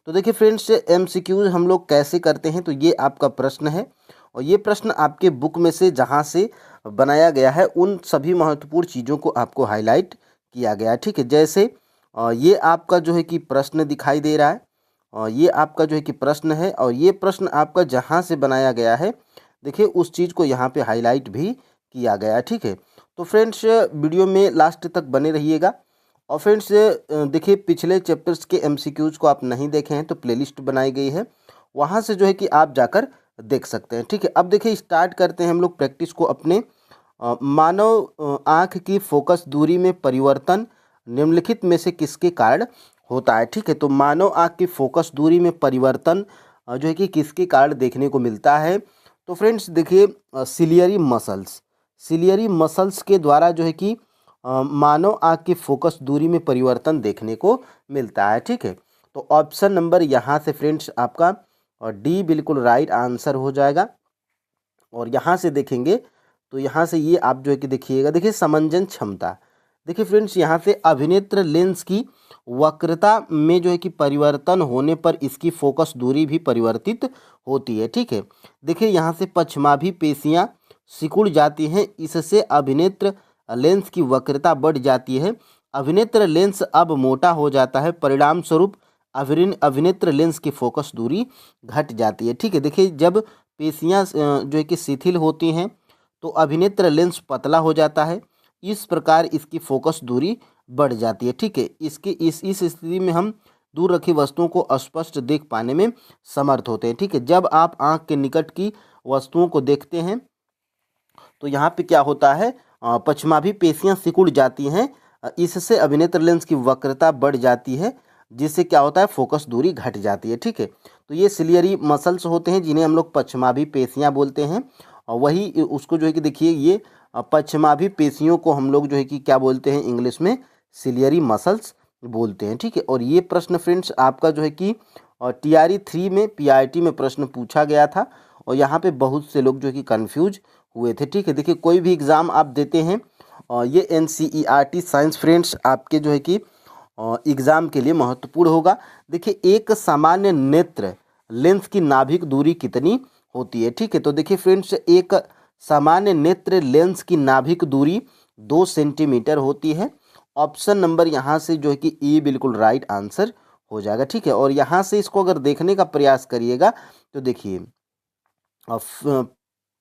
तो देखिए friends, MCQs हम लोग कैसे करते हैं, तो ये आपका प्रश्न है और ये प्रश्न आपके बुक में से जहाँ से बनाया गया है उन सभी महत्वपूर्ण चीज़ों को आपको हाईलाइट किया गया है। ठीक है, जैसे ये आपका जो है कि प्रश्न दिखाई दे रहा है और ये आपका जो है कि प्रश्न है और ये प्रश्न आपका जहाँ से बनाया गया है, देखिए उस चीज़ को यहाँ पे हाईलाइट भी किया गया है। ठीक है, तो फ्रेंड्स वीडियो में लास्ट तक बने रहिएगा। और फ्रेंड्स देखिए, पिछले चैप्टर्स के एमसीक्यूज को आप नहीं देखे हैं तो प्लेलिस्ट बनाई गई है, वहाँ से जो है कि आप जाकर देख सकते हैं। ठीक है, अब देखिए स्टार्ट करते हैं हम लोग प्रैक्टिस को अपने। मानव आँख की फोकस दूरी में परिवर्तन निम्नलिखित में से किसके कारण होता है। ठीक है, तो मानव आँख की फोकस दूरी में परिवर्तन जो है कि किसके कारण देखने को मिलता है। तो फ्रेंड्स देखिए, सिलियरी मसल्स के द्वारा जो है कि मानव आँख की फोकस दूरी में परिवर्तन देखने को मिलता है। ठीक है, तो ऑप्शन नंबर यहाँ से फ्रेंड्स आपका डी बिल्कुल राइट आंसर हो जाएगा। और यहाँ से देखेंगे तो यहाँ से ये आप जो है कि देखिएगा, देखिए समंजन क्षमता, देखिए फ्रेंड्स यहाँ से अभिनेत्र लेंस की वक्रता में जो है कि परिवर्तन होने पर इसकी फोकस दूरी भी परिवर्तित होती है। ठीक है, देखिए यहाँ से पश्चमाभी पेशियाँ सिकुड़ जाती हैं, इससे अभिनेत्र लेंस की वक्रता बढ़ जाती है, अभिनेत्र लेंस अब मोटा हो जाता है, परिणाम स्वरूप अभिनेत्र लेंस की फोकस दूरी घट जाती है। ठीक है, देखिए जब पेशियाँ जो है कि शिथिल होती हैं तो अभिनेत्र लेंस पतला हो जाता है, इस प्रकार इसकी फोकस दूरी बढ़ जाती है। ठीक है, इस स्थिति में हम दूर रखी वस्तुओं को स्पष्ट देख पाने में समर्थ होते हैं। ठीक है, जब आप आँख के निकट की वस्तुओं को देखते हैं तो यहाँ पे क्या होता है, पश्चमाभी पेशियाँ सिकुड़ जाती हैं, इससे अभिनेत्र लेंस की वक्रता बढ़ जाती है, जिससे क्या होता है, फोकस दूरी घट जाती है। ठीक है, तो ये सिलियरी मसल्स होते हैं जिन्हें हम लोग पश्चमाभी पेशियाँ बोलते हैं और वही उसको जो है कि देखिए ये पश्चमाभी पेशियों को हम लोग जो है कि क्या बोलते हैं, इंग्लिश में सिलियरी मसल्स बोलते हैं। ठीक है, और ये प्रश्न फ्रेंड्स आपका जो है कि TRE 3 में PIT में प्रश्न पूछा गया था और यहाँ पे बहुत से लोग जो है कि कन्फ्यूज हुए थे। ठीक है, देखिए कोई भी एग्ज़ाम आप देते हैं और ये NCERT साइंस फ्रेंड्स आपके जो है कि एग्ज़ाम के लिए महत्वपूर्ण होगा। देखिए एक सामान्य नेत्र लेंस की नाभिक दूरी कितनी होती है। ठीक है, तो देखिए फ्रेंड्स एक सामान्य नेत्र लेंस की नाभिक दूरी 2 सेंटीमीटर होती है। ऑप्शन नंबर यहाँ से जो है कि ए बिल्कुल राइट आंसर हो जाएगा। ठीक है, और यहाँ से इसको अगर देखने का प्रयास करिएगा तो देखिए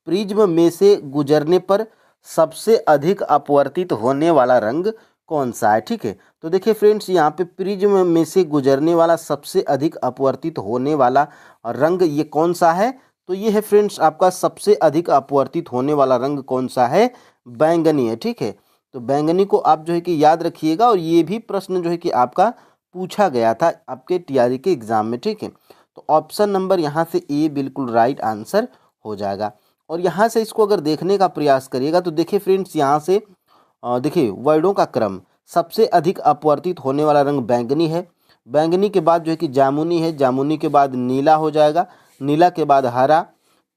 प्रिज्म में से गुजरने पर सबसे अधिक अपवर्तित होने वाला रंग कौन सा है। ठीक है, तो देखिए फ्रेंड्स यहाँ पे प्रिज्म में से गुजरने वाला सबसे अधिक अपवर्तित होने वाला रंग ये कौन सा है, तो ये है फ्रेंड्स आपका सबसे अधिक अपवर्तित होने वाला रंग कौन सा है, बैंगनी है। ठीक है, तो बैंगनी को आप जो है कि याद रखिएगा और ये भी प्रश्न जो है कि आपका पूछा गया था आपके TRE के एग्ज़ाम में। ठीक है, तो ऑप्शन नंबर यहाँ से ए बिल्कुल राइट आंसर हो जाएगा। और यहाँ से इसको अगर देखने का प्रयास करिएगा तो देखिए फ्रेंड्स यहाँ से देखिए वर्णों का क्रम, सबसे अधिक अपवर्तित होने वाला रंग बैंगनी है, बैंगनी के बाद जो है कि जामुनी है, जामुनी के बाद नीला हो जाएगा, नीला के बाद हरा,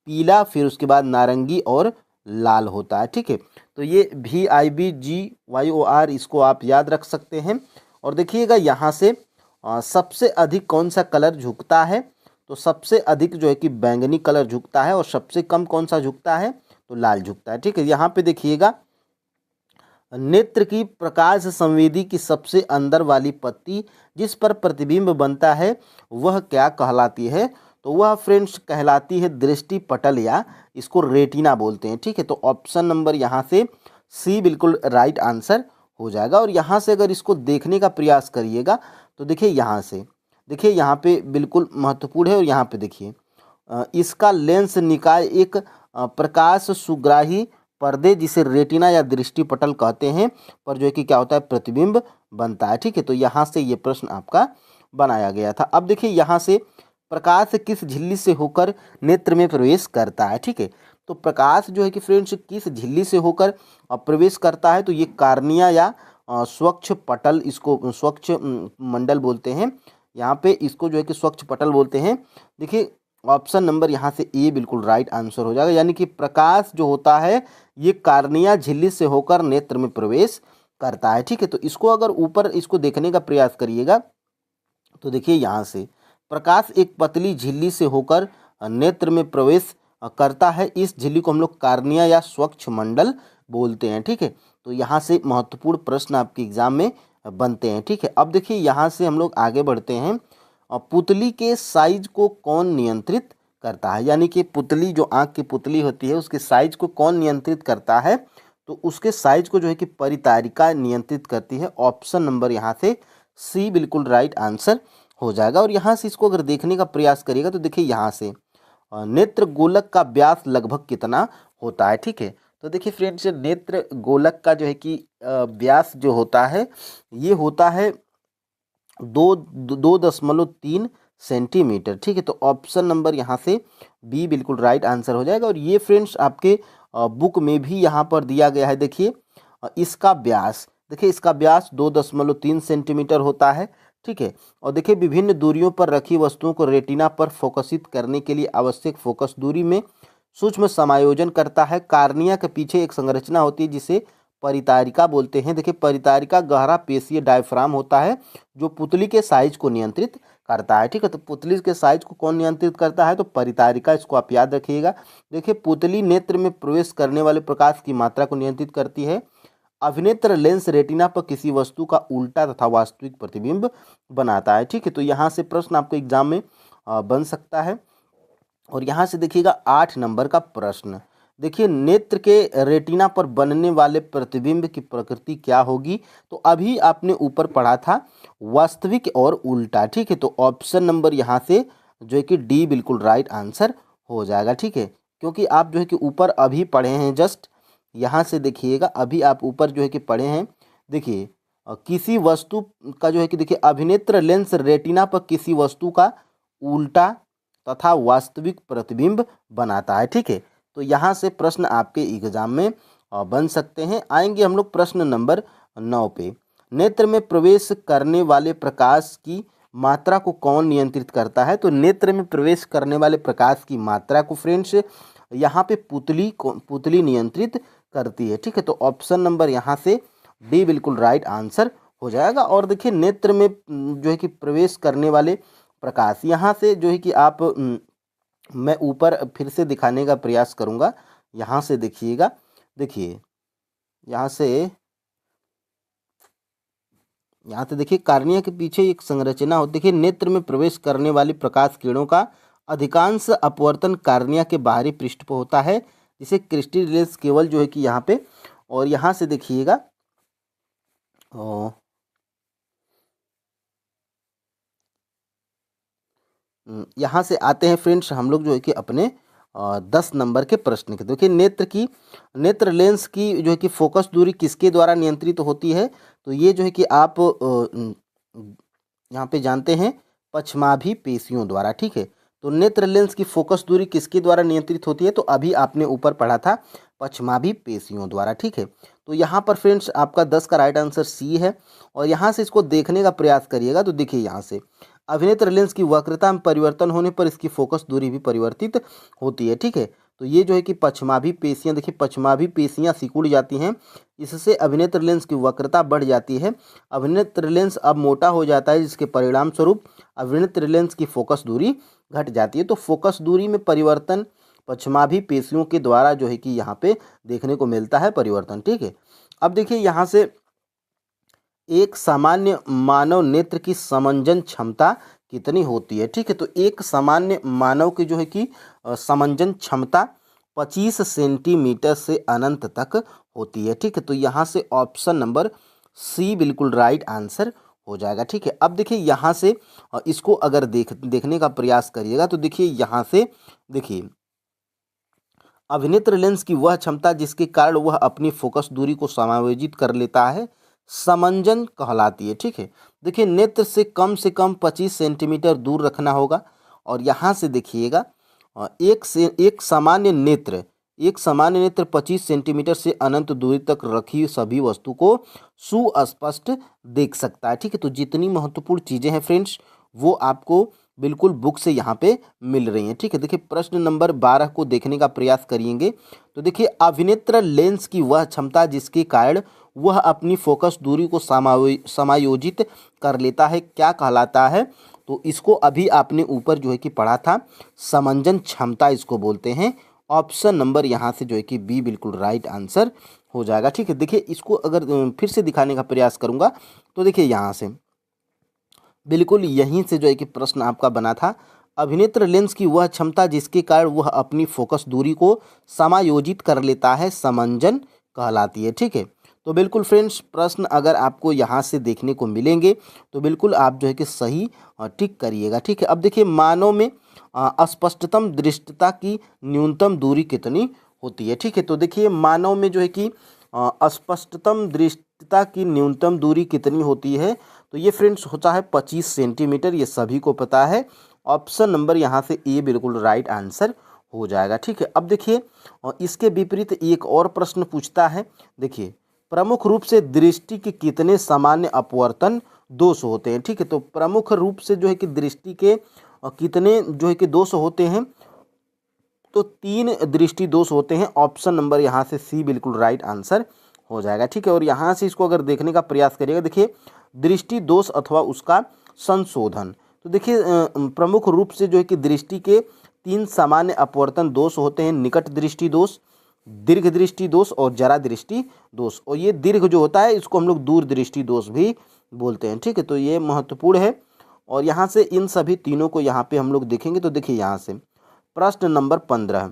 पीला, फिर उसके बाद नारंगी और लाल होता है। ठीक है, तो ये VIBGYOR इसको आप याद रख सकते हैं। और देखिएगा यहाँ से सबसे अधिक कौन सा कलर झुकता है, तो सबसे अधिक जो है कि बैंगनी कलर झुकता है और सबसे कम कौन सा झुकता है, तो लाल झुकता है। ठीक है, यहाँ पे देखिएगा नेत्र की प्रकाश संवेदी की सबसे अंदर वाली पत्ती जिस पर प्रतिबिंब बनता है वह क्या कहलाती है, तो वह फ्रेंड्स कहलाती है दृष्टि पटल या इसको रेटिना बोलते हैं। ठीक है, तो ऑप्शन नंबर यहाँ से सी बिल्कुल राइट आंसर हो जाएगा। और यहाँ से अगर इसको देखने का प्रयास करिएगा तो देखिए यहाँ से देखिए यहाँ पे बिल्कुल महत्वपूर्ण है और यहाँ पे देखिए इसका लेंस निकाय एक प्रकाश सुग्राही पर्दे जिसे रेटिना या दृष्टिपटल कहते हैं पर जो है कि क्या होता है, प्रतिबिंब बनता है। ठीक है, तो यहाँ से ये प्रश्न आपका बनाया गया था। अब देखिए यहाँ से प्रकाश किस झिल्ली से होकर नेत्र में प्रवेश करता है। ठीक है, तो प्रकाश जो है कि फ्रेंड्स किस झिल्ली से होकर प्रवेश करता है, तो ये कार्निया या स्वच्छ पटल, इसको स्वच्छ मंडल बोलते हैं, यहाँ पे इसको जो है कि स्वच्छ पटल बोलते हैं। देखिए ऑप्शन नंबर यहाँ से ए बिल्कुल राइट आंसर हो जाएगा, यानी कि प्रकाश जो होता है ये कार्निया झिल्ली से होकर नेत्र में प्रवेश करता है। ठीक है, तो इसको अगर ऊपर इसको देखने का प्रयास करिएगा तो देखिए यहाँ से प्रकाश एक पतली झिल्ली से होकर नेत्र में प्रवेश करता है। इस झिल्ली को हम लोग कार्निया या स्वच्छ मंडल बोलते हैं। ठीक है, तो यहाँ से महत्वपूर्ण प्रश्न आपके एग्जाम में बनते हैं। ठीक है, अब देखिए यहाँ से हम लोग आगे बढ़ते हैं। पुतली के साइज को कौन नियंत्रित करता है, यानी कि पुतली जो आँख की पुतली होती है उसके साइज को कौन नियंत्रित करता है, तो उसके साइज को जो है कि परितारिका नियंत्रित करती है। ऑप्शन नंबर यहाँ से सी बिल्कुल राइट आंसर हो जाएगा। और यहाँ से इसको अगर देखने का प्रयास करिएगा तो देखिए यहाँ से नेत्र गोलक का व्यास लगभग कितना होता है। ठीक है, तो देखिए फ्रेंड्स नेत्र गोलक का जो है कि व्यास जो होता है ये होता है 2.3 सेंटीमीटर। ठीक है, तो ऑप्शन नंबर यहाँ से बी बिल्कुल राइट आंसर हो जाएगा। और ये फ्रेंड्स आपके बुक में भी यहाँ पर दिया गया है। देखिए इसका व्यास, देखिए इसका व्यास 2.3 सेंटीमीटर होता है। ठीक है, और देखिए विभिन्न दूरियों पर रखी वस्तुओं को रेटिना पर फोकसित करने के लिए आवश्यक फोकस दूरी में सूक्ष्म समायोजन करता है। कार्निया के पीछे एक संरचना होती है जिसे परितारिका बोलते हैं। देखिए परितारिका गहरा पेशीय डायफ्राम होता है जो पुतली के साइज को नियंत्रित करता है। ठीक है, तो पुतली के साइज को कौन नियंत्रित करता है, तो परितारिका, इसको आप याद रखिएगा। देखिए पुतली नेत्र में प्रवेश करने वाले प्रकाश की मात्रा को नियंत्रित करती है। अभिनेत्र लेंस रेटिना पर किसी वस्तु का उल्टा तथा वास्तविक प्रतिबिंब बनाता है। ठीक है, तो यहाँ से प्रश्न आपको एग्जाम में बन सकता है। और यहाँ से देखिएगा 8 नंबर का प्रश्न, देखिए नेत्र के रेटिना पर बनने वाले प्रतिबिंब की प्रकृति क्या होगी, तो अभी आपने ऊपर पढ़ा था वास्तविक और उल्टा। ठीक है, तो ऑप्शन नंबर यहाँ से जो है कि डी बिल्कुल राइट आंसर हो जाएगा। ठीक है, क्योंकि आप जो है कि ऊपर अभी पढ़े हैं, जस्ट यहाँ से देखिएगा अभी आप ऊपर जो है कि पढ़े हैं। देखिए किसी वस्तु का जो है कि देखिए अभिनेत्र लेंस रेटिना पर किसी वस्तु का उल्टा तथा वास्तविक प्रतिबिंब बनाता है। ठीक है, तो यहाँ से प्रश्न आपके एग्जाम में बन सकते हैं। आएंगे हम लोग प्रश्न नंबर 9 पे। नेत्र में प्रवेश करने वाले प्रकाश की मात्रा को कौन नियंत्रित करता है, तो नेत्र में प्रवेश करने वाले प्रकाश की मात्रा को फ्रेंड्स यहाँ पे पुतली नियंत्रित करती है। ठीक है, तो ऑप्शन नंबर यहाँ से डी बिल्कुल राइट आंसर हो जाएगा। और देखिए नेत्र में जो है कि प्रवेश करने वाले प्रकाश, यहाँ से जो है कि आप मैं ऊपर फिर से दिखाने का प्रयास करूँगा। यहाँ से देखिएगा, देखिए यहाँ से देखिए कार्निया के पीछे एक संरचना हो। देखिए नेत्र में प्रवेश करने वाली प्रकाश किरणों का अधिकांश अपवर्तन कार्निया के बाहरी पृष्ठ पर होता है, जिसे क्रिस्टल लेंस केवल जो है कि यहाँ पे। और यहाँ से देखिएगा यहाँ से आते हैं फ्रेंड्स हम लोग जो है कि अपने 10 नंबर के प्रश्न के। देखिए नेत्र लेंस की जो है कि फोकस दूरी किसके द्वारा नियंत्रित होती है, तो ये जो है कि आप यहाँ पे जानते हैं पश्चमाभी पेशियों द्वारा। ठीक है, तो नेत्र लेंस की फोकस दूरी किसके द्वारा नियंत्रित होती है, तो अभी आपने ऊपर पढ़ा था पश्चमाभी पेशियों द्वारा। ठीक है, तो यहाँ पर फ्रेंड्स आपका 10 का राइट आंसर सी है। और यहाँ से इसको देखने का प्रयास करिएगा तो देखिए यहाँ से अभिनेत्र लेंस की वक्रता में परिवर्तन होने पर इसकी फोकस दूरी भी परिवर्तित होती है। ठीक है, तो ये जो है कि पश्चमाभी पेशियाँ, देखिए पश्चमाभी पेशियाँ सिकुड़ जाती हैं, इससे अभिनेत्र लेंस की वक्रता बढ़ जाती है। अभिनेत्र लेंस अब मोटा हो जाता है, जिसके परिणाम स्वरूप अभिनेत्र लेंस की फोकस दूरी घट जाती है। तो फोकस दूरी में परिवर्तन पश्चमाभी पेशियों के द्वारा जो है कि यहाँ पे देखने को मिलता है परिवर्तन। ठीक है, अब देखिए यहाँ से एक सामान्य मानव नेत्र की समंजन क्षमता कितनी होती है। ठीक है, तो एक सामान्य मानव की जो है कि समंजन क्षमता 25 सेंटीमीटर से अनंत तक होती है। ठीक है, तो यहाँ से ऑप्शन नंबर सी बिल्कुल राइट आंसर हो जाएगा। ठीक है, अब देखिए यहाँ से इसको अगर देखने का प्रयास करिएगा तो देखिए यहाँ से देखिए अभिनेत्र लेंस की वह क्षमता जिसके कारण वह अपनी फोकस दूरी को समायोजित कर लेता है समंजन कहलाती है। ठीक है, देखिए नेत्र से कम 25 सेंटीमीटर दूर रखना होगा। और यहाँ से देखिएगा एक सामान्य नेत्र 25 सेंटीमीटर से अनंत दूरी तक रखी सभी वस्तु को सुस्पष्ट देख सकता है। ठीक है, तो जितनी महत्वपूर्ण चीज़ें हैं फ्रेंड्स वो आपको बिल्कुल बुक से यहाँ पे मिल रही हैं। ठीक है, देखिए प्रश्न नंबर 12 को देखने का प्रयास करिएंगे तो देखिए अभिनेत्र लेंस की वह क्षमता जिसके कारण वह अपनी फोकस दूरी को समायोजित कर लेता है क्या कहलाता है, तो इसको अभी आपने ऊपर जो है कि पढ़ा था, समंजन क्षमता इसको बोलते हैं। ऑप्शन नंबर यहाँ से जो है कि बी बिल्कुल राइट आंसर हो जाएगा। ठीक है, देखिए इसको अगर फिर से दिखाने का प्रयास करूँगा तो देखिए यहाँ से बिल्कुल यहीं से जो है कि प्रश्न आपका बना था, अभिनेत्र लेंस की वह क्षमता जिसके कारण वह अपनी फोकस दूरी को समायोजित कर लेता है, समंजन कहलाती है। ठीक है, तो बिल्कुल फ्रेंड्स प्रश्न अगर आपको यहाँ से देखने को मिलेंगे तो बिल्कुल आप जो है कि सही टिक करिएगा। ठीक है, अब देखिए मानव में अस्पष्टतम दृष्टता की न्यूनतम दूरी कितनी होती है। ठीक है, तो देखिए मानव में जो है कि अस्पष्टतम दृष्टता की न्यूनतम दूरी कितनी होती है, तो ये फ्रेंड्स होता है 25 सेंटीमीटर, ये सभी को पता है। ऑप्शन नंबर यहाँ से ए बिल्कुल राइट आंसर हो जाएगा। ठीक है, अब देखिए इसके विपरीत एक और प्रश्न पूछता है, देखिए प्रमुख रूप से दृष्टि के कितने सामान्य अपवर्तन दोष होते हैं। ठीक है, तो प्रमुख रूप से जो है कि दृष्टि के कितने जो है कि दोष होते हैं, तो 3 दृष्टि दोष होते हैं। ऑप्शन नंबर यहाँ से सी बिल्कुल राइट आंसर हो जाएगा। ठीक है, और यहाँ से इसको अगर देखने का प्रयास करिएगा, देखिए दृष्टि दोष अथवा उसका संशोधन, तो देखिए प्रमुख रूप से जो है कि दृष्टि के 3 सामान्य अपवर्तन दोष होते हैं, निकट दृष्टि दोष, दीर्घ दृष्टि दोष और जरा दृष्टि दोष। और ये दीर्घ जो होता है इसको हम लोग दूर दृष्टि दोष भी बोलते हैं। ठीक है, तो ये महत्वपूर्ण है। और यहाँ से इन सभी तीनों को यहाँ पे हम लोग देखेंगे, तो देखिए यहाँ से प्रश्न नंबर 15,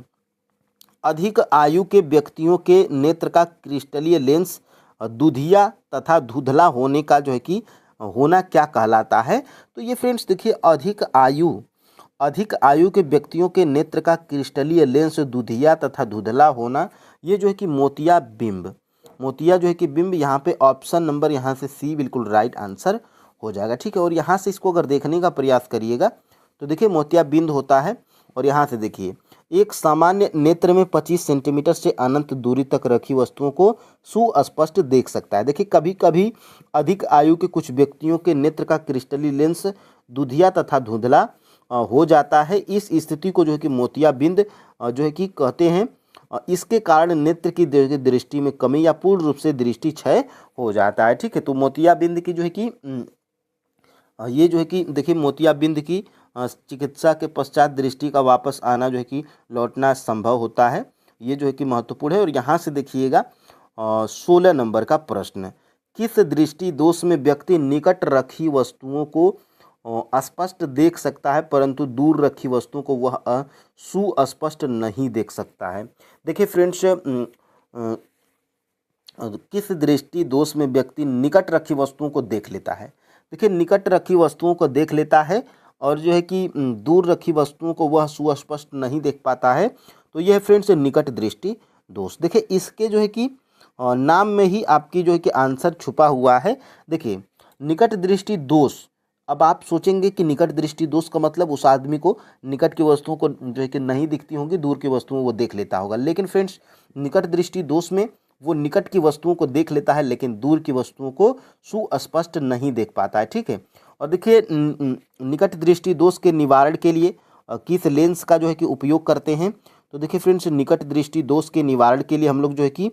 अधिक आयु के व्यक्तियों के नेत्र का क्रिस्टलीय लेंस दुधिया तथा धुंधला होने का जो है कि होना क्या कहलाता है। तो ये फ्रेंड्स देखिए अधिक आयु के व्यक्तियों के नेत्र का क्रिस्टलीय लेंस दुधिया तथा धुंधला होना, ये जो है कि मोतिया जो है कि बिंब, यहाँ पे ऑप्शन नंबर यहाँ से सी बिल्कुल राइट आंसर हो जाएगा। ठीक है, और यहाँ से इसको अगर देखने का प्रयास करिएगा तो देखिए मोतिया बिंद होता है। और यहाँ से देखिए एक सामान्य नेत्र में 25 सेंटीमीटर से अनंत दूरी तक रखी वस्तुओं को सुस्पष्ट देख सकता है। देखिए कभी कभी अधिक आयु के कुछ व्यक्तियों के नेत्र का क्रिस्टलीय लेंस दुधिया तथा धुंधला हो जाता है। इस स्थिति को जो है कि मोतियाबिंद जो है कि कहते हैं। इसके कारण नेत्र की दृष्टि में कमी या पूर्ण रूप से दृष्टि क्षय हो जाता है। ठीक है, तो मोतियाबिंद की जो है कि ये जो है कि देखिए मोतियाबिंद की चिकित्सा के पश्चात दृष्टि का वापस आना जो है कि लौटना संभव होता है। ये जो है कि महत्वपूर्ण है। और यहाँ से देखिएगा 16 नंबर का प्रश्न, किस दृष्टि दोष में व्यक्ति निकट रखी वस्तुओं को स्पष्ट देख सकता है परंतु दूर रखी वस्तुओं को वह सुस्पष्ट नहीं देख सकता है। देखिए फ्रेंड्स किस दृष्टि दोष में व्यक्ति निकट रखी वस्तुओं को देख लेता है। देखिए निकट रखी वस्तुओं को देख लेता है और जो है कि दूर रखी वस्तुओं को वह सुस्पष्ट नहीं देख पाता है, तो यह फ्रेंड्स निकट दृष्टि दोष। देखिए इसके जो है कि नाम में ही आपकी जो है कि आंसर छुपा हुआ है। देखिए निकट दृष्टि दोष, अब आप सोचेंगे कि निकट दृष्टि दोष का मतलब उस आदमी को निकट की वस्तुओं को जो है कि नहीं दिखती होंगी, दूर की वस्तुओं वो देख लेता होगा। लेकिन फ्रेंड्स निकट दृष्टि दोष में वो निकट की वस्तुओं को देख लेता है लेकिन दूर की वस्तुओं को सुस्पष्ट नहीं देख पाता है। ठीक है, और देखिए निकट दृष्टि दोष के निवारण के लिए किस लेंस का जो है कि उपयोग करते हैं। तो देखिए फ्रेंड्स निकट दृष्टि दोष के निवारण के लिए हम लोग जो है कि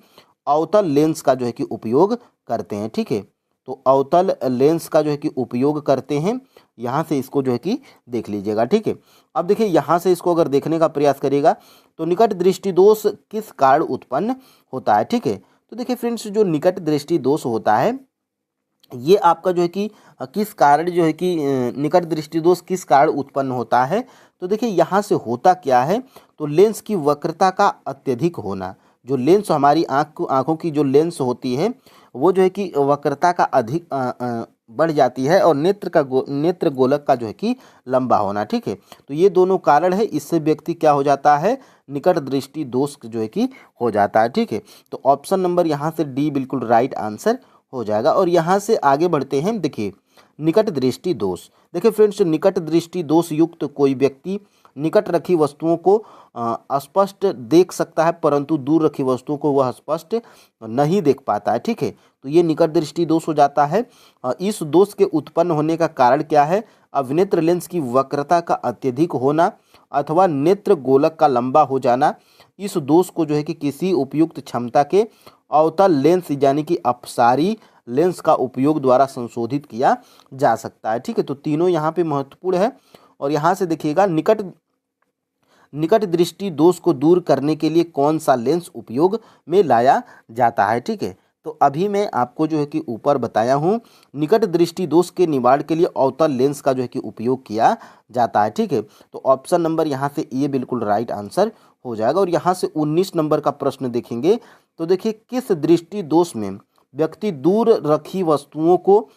अवतल लेंस का जो है कि उपयोग करते हैं। ठीक है, तो अवतल लेंस का जो है कि उपयोग करते हैं। यहाँ से इसको जो है कि देख लीजिएगा। ठीक है, अब देखिए यहाँ से इसको अगर देखने का प्रयास करिएगा तो निकट दृष्टि दोष किस कारण उत्पन्न होता है। ठीक है, तो देखिए फ्रेंड्स जो निकट दृष्टि दोष होता है ये आपका जो है कि किस कारण जो है कि निकट दृष्टि दोष किस कारण उत्पन्न होता है। तो देखिए यहाँ से होता क्या है, तो लेंस की वक्रता का अत्यधिक होना, जो लेंस हमारी आँखों की जो लेंस होती है वो जो है कि वक्रता का अधिक बढ़ जाती है और नेत्र गोलक का जो है कि लंबा होना। ठीक है, तो ये दोनों कारण है, इससे व्यक्ति क्या हो जाता है, निकट दृष्टि दोष जो है कि हो जाता है। ठीक है, तो ऑप्शन नंबर यहाँ से डी बिल्कुल राइट आंसर हो जाएगा। और यहाँ से आगे बढ़ते हैं। देखिए निकट दृष्टि दोष, देखिए फ्रेंड्स निकट दृष्टि दोष युक्त कोई व्यक्ति निकट रखी वस्तुओं को स्पष्ट देख सकता है परंतु दूर रखी वस्तुओं को वह स्पष्ट नहीं देख पाता है। ठीक है, तो ये निकट दृष्टि दोष हो जाता है। इस दोष के उत्पन्न होने का कारण क्या है, अभिनेत्र लेंस की वक्रता का अत्यधिक होना अथवा नेत्र गोलक का लंबा हो जाना। इस दोष को जो है कि किसी उपयुक्त क्षमता के अवतल लेंस यानी कि अपसारी लेंस का उपयोग द्वारा संशोधित किया जा सकता है। ठीक है, तो तीनों यहाँ पे महत्वपूर्ण है। और यहाँ से देखिएगा, निकट दृष्टि दोष को दूर करने के लिए कौन सा लेंस उपयोग में लाया जाता है। ठीक है, तो अभी मैं आपको जो है कि ऊपर बताया हूँ, निकट दृष्टि दोष के निवारण के लिए अवतल लेंस का जो है कि उपयोग किया जाता है। ठीक है, तो ऑप्शन नंबर यहाँ से ए बिल्कुल राइट आंसर हो जाएगा। और यहाँ से 19 नंबर का प्रश्न देखेंगे, तो देखिए, किस दृष्टि दोष में व्यक्ति दूर रखी वस्तुओं को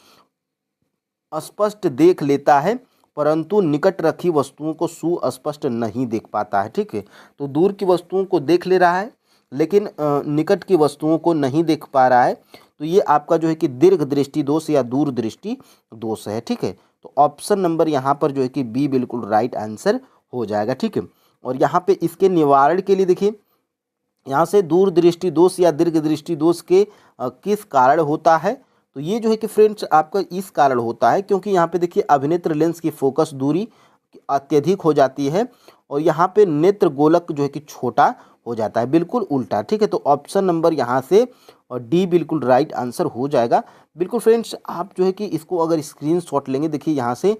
स्पष्ट देख लेता है परंतु निकट रखी वस्तुओं को सुस्पष्ट नहीं देख पाता है। ठीक है, तो दूर की वस्तुओं को देख ले रहा है लेकिन निकट की वस्तुओं को नहीं देख पा रहा है, तो ये आपका जो है कि दीर्घ दृष्टि दोष या दूर दृष्टि दोष है। ठीक है, तो ऑप्शन नंबर यहाँ पर जो है कि बी बिल्कुल राइट आंसर हो जाएगा। ठीक है, और यहाँ पे इसके निवारण के लिए देखिए, यहाँ से दूर दृष्टि दोष या दीर्घ दृष्टि दोष के किस कारण होता है, तो ये जो है कि फ्रेंड्स आपका इस कारण होता है क्योंकि यहाँ पे देखिए अभिनेत्र लेंस की फोकस दूरी अत्यधिक हो जाती है और यहाँ पे नेत्र गोलक जो है कि छोटा हो जाता है, बिल्कुल उल्टा। ठीक है, तो ऑप्शन नंबर यहाँ से और डी बिल्कुल राइट आंसर हो जाएगा। बिल्कुल फ्रेंड्स, आप जो है कि इसको अगर स्क्रीनशॉट लेंगे, देखिए यहाँ से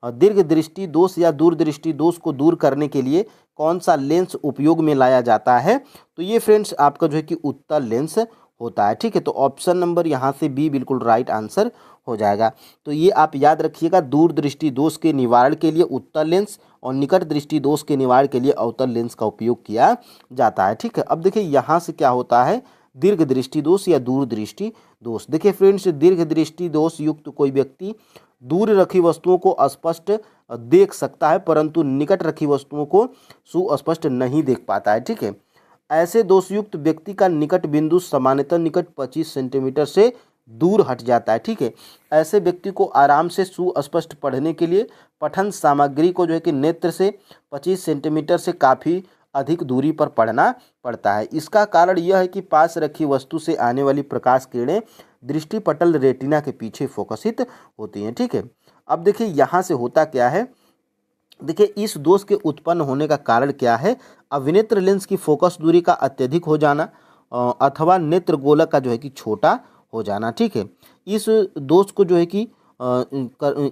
दीर्घ दृष्टि दोष या दूर दृष्टि दोष को दूर करने के लिए कौन सा लेंस उपयोग में लाया जाता है, तो ये फ्रेंड्स आपका जो है कि उत्तल लेंस होता है। ठीक है, तो ऑप्शन नंबर यहाँ से बी बिल्कुल राइट आंसर हो जाएगा। तो ये आप याद रखिएगा, दूर दृष्टि दोष के निवारण के लिए उत्तल लेंस और निकट दृष्टि दोष के निवारण के लिए अवतल लेंस का उपयोग किया जाता है। ठीक है, अब देखिए यहाँ से क्या होता है, दीर्घ दृष्टि दोष या दूर दृष्टि दोष। देखिए फ्रेंड्स, दीर्घ दृष्टि दोष युक्त कोई व्यक्ति दूर रखी वस्तुओं को स्पष्ट देख सकता है परंतु निकट रखी वस्तुओं को सुस्पष्ट नहीं देख पाता है। ठीक है, ऐसे दोषयुक्त व्यक्ति का निकट बिंदु सामान्यतः निकट 25 सेंटीमीटर से दूर हट जाता है। ठीक है, ऐसे व्यक्ति को आराम से सुस्पष्ट पढ़ने के लिए पठन सामग्री को जो है कि नेत्र से 25 सेंटीमीटर से काफ़ी अधिक दूरी पर पढ़ना पड़ता है। इसका कारण यह है कि पास रखी वस्तु से आने वाली प्रकाश किरणें दृष्टिपटल रेटिना के पीछे फोकसित होती हैं। ठीक है, अब देखिए यहाँ से होता क्या है, देखिए इस दोष के उत्पन्न होने का कारण क्या है, अभिनेत्र लेंस की फोकस दूरी का अत्यधिक हो जाना अथवा नेत्र गोलक का जो है कि छोटा हो जाना। ठीक है, इस दोष को जो है कि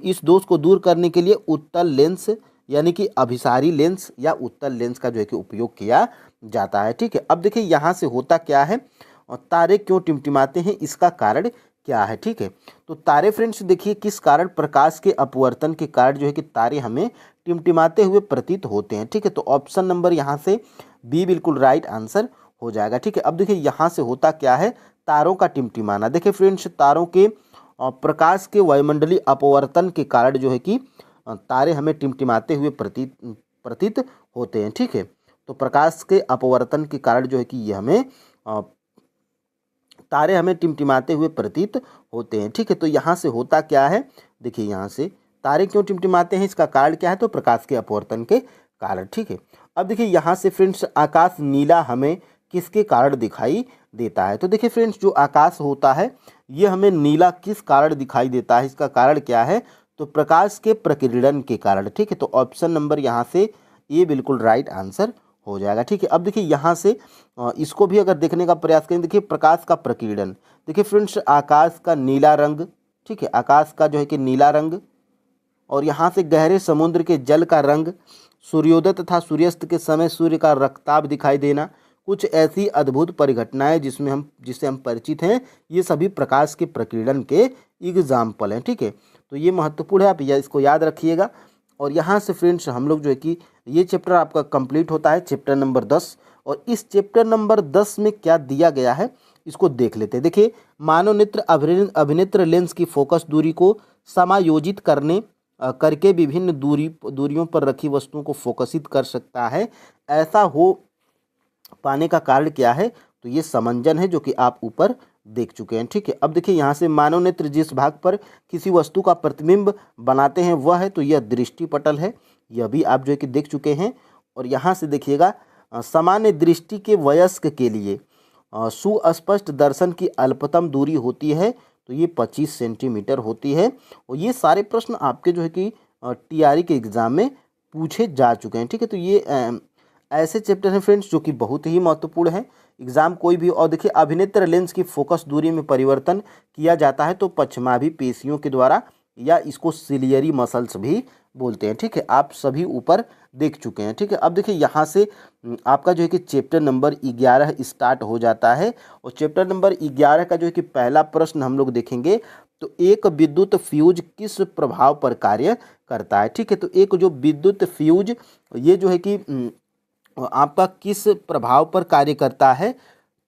इस दोष को दूर करने के लिए उत्तल लेंस यानी कि अभिसारी लेंस या उत्तल लेंस का जो है कि उपयोग किया जाता है। ठीक है, अब देखिए यहाँ से होता क्या है, तारे क्यों टिमटिमाते हैं, इसका कारण क्या है। ठीक है, तो तारे फ्रेंड्स देखिए किस कारण, प्रकाश के अपवर्तन के कारण जो है कि तारे हमें टिमटिमाते हुए प्रतीत होते हैं। ठीक है, तो ऑप्शन नंबर यहाँ से बी बिल्कुल राइट आंसर हो जाएगा। ठीक है, अब देखिए यहाँ से होता क्या है, तारों का टिमटिमाना। देखिए फ्रेंड्स, तारों के प्रकाश के वायुमंडलीय अपवर्तन के कारण जो है कि तारे हमें टिमटिमाते हुए प्रतीत होते हैं। ठीक है, तो प्रकाश के अपवर्तन के कारण जो है कि ये हमें तारे हमें टिमटिमाते हुए प्रतीत होते हैं। ठीक है, तो यहाँ से होता क्या है, देखिए यहाँ से तारे क्यों टिमटिमाते हैं, इसका कारण क्या है, तो प्रकाश के अपवर्तन के कारण। ठीक है, अब देखिए यहाँ से फ्रेंड्स आकाश नीला हमें किसके कारण दिखाई देता है, तो देखिए फ्रेंड्स जो आकाश होता है ये हमें नीला किस कारण दिखाई देता है, इसका कारण क्या है, तो प्रकाश के प्रकीर्णन के कारण। ठीक है, तो ऑप्शन नंबर यहाँ से ए बिल्कुल राइट आंसर हो जाएगा। ठीक है, अब देखिए यहाँ से इसको भी अगर देखने का प्रयास करें, देखिए प्रकाश का प्रकीर्णन, देखिए फ्रेंड्स आकाश का नीला रंग, ठीक है, आकाश का जो है कि नीला रंग और यहाँ से गहरे समुद्र के जल का रंग, सूर्योदय तथा सूर्यास्त के समय सूर्य का रक्ताभ दिखाई देना, कुछ ऐसी अद्भुत परिघटनाएं जिससे हम परिचित हैं, ये सभी प्रकाश के प्रकीर्णन के एग्जाम्पल हैं। ठीक है, तो ये महत्वपूर्ण है, आप इसको याद रखिएगा। और यहाँ से फ्रेंड्स हम लोग जो है कि ये चैप्टर आपका कंप्लीट होता है, चैप्टर नंबर 10। और इस चैप्टर नंबर 10 में क्या दिया गया है इसको देख लेते हैं। देखिए, मानव नेत्र अभिनेत्र लेंस की फोकस दूरी को समायोजित करके विभिन्न दूरियों पर रखी वस्तुओं को फोकसित कर सकता है। ऐसा हो पाने का कारण क्या है, तो ये समंजन है जो कि आप ऊपर देख चुके हैं। ठीक है, अब देखिए यहाँ से मानव नेत्र जिस भाग पर किसी वस्तु का प्रतिबिंब बनाते हैं वह है, तो यह दृष्टिपटल है, यह भी आप जो है कि देख चुके हैं। और यहाँ से देखिएगा, सामान्य दृष्टि के वयस्क के लिए सुस्पष्ट दर्शन की अल्पतम दूरी होती है, तो ये 25 सेंटीमीटर होती है। और ये सारे प्रश्न आपके जो है कि टीआरई के एग्ज़ाम में पूछे जा चुके हैं। ठीक है, तो ये ऐसे चैप्टर हैं फ्रेंड्स जो कि बहुत ही महत्वपूर्ण हैं एग्जाम कोई भी। और देखिए अभिनेत्र लेंस की फोकस दूरी में परिवर्तन किया जाता है तो पश्चिमाभी पेशियों के द्वारा, या इसको सिलियरी मसल्स भी बोलते हैं। ठीक है, आप सभी ऊपर देख चुके हैं। ठीक है, अब देखिए यहाँ से आपका जो है कि चैप्टर नंबर 11 स्टार्ट हो जाता है। और चैप्टर नंबर 11 का जो है कि पहला प्रश्न हम लोग देखेंगे तो एक विद्युत फ्यूज किस प्रभाव पर कार्य करता है। ठीक है, तो एक जो विद्युत फ्यूज ये जो है कि आपका किस प्रभाव पर कार्य करता है।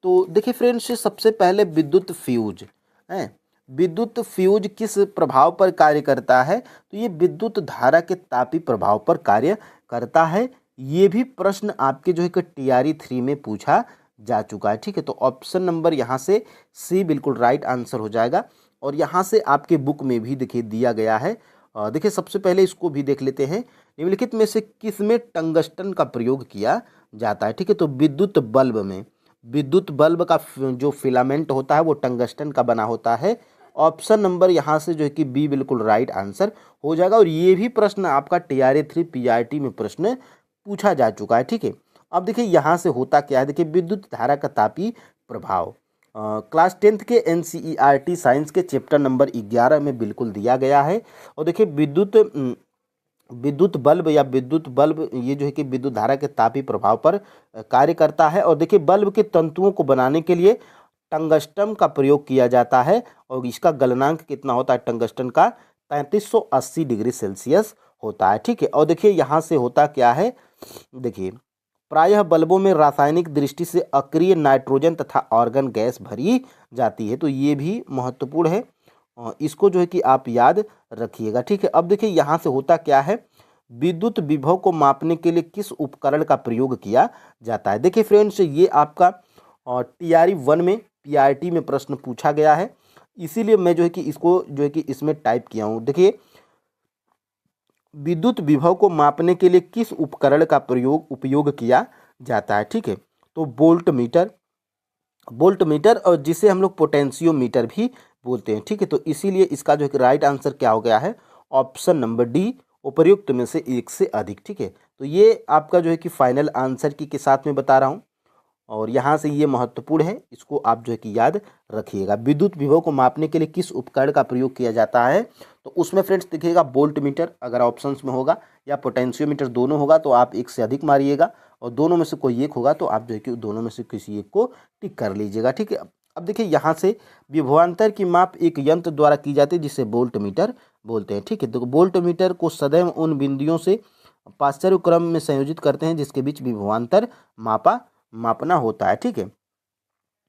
तो देखिए फ्रेंड्स सबसे पहले विद्युत फ्यूज है, विद्युत फ्यूज किस प्रभाव पर कार्य करता है, तो ये विद्युत धारा के तापी प्रभाव पर कार्य करता है। ये भी प्रश्न आपके जो है कि TRE 3 में पूछा जा चुका है। ठीक है, तो ऑप्शन नंबर यहाँ से सी बिल्कुल राइट आंसर हो जाएगा। और यहाँ से आपके बुक में भी देखिए दिया गया है। देखिए सबसे पहले इसको भी देख लेते हैं, निम्नलिखित में से किस में टंगस्टन का प्रयोग किया जाता है। ठीक है, तो विद्युत बल्ब में, विद्युत बल्ब का जो फिलामेंट होता है वो टंगस्टन का बना होता है। ऑप्शन नंबर यहाँ से जो है कि बी बिल्कुल राइट आंसर हो जाएगा। और ये भी प्रश्न आपका TRE 3 PRT में प्रश्न पूछा जा चुका है। ठीक है, अब देखिए यहाँ से होता क्या है, देखिए विद्युत धारा का तापी प्रभाव क्लास 10th के NCERT साइंस के चैप्टर नंबर 11 में बिल्कुल दिया गया है। और देखिए विद्युत बल्ब या विद्युत बल्ब ये जो है कि विद्युत धारा के तापी प्रभाव पर कार्य करता है। और देखिए बल्ब के तंतुओं को बनाने के लिए टंगस्टन का प्रयोग किया जाता है। और इसका गलनांक कितना होता है टंगस्टन का, 3580 डिग्री सेल्सियस होता है। ठीक है, और देखिए यहाँ से होता क्या है, देखिए प्रायः बल्बों में रासायनिक दृष्टि से अक्रिय नाइट्रोजन तथा आर्गन गैस भरी जाती है। तो ये भी महत्वपूर्ण है, इसको जो है कि आप याद रखिएगा। ठीक है, अब देखिए यहाँ से होता क्या है, विद्युत विभव को मापने के लिए किस उपकरण का प्रयोग किया जाता है। देखिए फ्रेंड्स ये आपका TRE 1 में PRT में प्रश्न पूछा गया है, इसीलिए मैं जो है कि इसको जो है कि इसमें टाइप किया हूँ। देखिए विद्युत विभव को मापने के लिए किस उपकरण का उपयोग किया जाता है। ठीक है, तो वोल्ट मीटर और जिसे हम लोग पोटेंशियोमीटर भी बोलते हैं। ठीक है, तो इसीलिए इसका जो है कि राइट आंसर क्या हो गया है, ऑप्शन नंबर डी, उपर्युक्त में से एक से अधिक। ठीक है, तो ये आपका जो है कि फाइनल आंसर की के साथ में बता रहा हूँ। और यहाँ से ये महत्वपूर्ण है, इसको आप जो है कि याद रखिएगा। विद्युत विभव को मापने के लिए किस उपकरण का प्रयोग किया जाता है, तो उसमें फ्रेंड्स देखिएगा वोल्ट मीटर अगर ऑप्शंस में होगा या पोटेंशियोमीटर दोनों होगा तो आप एक से अधिक मारिएगा, और दोनों में से कोई एक होगा तो आप जो है कि दोनों में से किसी एक को टिक कर लीजिएगा। ठीक है, अब देखिए यहाँ से विभवांतर की माप एक यंत्र द्वारा की जाती है जिसे वोल्ट मीटर बोलते हैं। ठीक है, तो वोल्ट मीटर को सदैव उन बिंदुओं से पाश्चर्य क्रम में संयोजित करते हैं जिसके बीच विभवांतर मापना होता है। ठीक है,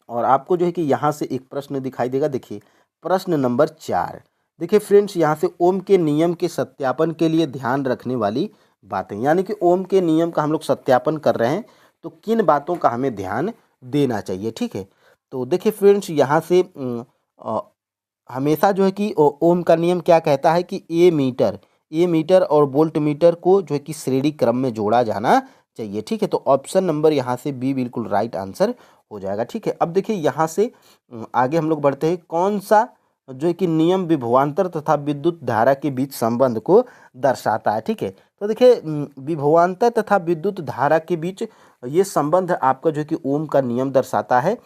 और आपको जो है कि यहाँ से एक प्रश्न दिखाई देगा, देखिए प्रश्न नंबर 4। देखिए फ्रेंड्स यहाँ से ओम के नियम के सत्यापन के लिए ध्यान रखने वाली बातें, यानी कि ओम के नियम का हम लोग सत्यापन कर रहे हैं तो किन बातों का हमें ध्यान देना चाहिए। ठीक है, तो देखिए फ्रेंड्स यहाँ से हमेशा जो है कि ओम का नियम क्या कहता है कि ए मीटर और वोल्ट मीटर को जो है कि श्रेणी क्रम में जोड़ा जाना चाहिए। ठीक है, तो ऑप्शन नंबर यहाँ से बी बिल्कुल राइट आंसर हो जाएगा। ठीक है, अब देखिए यहाँ से आगे हम लोग बढ़ते हैं, कौन सा जो है कि नियम विभवांतर तथा विद्युत धारा के बीच संबंध को दर्शाता है। ठीक है, तो देखिए विभवांतर तथा विद्युत धारा के बीच ये संबंध आपका जो है कि ओम का नियम दर्शाता है।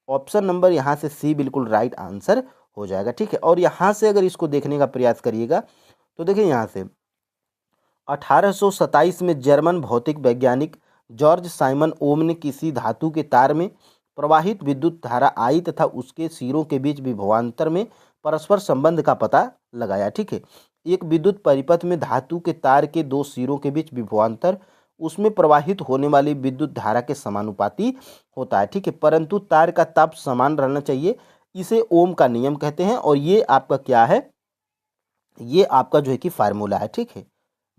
ऑप्शन नंबर यहाँ से सी बिल्कुल राइट आंसर हो जाएगा। ठीक है, और यहाँ से अगर इसको देखने का प्रयास करिएगा तो देखिए यहाँ से 1827 में जर्मन भौतिक वैज्ञानिक जॉर्ज साइमन ओम ने किसी धातु के तार में प्रवाहित विद्युत धारा आई तथा उसके सिरों के बीच विभवांतर में परस्पर संबंध का पता लगाया। ठीक है, एक विद्युत परिपथ में धातु के तार के दो सिरों के बीच विभवांतर उसमें प्रवाहित होने वाली विद्युत धारा के समानुपाती होता है। ठीक है, परंतु तार का ताप समान रहना चाहिए, इसे ओम का नियम कहते हैं। और ये आपका क्या है, ये आपका जो है कि फार्मूला है। ठीक है,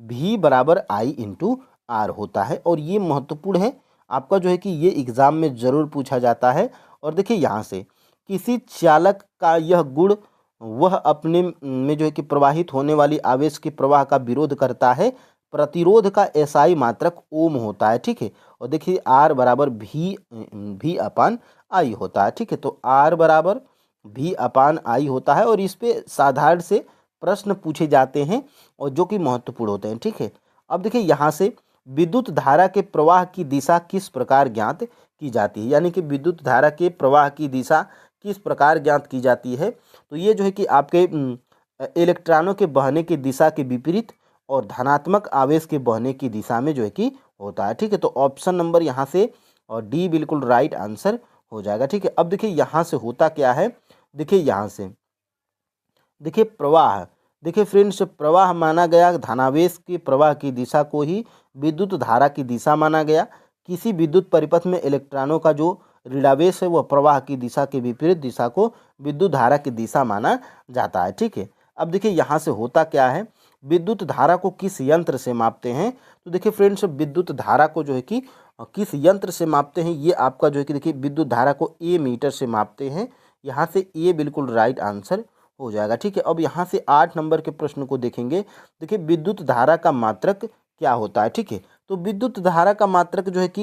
V बराबर I इंटू आर होता है, और ये महत्वपूर्ण है आपका जो है कि ये एग्जाम में जरूर पूछा जाता है। और देखिए यहाँ से किसी चालक का यह गुण वह अपने में जो है कि प्रवाहित होने वाली आवेश के प्रवाह का विरोध करता है, प्रतिरोध का SI मात्रक ओम होता है। ठीक है, और देखिए R बराबर V अपान आई होता है। ठीक है, तो R बराबर V अपान आई होता है, और इस पे साधारण से प्रश्न पूछे जाते हैं और जो कि महत्वपूर्ण होते हैं। ठीक है, अब देखिए यहाँ से विद्युत धारा के प्रवाह की दिशा किस प्रकार ज्ञात की जाती है, यानी कि विद्युत धारा के प्रवाह की दिशा किस प्रकार ज्ञात की जाती है। तो ये जो है कि आपके इलेक्ट्रॉनों के बहने की दिशा के विपरीत और धनात्मक आवेश के बहने की दिशा में जो है कि होता है। ठीक है, तो ऑप्शन नंबर यहाँ से और डी बिल्कुल राइट आंसर हो जाएगा। ठीक है, अब देखिए यहाँ से होता क्या है, देखिए यहाँ से देखिए प्रवाह, देखिए फ्रेंड्स प्रवाह माना गया धनावेश के प्रवाह की दिशा को ही विद्युत धारा की दिशा माना गया। किसी विद्युत परिपथ में इलेक्ट्रॉनों का जो ऋणावेश है वह प्रवाह की दिशा के विपरीत दिशा को विद्युत धारा की दिशा माना जाता है। ठीक है, अब देखिए यहाँ से होता क्या है, विद्युत धारा को किस यंत्र से मापते हैं। तो देखिए फ्रेंड्स विद्युत धारा को जो है कि किस यंत्र से मापते हैं, ये आपका जो है कि देखिए विद्युत धारा को ए मीटर से मापते हैं। यहाँ से ए बिल्कुल राइट आंसर हो जाएगा। ठीक है, अब यहाँ से 8 नंबर के प्रश्न को देखेंगे। देखिए विद्युत धारा का मात्रक क्या होता है। ठीक है, तो विद्युत धारा का मात्रक जो है कि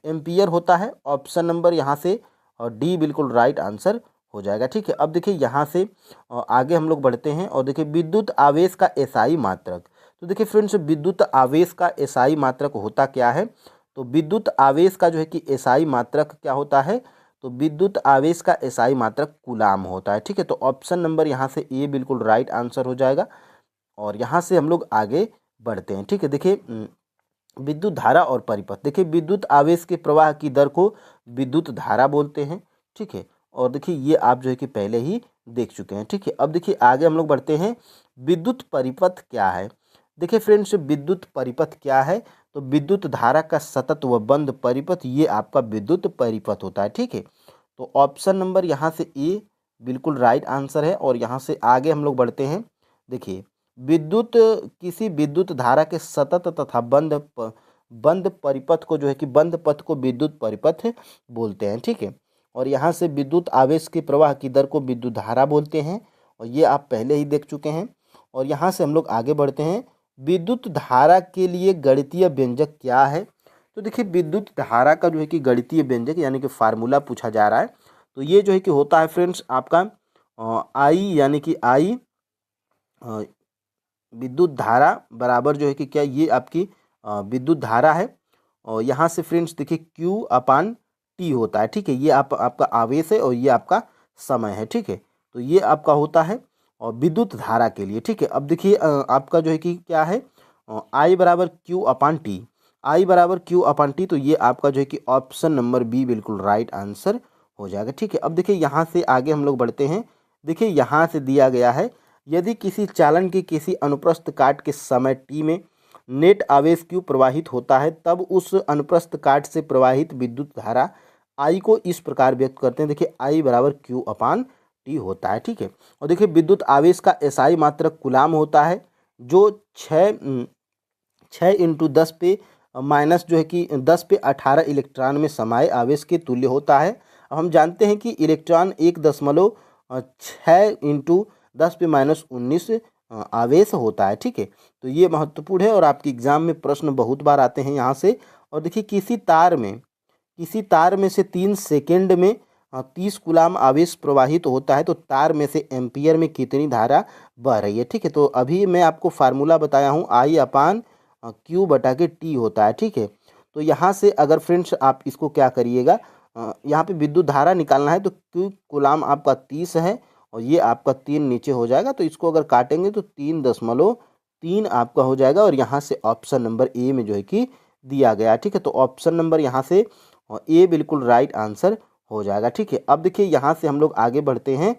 एम्पियर होता है। ऑप्शन नंबर यहाँ से और डी बिल्कुल राइट आंसर हो जाएगा। ठीक है, अब देखिए यहाँ से आगे हम लोग बढ़ते हैं और देखिए विद्युत आवेश का एसआई मात्रक। तो देखिए फ्रेंड्स विद्युत आवेश का एसआई मात्रक होता क्या है, तो विद्युत आवेश का जो है कि एसआई मात्रक क्या होता है, तो विद्युत आवेश का एसआई मात्रक कूलाम होता है। ठीक है, तो ऑप्शन नंबर यहाँ से ए बिल्कुल राइट आंसर हो जाएगा और यहाँ से हम लोग आगे बढ़ते हैं। ठीक है, देखिए विद्युत धारा और परिपथ, देखिए विद्युत आवेश के प्रवाह की दर को विद्युत धारा बोलते हैं। ठीक है, और देखिए ये आप जो है कि पहले ही देख चुके हैं। ठीक है, अब देखिए आगे हम लोग बढ़ते हैं, विद्युत परिपथ क्या है। देखिए फ्रेंड्स विद्युत परिपथ क्या है, तो विद्युत धारा का सतत व बंद परिपथ ये आपका विद्युत परिपथ होता है। ठीक है, तो ऑप्शन नंबर यहाँ से ए बिल्कुल राइट आंसर है और यहाँ से आगे हम लोग बढ़ते हैं। देखिए विद्युत किसी विद्युत धारा के सतत तथा बंद परिपथ को जो है कि बंद पथ को विद्युत परिपथ बोलते हैं। ठीक है, और यहाँ से विद्युत आवेश के प्रवाह की दर को विद्युत धारा बोलते हैं और ये आप पहले ही देख चुके हैं। और यहाँ से हम लोग आगे बढ़ते हैं, विद्युत धारा के लिए गणितीय व्यंजक क्या है। तो देखिए विद्युत धारा का जो है कि गणितीय व्यंजक यानी कि फार्मूला पूछा जा रहा है, तो ये जो है कि होता है फ्रेंड्स आपका आई यानी कि आई विद्युत धारा बराबर जो है कि क्या, ये आपकी विद्युत धारा है और यहाँ से फ्रेंड्स देखिए Q अपान टी होता है। ठीक है, ये आपका आवेश है और ये आपका समय है। ठीक है, तो ये आपका होता है और विद्युत धारा के लिए। ठीक है, अब देखिए आपका जो है कि क्या है, आई बराबर Q अपान टी, आई बराबर Q अपान टी, तो ये आपका जो है कि ऑप्शन नंबर बी बिल्कुल राइट आंसर हो जाएगा। ठीक है, अब देखिए यहाँ से आगे हम लोग बढ़ते हैं। देखिए यहाँ से दिया गया है, यदि किसी चालन के किसी अनुप्रस्थ काट के समय टी में नेट आवेश Q प्रवाहित होता है, तब उस अनुप्रस्थ काट से प्रवाहित विद्युत धारा I को इस प्रकार व्यक्त करते हैं। देखिए I बराबर Q अपान टी होता है। ठीक है, और देखिए विद्युत आवेश का एसआई मात्रक कूलाम होता है, जो 6 इंटू 10 पे माइनस जो है कि 10 पे 18 इलेक्ट्रॉन में समाये आवेश के तुल्य होता है। अब हम जानते हैं कि इलेक्ट्रॉन 1.6 इंटू 10 पे माइनस 19 आवेश होता है। ठीक है, तो ये महत्वपूर्ण है और आपके एग्जाम में प्रश्न बहुत बार आते हैं यहाँ से। और देखिए किसी तार में से 3 सेकेंड में 30 कूलाम आवेश प्रवाहित होता है, तो तार में से एम्पियर में कितनी धारा बह रही है। ठीक है, तो अभी मैं आपको फार्मूला बताया हूँ, आई अपान Q बटा के टी होता है। ठीक है, तो यहाँ से अगर फ्रेंड्स आप इसको क्या करिएगा, यहाँ पे विद्युत धारा निकालना है, तो Q कूलाम आपका 30 है और ये आपका 3 नीचे हो जाएगा, तो इसको अगर काटेंगे तो 3.3 आपका हो जाएगा और यहाँ से ऑप्शन नंबर ए में जो है कि दिया गया। ठीक है, तो ऑप्शन नंबर यहाँ से ए बिल्कुल राइट आंसर हो जाएगा। ठीक है, अब देखिए यहाँ से हम लोग आगे बढ़ते हैं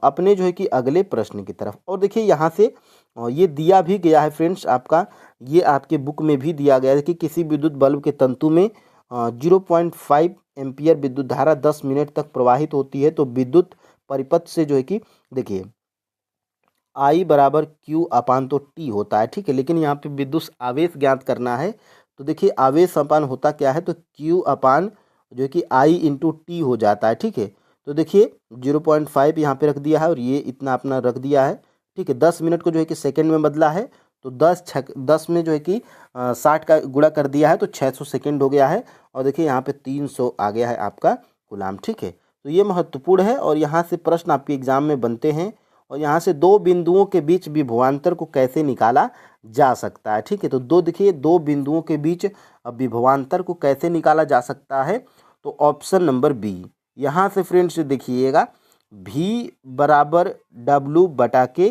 अपने जो है कि अगले प्रश्न की तरफ। और देखिए यहाँ से ये दिया भी गया है फ्रेंड्स आपका, ये आपके बुक में भी दिया गया है कि किसी विद्युत बल्ब के तंतु में 0.5 एम्पियर विद्युत धारा 10 मिनट तक प्रवाहित होती है, तो विद्युत परिपथ से जो है कि देखिए आई बराबर Q अपान तो टी होता है। ठीक है, लेकिन यहाँ पे विद्युत आवेश ज्ञात करना है, तो देखिए आवेश अपान होता क्या है, तो Q अपान जो कि आई इंटू टी हो जाता है। ठीक है, तो देखिए 0.5 यहाँ पे रख दिया है और ये इतना अपना रख दिया है। ठीक है, 10 मिनट को जो है कि सेकेंड में बदला है, तो 10 में जो है कि 60 का गुणा कर दिया है, तो 600 सेकेंड हो गया है और देखिए यहाँ पे 300 आ गया है आपका कूलाम। ठीक है, तो ये महत्वपूर्ण है और यहाँ से प्रश्न आपके एग्जाम में बनते हैं और यहाँ से दो बिंदुओं के बीच विभवांतर को कैसे निकाला जा सकता है। ठीक है, तो देखिए दो बिंदुओं के बीच विभवांतर को कैसे निकाला जा सकता है, तो ऑप्शन नंबर बी। यहाँ से फ्रेंड्स देखिएगा V बराबर W बटा के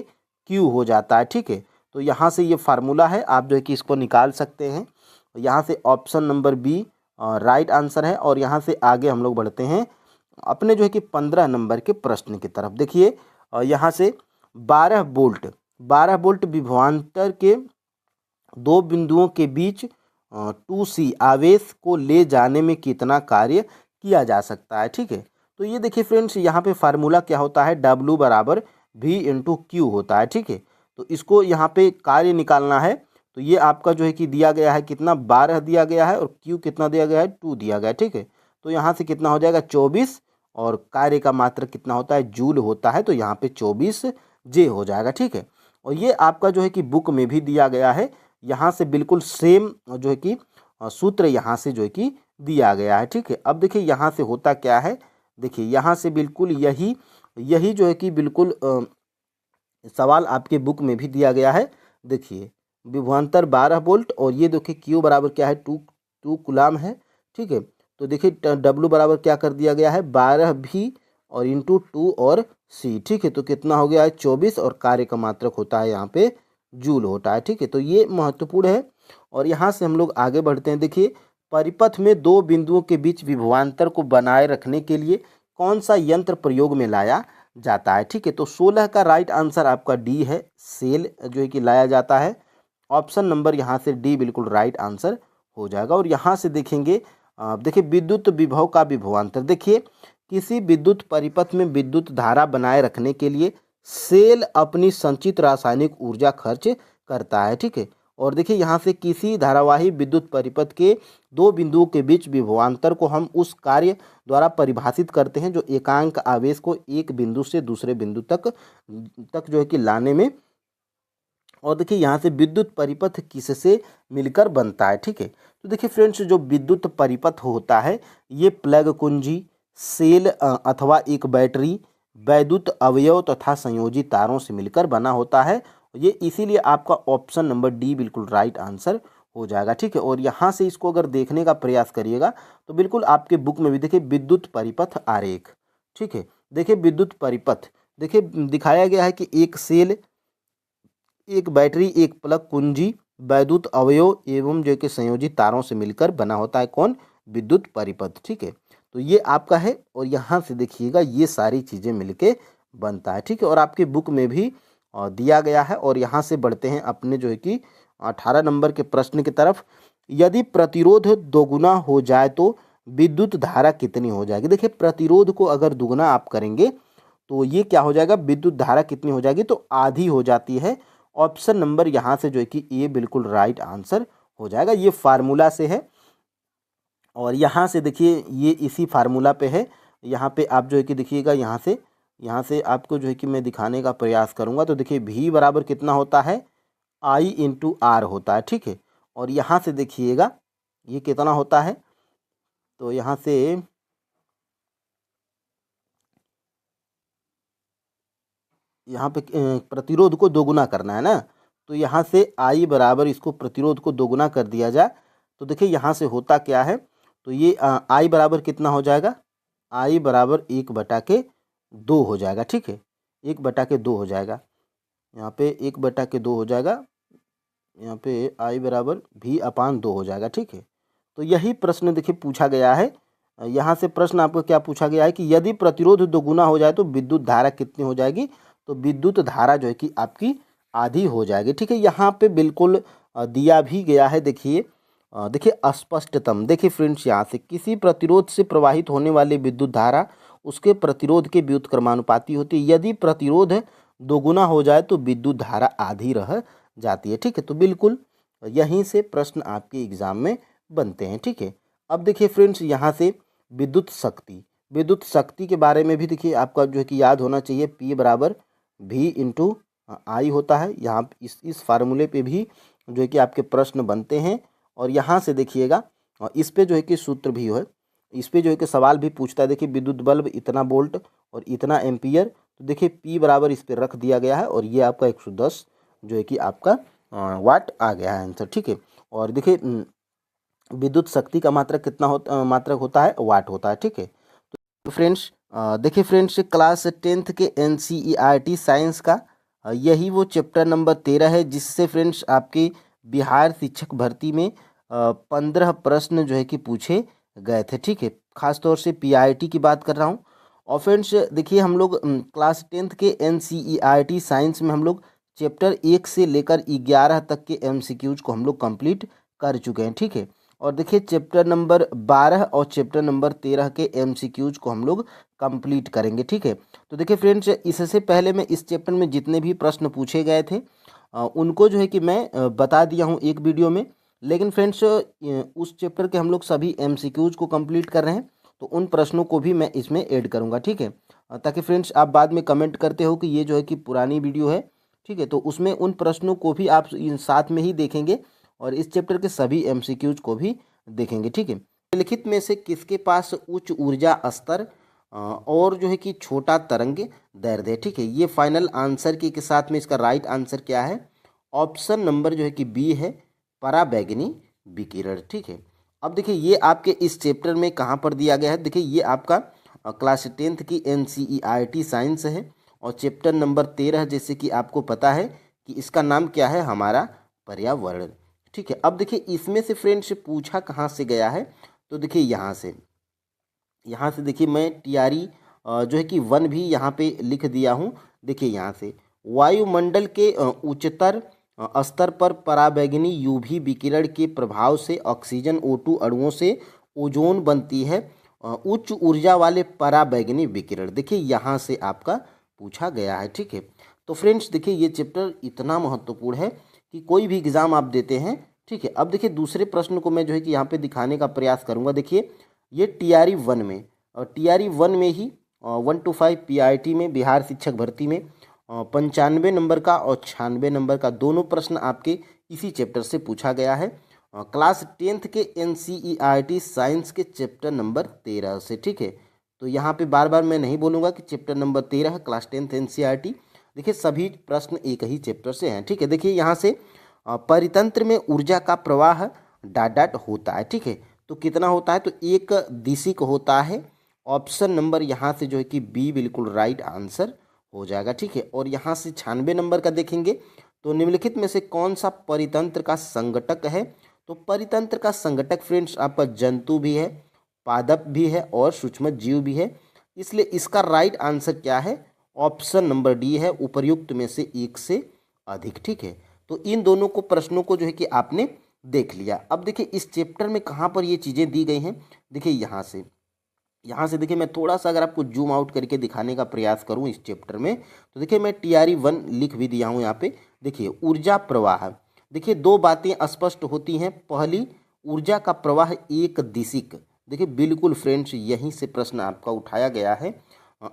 Q हो जाता है। ठीक है, तो यहाँ से ये फार्मूला है, आप जो है कि इसको निकाल सकते हैं। यहाँ से option number B right answer है। और यहाँ से आगे हम लोग बढ़ते हैं अपने जो है कि 15 नंबर के प्रश्न की तरफ। देखिए यहाँ से 12 वोल्ट विभवांतर के दो बिंदुओं के बीच 2C आवेश को ले जाने में कितना कार्य किया जा सकता है। ठीक है, तो ये देखिए फ्रेंड्स यहाँ पे फार्मूला क्या होता है, W बराबर V इंटू क्यू होता है। ठीक है, तो इसको यहाँ पे कार्य निकालना है, तो ये आपका जो है कि दिया गया है कितना, 12 दिया गया है, और Q कितना दिया गया है, 2 दिया गया है। ठीक है, तो यहाँ से कितना हो जाएगा 24, और कार्य का मात्रक कितना होता है, जूल होता है, तो यहाँ पे 24 J हो जाएगा। ठीक है, और ये आपका जो है कि बुक में भी दिया गया है, यहाँ से बिल्कुल सेम जो है कि सूत्र यहाँ से जो है कि दिया गया है। ठीक है, अब देखिए यहाँ से होता क्या है, देखिए यहाँ से बिल्कुल यही जो है कि बिल्कुल सवाल आपके बुक में भी दिया गया है। देखिए विभवांतर 12 वोल्ट, और ये देखिए Q बराबर क्या है, 2 कूलाम है। ठीक है, तो देखिए W बराबर क्या कर दिया गया है, 12V और इंटू 2 और C। ठीक है, तो कितना हो गया है 24, और कार्य का मात्रक होता है यहाँ पे जूल होता है। ठीक है, तो ये महत्वपूर्ण है। और यहाँ से हम लोग आगे बढ़ते हैं। देखिए परिपथ में दो बिंदुओं के बीच विभवांतर को बनाए रखने के लिए कौन सा यंत्र प्रयोग में लाया जाता है। ठीक है, तो 16 का राइट आंसर आपका डी है, सेल जो है कि लाया जाता है। ऑप्शन नंबर यहाँ से डी बिल्कुल राइट आंसर हो जाएगा। और यहाँ से देखेंगे देखिए विद्युत विभव का विभवांतर। देखिए किसी विद्युत परिपथ में विद्युत धारा बनाए रखने के लिए सेल अपनी संचित रासायनिक ऊर्जा खर्च करता है। ठीक है, और देखिए यहाँ से किसी धारावाही विद्युत परिपथ के दो बिंदुओं के बीच विभवांतर को हम उस कार्य द्वारा परिभाषित करते हैं जो एकांक आवेश को एक बिंदु से दूसरे बिंदु तक जो है कि लाने में। और देखिए यहाँ से विद्युत परिपथ किससे मिलकर बनता है। ठीक है, तो देखिए फ्रेंड्स जो विद्युत परिपथ होता है ये प्लग कुंजी, सेल अथवा एक बैटरी, वैद्युत अवयव तथा संयोजी तारों से मिलकर बना होता है। ये इसीलिए आपका ऑप्शन नंबर डी बिल्कुल राइट आंसर हो जाएगा। ठीक है, और यहाँ से इसको अगर देखने का प्रयास करिएगा तो बिल्कुल आपके बुक में भी देखिए विद्युत परिपथ आरेख। ठीक है, देखिए विद्युत परिपथ देखिए दिखाया गया है कि एक सेल, एक बैटरी, एक प्लग कुंजी, वैद्युत अवयव एवं जो कि संयोजी तारों से मिलकर बना होता है कौन, विद्युत परिपथ। ठीक है, तो ये आपका है, और यहाँ से देखिएगा ये सारी चीज़ें मिलके बनता है। ठीक है, और आपके बुक में भी दिया गया है। और यहाँ से बढ़ते हैं अपने जो है कि 18 नंबर के प्रश्न की तरफ। यदि प्रतिरोध दोगुना हो जाए तो विद्युत धारा कितनी हो जाएगी। देखिए प्रतिरोध को अगर दुगना आप करेंगे तो ये क्या हो जाएगा, विद्युत धारा कितनी हो जाएगी, तो आधी हो जाती है। ऑप्शन नंबर यहाँ से जो है कि ये बिल्कुल राइट आंसर हो जाएगा, ये फार्मूला से है। और यहाँ से देखिए ये इसी फार्मूला पे है। यहाँ पे आप जो है कि देखिएगा यहाँ से आपको जो है कि मैं दिखाने का प्रयास करूँगा। तो देखिए V बराबर कितना होता है, I इंटू आर होता है। ठीक है, और यहाँ से देखिएगा ये कितना होता है, तो यहाँ से यहाँ पे प्रतिरोध को दोगुना करना है ना, तो यहाँ से I बराबर इसको प्रतिरोध को दोगुना कर दिया जाए तो देखिए यहाँ से होता क्या है, तो ये I बराबर कितना हो जाएगा, I बराबर 1/2 हो जाएगा। ठीक है, 1/2 हो जाएगा, यहाँ पे 1/2 हो जाएगा, यहाँ पे I बराबर V/2 हो जाएगा। ठीक है, तो यही प्रश्न देखिए पूछा गया है। यहाँ से प्रश्न आपको क्या पूछा गया है कि यदि प्रतिरोध दोगुना हो जाए तो विद्युत धारा कितनी हो जाएगी, तो विद्युत धारा जो है कि आपकी आधी हो जाएगी। ठीक है, यहाँ पे बिल्कुल दिया भी गया है। देखिए स्पष्टतम देखिए फ्रेंड्स, यहाँ से किसी प्रतिरोध से प्रवाहित होने वाली विद्युत धारा उसके प्रतिरोध के व्युत्क्रमानुपाती होती है। यदि प्रतिरोध दोगुना हो जाए तो विद्युत धारा आधी रह जाती है। ठीक है, तो बिल्कुल यहीं से प्रश्न आपके एग्जाम में बनते हैं। ठीक है, अब देखिए फ्रेंड्स यहाँ से विद्युत शक्ति के बारे में भी देखिए आपका जो है कि याद होना चाहिए। P बराबर V इंटू आई होता है। यहाँ इस फार्मूले पे भी जो है कि आपके प्रश्न बनते हैं। और यहाँ से देखिएगा इस पे जो है कि सूत्र भी है, इस पे जो है कि सवाल भी पूछता है। देखिए विद्युत बल्ब इतना वोल्ट और इतना एम्पियर, तो देखिए P बराबर इस पर रख दिया गया है और ये आपका 110 जो है कि आपका वाट आ गया है आंसर, ठीक है। और देखिए विद्युत शक्ति का मात्रक कितना मात्रक होता है, वाट होता है, ठीक है। तो फ्रेंड्स देखिए फ्रेंड्स, क्लास 10th के NCERT साइंस का यही वो चैप्टर नंबर 13 है जिससे फ्रेंड्स आपके बिहार शिक्षक भर्ती में 15 प्रश्न जो है कि पूछे गए थे, ठीक है। खासतौर से PIT की बात कर रहा हूँ। और फ्रेंड्स देखिए हम लोग क्लास 10th के NCERT साइंस में हम लोग चैप्टर 1 से लेकर 11 तक के MCQs को हम लोग कंप्लीट कर चुके हैं, ठीक है। और देखिए चैप्टर नंबर 12 और चैप्टर नंबर 13 के MCQs को हम लोग कंप्लीट करेंगे, ठीक है। तो देखिए फ्रेंड्स, इससे पहले मैं इस चैप्टर में जितने भी प्रश्न पूछे गए थे उनको जो है कि मैं बता दिया हूँ एक वीडियो में। लेकिन फ्रेंड्स उस चैप्टर के हम लोग सभी MCQs को कंप्लीट कर रहे हैं, तो उन प्रश्नों को भी मैं इसमें ऐड करूँगा, ठीक है। ताकि फ्रेंड्स आप बाद में कमेंट करते हो कि ये जो है कि पुरानी वीडियो है, ठीक है। तो उसमें उन प्रश्नों को भी आप साथ में ही देखेंगे और इस चैप्टर के सभी MCQs को भी देखेंगे, ठीक है। निम्नलिखित में से किसके पास उच्च ऊर्जा स्तर और जो है कि छोटा तरंग दैर्ध्य है, ठीक है। ये फाइनल आंसर के साथ में इसका राइट आंसर क्या है? ऑप्शन नंबर जो है कि बी है, पराबैंगनी विकिरण, ठीक है। अब देखिए ये आपके इस चैप्टर में कहाँ पर दिया गया है, देखिए ये आपका क्लास 10th की NCERT साइंस है और चैप्टर नंबर 13 जैसे कि आपको पता है कि इसका नाम क्या है, हमारा पर्यावरण, ठीक है। अब देखिए इसमें से फ्रेंड्स पूछा कहाँ से गया है, तो देखिए यहाँ से देखिए मैं TRE जो है कि 1 भी यहाँ पे लिख दिया हूँ। देखिए यहाँ से वायुमंडल के उच्चतर स्तर पर पराबैंगनी UV विकिरण के प्रभाव से ऑक्सीजन O2 अणुओं से ओजोन बनती है। उच्च ऊर्जा वाले पराबैंगनी विकिरण देखिए यहाँ से आपका पूछा गया है, ठीक है। तो फ्रेंड्स देखिए ये चैप्टर इतना महत्वपूर्ण है कि कोई भी एग्जाम आप देते हैं, ठीक है। अब देखिए दूसरे प्रश्न को मैं जो है कि यहाँ पे दिखाने का प्रयास करूँगा। देखिए ये TRE 1 में और TRE 1 में ही 1 to 5 PIT में बिहार शिक्षक भर्ती में 95 नंबर का और 96 नंबर का दोनों प्रश्न आपके इसी चैप्टर से पूछा गया है, क्लास 10th के NCERT साइंस के चैप्टर नंबर 13 से, ठीक है। तो यहाँ पे बार बार मैं नहीं बोलूँगा कि चैप्टर नंबर 13 है क्लास 10th NCERT, देखिए सभी प्रश्न एक ही चैप्टर से हैं, ठीक है। देखिए यहाँ से परितंत्र में ऊर्जा का प्रवाह डॉट होता है, ठीक है। तो कितना होता है, तो एक दिशिक होता है। ऑप्शन नंबर यहाँ से जो है कि बी बिल्कुल राइट आंसर हो जाएगा, ठीक है। और यहाँ से 96 नंबर का देखेंगे तो निम्नलिखित में से कौन सा परितंत्र का संगठक है, तो परितंत्र का संगठक फ्रेंड्स आपका जंतु भी है, पादप भी है और सूक्ष्म जीव भी है, इसलिए इसका राइट आंसर क्या है, ऑप्शन नंबर डी है, उपर्युक्त में से एक से अधिक, ठीक है। तो इन दोनों को प्रश्नों को जो है कि आपने देख लिया। अब देखिए इस चैप्टर में कहाँ पर ये चीज़ें दी गई हैं, देखिए यहाँ से देखिए मैं थोड़ा सा अगर आपको जूम आउट करके दिखाने का प्रयास करूँ इस चैप्टर में, तो देखिए मैं TRE 1 लिख भी दिया हूँ यहाँ पे। देखिए ऊर्जा प्रवाह, देखिए दो बातें स्पष्ट होती हैं। पहली, ऊर्जा का प्रवाह एक दिशिक, देखिए बिल्कुल फ्रेंड्स यहीं से प्रश्न आपका उठाया गया है,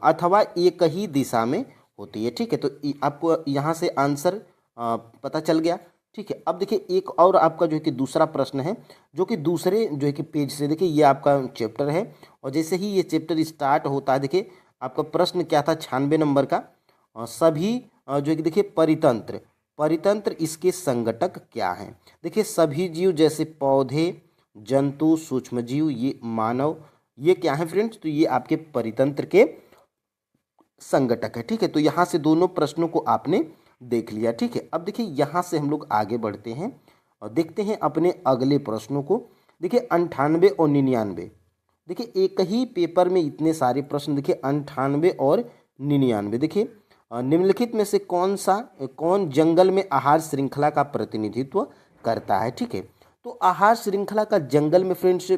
अथवा एक ही दिशा में होती है, ठीक है। तो आपको यहाँ से आंसर पता चल गया, ठीक है। अब देखिए एक और आपका जो है कि दूसरा प्रश्न है जो कि दूसरे जो है कि पेज से, देखिए ये आपका चैप्टर है और जैसे ही ये चैप्टर स्टार्ट होता है, देखिए आपका प्रश्न क्या था 96 नंबर का, सभी जो है कि देखिए परितंत्र इसके संगठक क्या हैं। देखिए सभी जीव जैसे पौधे, जंतु, सूक्ष्म जीव, ये मानव, ये क्या है फ्रेंड्स, तो ये आपके परितंत्र के संगठक है, ठीक है। तो यहाँ से दोनों प्रश्नों को आपने देख लिया, ठीक है। अब देखिए यहाँ से हम लोग आगे बढ़ते हैं और देखते हैं अपने अगले प्रश्नों को। देखिए 98 और 99, देखिए एक ही पेपर में इतने सारे प्रश्न, देखिए 98 और 99। देखिए निम्नलिखित में से कौन जंगल में आहार श्रृंखला का प्रतिनिधित्व करता है, ठीक है। तो आहार श्रृंखला का जंगल में फ्रेंड्स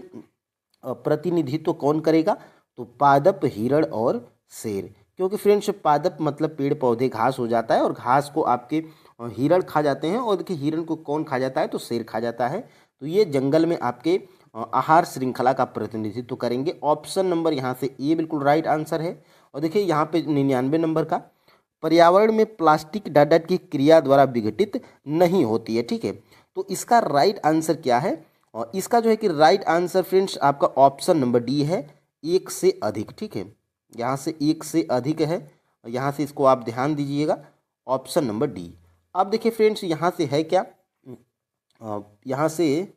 प्रतिनिधित्व कौन करेगा, तो पादप, हिरण और शेर, क्योंकि फ्रेंड्स पादप मतलब पेड़ पौधे, घास हो जाता है और घास को आपके हिरण खा जाते हैं और देखिए हिरण को कौन खा जाता है, तो शेर खा जाता है। तो ये जंगल में आपके आहार श्रृंखला का प्रतिनिधित्व करेंगे। ऑप्शन नंबर यहाँ से ए बिल्कुल राइट आंसर है। और देखिए यहाँ पे 99 नंबर का, पर्यावरण में प्लास्टिक डाडट की क्रिया द्वारा विघटित नहीं होती है, ठीक है। तो इसका राइट आंसर क्या है, और इसका जो है कि राइट आंसर फ्रेंड्स आपका ऑप्शन नंबर डी है, एक से अधिक, ठीक है। यहाँ से एक से अधिक है यहाँ से इसको आप ध्यान दीजिएगा, ऑप्शन नंबर डी। अब देखिए फ्रेंड्स यहाँ से है क्या, यहाँ से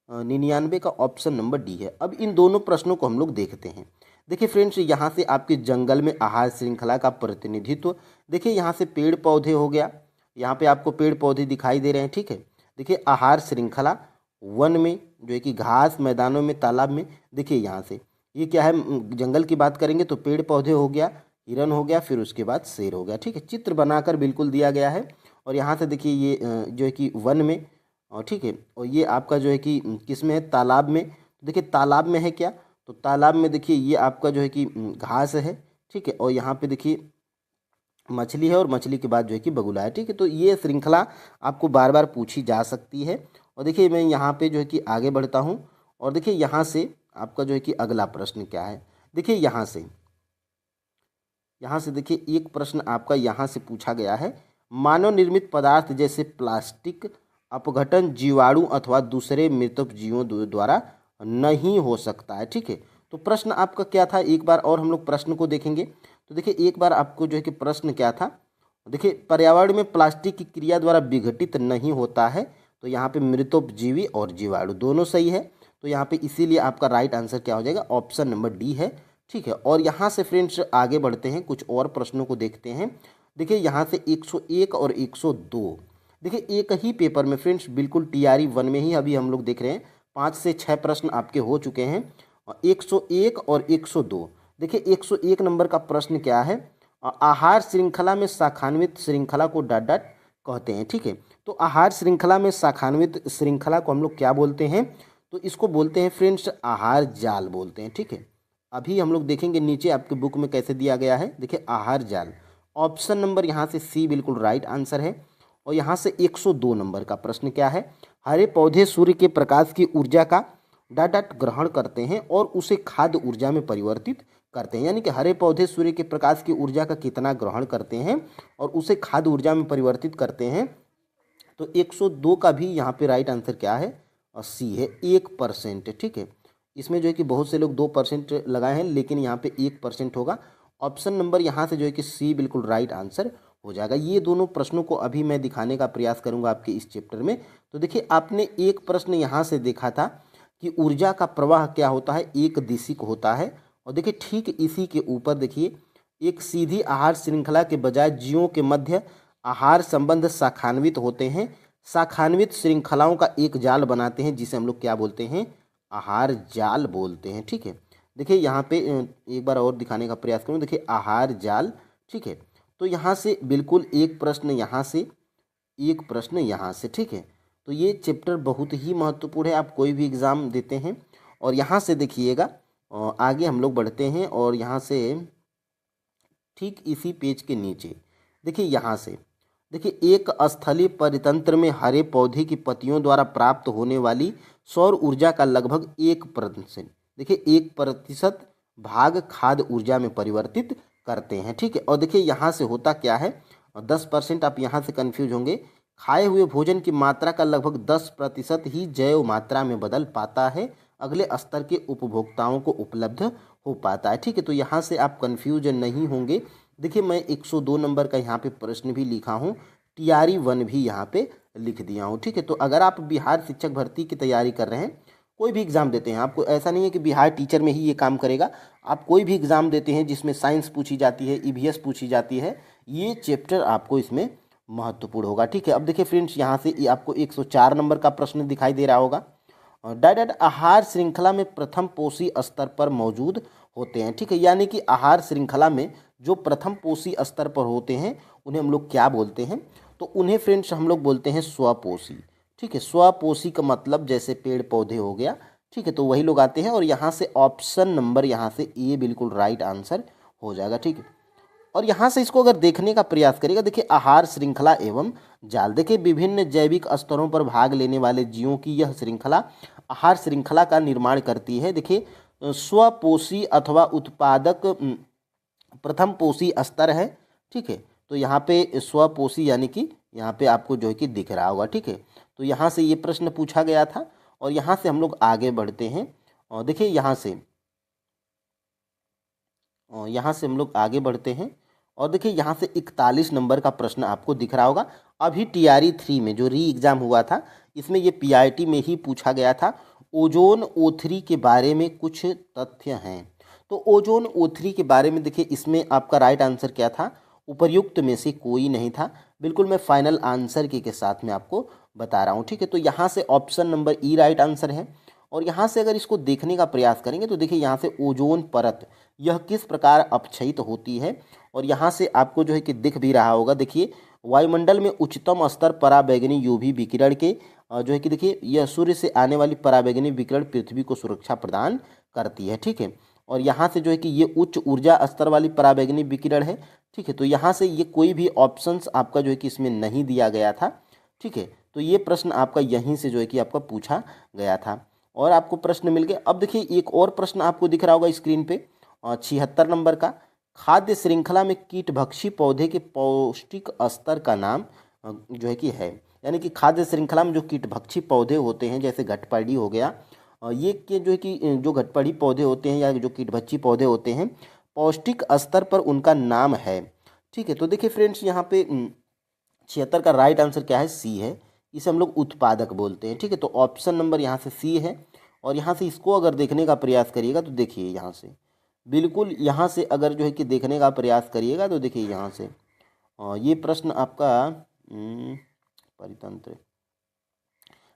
99 का ऑप्शन नंबर डी है। अब इन दोनों प्रश्नों को हम लोग देखते हैं। देखिए फ्रेंड्स यहाँ से आपके जंगल में आहार श्रृंखला का प्रतिनिधित्व, देखिए यहाँ से पेड़ पौधे हो गया, यहाँ पे आपको पेड़ पौधे दिखाई दे रहे हैं, ठीक है। देखिए आहार श्रृंखला वन में जो है कि घास, मैदानों में, तालाब में, देखिए यहाँ से ये क्या है, जंगल की बात करेंगे तो पेड़ पौधे हो गया, हिरन हो गया, फिर उसके बाद शेर हो गया, ठीक है। चित्र बनाकर बिल्कुल दिया गया है। और यहाँ से देखिए ये जो है कि वन में, और ठीक है, और ये आपका जो है कि किस में है, तालाब में। देखिए तालाब में है क्या, तो तालाब में देखिए ये आपका जो है कि घास है, ठीक है। और यहाँ पे देखिए मछली है, और मछली के बाद जो है कि बगुला है, ठीक है। तो ये श्रृंखला आपको बार बार पूछी जा सकती है। और देखिए मैं यहाँ पे जो है कि आगे बढ़ता हूँ, और देखिए यहाँ से आपका जो है कि अगला प्रश्न क्या है। देखिए यहाँ से देखिए एक प्रश्न आपका यहाँ से पूछा गया है, मानव निर्मित पदार्थ जैसे प्लास्टिक अपघटन जीवाणु अथवा दूसरे मृत जीवों द्वारा नहीं हो सकता है, ठीक है। तो प्रश्न आपका क्या था, एक बार और हम लोग प्रश्न को देखेंगे। तो देखिए एक बार आपको जो है कि प्रश्न क्या था, देखिए पर्यावरण में प्लास्टिक की क्रिया द्वारा विघटित नहीं होता है, तो यहाँ पे मृतोपजीवी और जीवाणु दोनों सही है। तो यहाँ पे इसीलिए आपका राइट आंसर क्या हो जाएगा, ऑप्शन नंबर डी है, ठीक है। और यहाँ से फ्रेंड्स आगे बढ़ते हैं, कुछ और प्रश्नों को देखते हैं। देखिए यहाँ से 101 और 102, देखिए एक ही पेपर में फ्रेंड्स, बिल्कुल टीआरई 1 में ही अभी हम लोग देख रहे हैं 5 से 6 प्रश्न आपके हो चुके हैं। 101 और 102, देखिए 101 नंबर का प्रश्न क्या है, आहार श्रृंखला में शाखान्वित श्रृंखला को डॉट डॉट कहते हैं, ठीक है। तो आहार श्रृंखला में शाखान्वित श्रृंखला को हम लोग क्या बोलते हैं, तो इसको बोलते हैं फ्रेंड्स आहार जाल बोलते हैं, ठीक है। अभी हम लोग देखेंगे नीचे आपके बुक में कैसे दिया गया है, देखिए आहार जाल, ऑप्शन नंबर यहाँ से सी बिल्कुल राइट आंसर है। और यहाँ से 102 नंबर का प्रश्न क्या है, हरे पौधे सूर्य के प्रकाश की ऊर्जा का डॉट डॉट ग्रहण करते हैं और उसे खाद्य ऊर्जा में परिवर्तित करते हैं। यानी कि हरे पौधे सूर्य के प्रकाश की ऊर्जा का कितना ग्रहण करते हैं और उसे खाद्य ऊर्जा में परिवर्तित करते हैं। तो 102 का भी यहाँ पे राइट आंसर क्या है, और सी है, 1%, ठीक है। इसमें जो है कि बहुत से लोग 2% लगाए हैं, लेकिन यहाँ पे 1% होगा। ऑप्शन नंबर यहाँ से जो है कि सी बिल्कुल राइट आंसर हो जाएगा। ये दोनों प्रश्नों को अभी मैं दिखाने का प्रयास करूँगा आपके इस चैप्टर में। तो देखिए आपने एक प्रश्न यहाँ से देखा था कि ऊर्जा का प्रवाह क्या होता है, एक दिशिक होता है। और देखिए ठीक इसी के ऊपर देखिए, एक सीधी आहार श्रृंखला के बजाय जीवों के मध्य आहार संबंध शाखान्वित होते हैं, शाखान्वित श्रृंखलाओं का एक जाल बनाते हैं, जिसे हम लोग क्या बोलते हैं, आहार जाल बोलते हैं, ठीक है। देखिए यहाँ पे एक बार और दिखाने का प्रयास करूँ, देखिए आहार जाल, ठीक है। तो यहाँ से बिल्कुल एक प्रश्न यहाँ से, एक प्रश्न यहाँ से, ठीक है। तो ये चैप्टर बहुत ही महत्वपूर्ण है, आप कोई भी एग्ज़ाम देते हैं। और यहाँ से देखिएगा, आगे हम लोग बढ़ते हैं, और यहाँ से ठीक इसी पेज के नीचे देखिए, यहाँ से देखिए एक स्थलीय परितंत्र में हरे पौधे की पत्तियों द्वारा प्राप्त होने वाली सौर ऊर्जा का लगभग 1%, देखिए 1% भाग खाद्य ऊर्जा में परिवर्तित करते हैं, ठीक है। और देखिए यहाँ से होता क्या है, 10% आप यहाँ से कन्फ्यूज होंगे, खाए हुए भोजन की मात्रा का लगभग 10% ही जैव मात्रा में बदल पाता है, अगले स्तर के उपभोक्ताओं को उपलब्ध हो पाता है, ठीक है। तो यहाँ से आप कन्फ्यूज नहीं होंगे। देखिए मैं 102 नंबर का यहाँ पे प्रश्न भी लिखा हूँ, टीआरई 1 भी यहाँ पे लिख दिया हूँ, ठीक है। तो अगर आप बिहार शिक्षक भर्ती की तैयारी कर रहे हैं, कोई भी एग्ज़ाम देते हैं, आपको ऐसा नहीं है कि बिहार टीचर में ही ये काम करेगा, आप कोई भी एग्ज़ाम देते हैं जिसमें साइंस पूछी जाती है, ईवीएस पूछी जाती है, ये चैप्टर आपको इसमें महत्वपूर्ण होगा, ठीक है। अब देखिए फ्रेंड्स यहाँ से ये आपको 104 नंबर का प्रश्न दिखाई दे रहा होगा, डायरेक्ट आहार श्रृंखला में प्रथम पोषी स्तर पर मौजूद होते हैं, ठीक है। यानी कि आहार श्रृंखला में जो प्रथम पोषी स्तर पर होते हैं उन्हें हम लोग क्या बोलते हैं, तो उन्हें फ्रेंड्स हम लोग बोलते हैं स्वपोषी, ठीक है। स्वपोषी का मतलब जैसे पेड़ पौधे हो गया, ठीक है, तो वही लोग आते हैं। और यहाँ से ऑप्शन नंबर यहाँ से ए बिल्कुल राइट आंसर हो जाएगा, ठीक है। और यहाँ से इसको अगर देखने का प्रयास करेगा, देखिए आहार श्रृंखला एवं जाल, देखिए विभिन्न जैविक स्तरों पर भाग लेने वाले जीवों की यह श्रृंखला आहार श्रृंखला का निर्माण करती है। देखिए स्वपोषी अथवा उत्पादक प्रथम पोषी स्तर है, ठीक है। तो यहाँ पे स्वपोषी यानी कि यहाँ पे आपको जो है कि दिख रहा होगा, ठीक है। तो यहाँ से ये प्रश्न पूछा गया था, और यहाँ से हम लोग आगे बढ़ते हैं। और देखिए यहाँ से हम लोग आगे बढ़ते हैं, और देखिए यहाँ से 41 नंबर का प्रश्न आपको दिख रहा होगा। अभी टीआरई 3 में जो री एग्ज़ाम हुआ था, इसमें ये पीआईटी में ही पूछा गया था। ओजोन O3 के बारे में कुछ तथ्य हैं। तो ओजोन O3 के बारे में देखिए, इसमें आपका राइट आंसर क्या था? उपर्युक्त में से कोई नहीं था। बिल्कुल मैं फाइनल आंसर के साथ में आपको बता रहा हूँ, ठीक है। तो यहाँ से ऑप्शन नंबर ई राइट आंसर है। और यहाँ से अगर इसको देखने का प्रयास करेंगे तो देखिए यहाँ से ओजोन परत यह किस प्रकार अपक्षयित होती है, और यहाँ से आपको जो है कि दिख भी रहा होगा। देखिए वायुमंडल में उच्चतम स्तर पराबैंगनी यूवी विकिरण के जो है कि देखिए यह सूर्य से आने वाली पराबैंगनी विकिरण पृथ्वी को सुरक्षा प्रदान करती है, ठीक है। और यहाँ से जो है कि ये उच्च ऊर्जा स्तर वाली पराबैंगनी विकिरण है, ठीक है। तो यहाँ से ये कोई भी ऑप्शंस आपका जो है कि इसमें नहीं दिया गया था, ठीक है। तो ये प्रश्न आपका यहीं से जो है कि आपका पूछा गया था और आपको प्रश्न मिल गया। अब देखिए एक और प्रश्न आपको दिख रहा होगा स्क्रीन पे, 76 नंबर का। खाद्य श्रृंखला में कीटभक्षी पौधे के पौष्टिक स्तर का नाम जो है कि है, यानी कि खाद्य श्रृंखला में जो कीटभक्षी पौधे होते हैं, जैसे घटपड़ी हो गया, ये के जो है कि जो घटपड़ी पौधे होते हैं या जो कीटभक्षी पौधे होते हैं, पौष्टिक स्तर पर उनका नाम है, ठीक है। तो देखिए फ्रेंड्स यहाँ पे 76 का राइट आंसर क्या है? सी है। इसे हम लोग उत्पादक बोलते हैं, ठीक है। तो ऑप्शन नंबर यहाँ से सी है। और यहाँ से इसको अगर देखने का प्रयास करिएगा तो देखिए यहाँ से बिल्कुल, यहाँ से अगर जो है कि देखने का प्रयास करिएगा तो देखिए यहाँ से ये प्रश्न आपका परितंत्र,